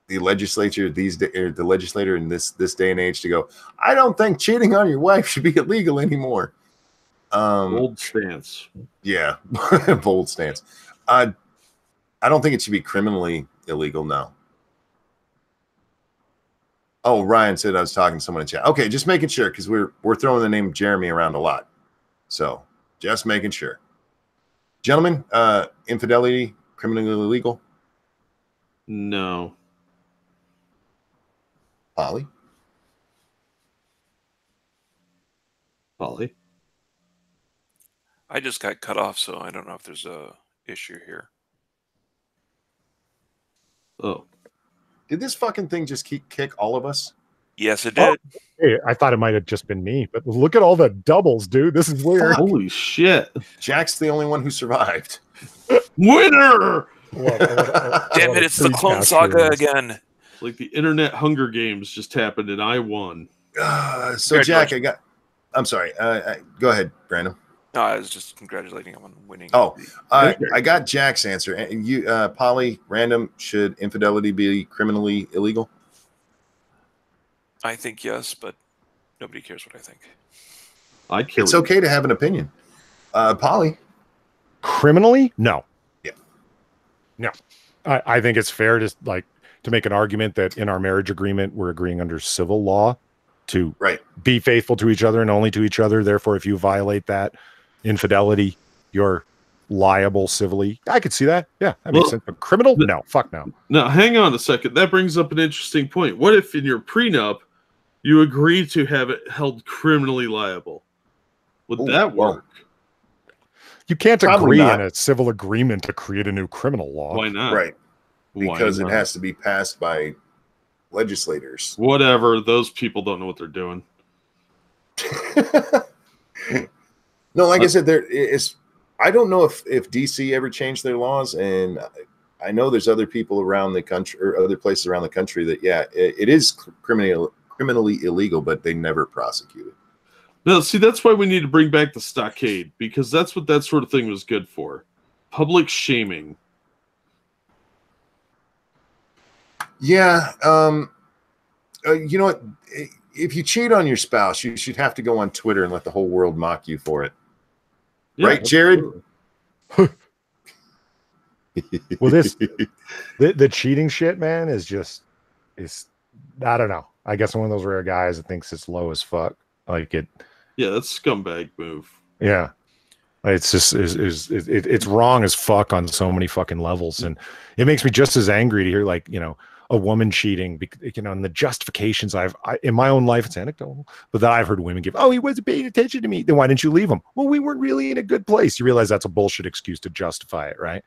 S1: legislature the legislator in this day and age to go, I don't think cheating on your wife should be illegal anymore.
S3: Bold stance.
S1: Yeah, bold stance. I don't think it should be criminally illegal. No. Oh, Ryan said I was talking to someone in chat. Okay, just making sure because we're throwing the name Jeremy around a lot. So just making sure. Gentlemen, infidelity, criminally illegal?
S3: No.
S1: Polly?
S2: I just got cut off, so I don't know if there's a issue here.
S3: Oh.
S1: Did this fucking thing just kick all of us?
S2: Yes, it did.
S4: Oh, hey, I thought it might have just been me, but look at all the doubles, dude. This is weird.
S3: Holy shit.
S1: Jack's the only one who survived.
S3: Winner!
S2: Damn it, it's the Clone Saga again.
S3: Like the internet Hunger Games just happened and I won.
S1: So, Jack, I'm sorry. Go ahead, Brandon.
S2: No, I was just congratulating him on winning.
S1: Oh, I got Jack's answer. And you, Polly, random, should infidelity be criminally illegal?
S2: I think yes, but nobody cares what I think.
S3: I care.
S1: It's okay to have an opinion. Polly?
S4: Criminally? No.
S1: Yeah.
S4: No. I think it's fair to make an argument that in our marriage agreement, we're agreeing under civil law to be faithful to each other and only to each other. Therefore, if you violate that infidelity, you're liable civilly. I could see that. Yeah, that makes sense. But criminal? No. Fuck no.
S3: Now, hang on a second. That brings up an interesting point. What if in your prenup, you agree to have it held criminally liable? Would that work?
S4: You can't agree in a civil agreement to create a new criminal law.
S3: Why not?
S1: Right. Because it has to be passed by legislators.
S3: Whatever. Those people don't know what they're doing.
S1: No, like I said, I don't know if DC ever changed their laws, and I know there's other people around the country or other places around the country that, it is criminally illegal, but they never prosecute it.
S3: No, see, that's why we need to bring back the stockade, because that's what that sort of thing was good for. Public shaming.
S1: Yeah. You know what? If you cheat on your spouse, you should have to go on Twitter and let the whole world mock you for it. Yeah, right, Jared?
S4: Well, the cheating shit, man, is I don't know. I guess I'm one of those rare guys that thinks it's low as fuck. Like it.
S3: Yeah, that's scumbag move.
S4: Yeah. It's just it's wrong as fuck on so many fucking levels, and it makes me just as angry to hear a woman cheating. And the justifications I in my own life, it's anecdotal, but that I've heard women give. Oh, he wasn't paying attention to me. Then why didn't you leave him? Well, we weren't really in a good place. You realize that's a bullshit excuse to justify it, right?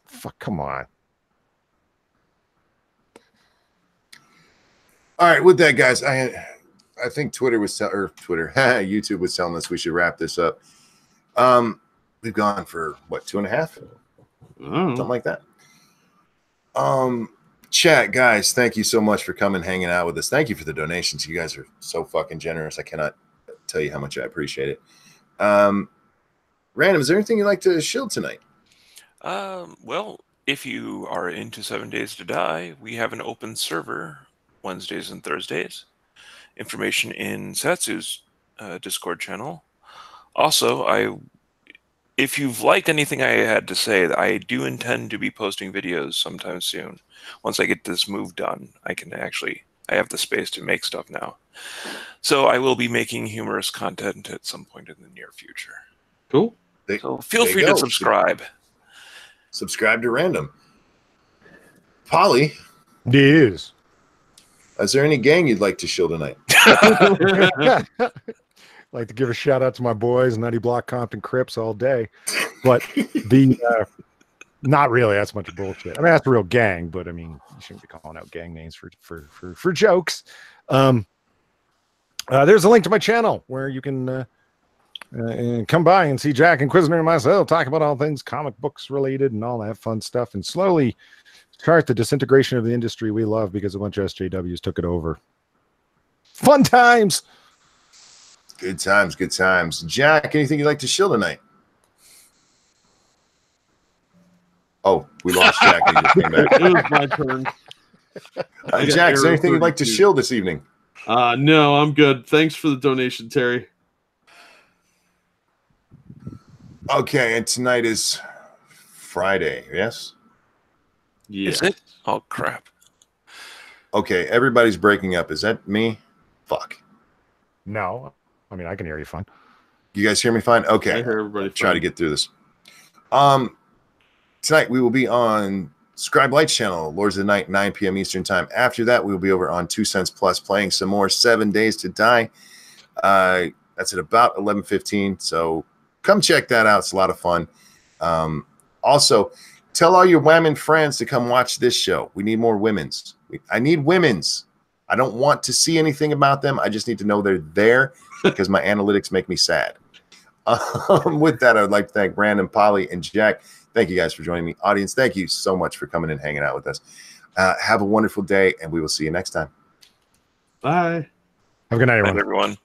S4: Fuck, come on.
S1: All right, with that, guys, I think YouTube was telling us we should wrap this up. We've gone for what, 2.5? Something like that. Chat, guys, thank you so much for coming, hanging out with us. Thank you for the donations. You guys are so fucking generous. I cannot tell you how much I appreciate it. Random, is there anything you'd like to shield tonight?
S2: Well, if you are into 7 Days to Die, we have an open server Wednesdays and Thursdays. Information in Satsu's Discord channel. Also, if you've liked anything I had to say, I do intend to be posting videos sometime soon. Once I get this move done, I have the space to make stuff now. So I will be making humorous content at some point in the near future.
S3: Cool.
S2: So feel free to subscribe.
S1: Subscribe to Random. Polly.
S4: Yes.
S1: Is there any gang you'd like to shield tonight?
S4: Like to give a shout out to my boys, Nutty Block Compton Crips all day. But the not really, that's a bunch of bullshit. I mean, that's a real gang, but I mean, you shouldn't be calling out gang names for jokes. There's a link to my channel where you can come by and see Jack Inquisitor and myself talk about all things comic books related and all that fun stuff, and slowly chart the disintegration of the industry we love because a bunch of SJWs took it over. Fun times.
S1: Good times, good times. Jack, anything you'd like to shill tonight? Oh, we lost Jack. He just came back.
S3: It was my turn.
S1: Jack, is there anything you'd like to shill this evening?
S3: No, I'm good. Thanks for the donation, Terry.
S1: Okay, and tonight is Friday, yes?
S3: Yes.
S2: Is it? Oh, crap.
S1: Okay, everybody's breaking up. Is that me? Fuck.
S4: No, I mean, I can hear you fine.
S1: You guys hear me fine? Okay.
S3: I hear everybody fine.
S1: Try to get through this. Tonight we will be on Scribe Lights channel, Lords of the Night, 9 p.m. Eastern time. After that, we will be over on 2 Cents Plus playing some more 7 Days to Die. That's at about 11:15. So come check that out. It's a lot of fun. Also, tell all your women friends to come watch this show. We need more women's. I need women's. I don't want to see anything about them. I just need to know they're there because my analytics make me sad. With that, I would like to thank Brandon, Polly, and Jack. Thank you guys for joining me. Audience, thank you so much for coming and hanging out with us. Have a wonderful day, and we will see you next time.
S3: Bye.
S4: Have a good night,
S2: Bye, everyone.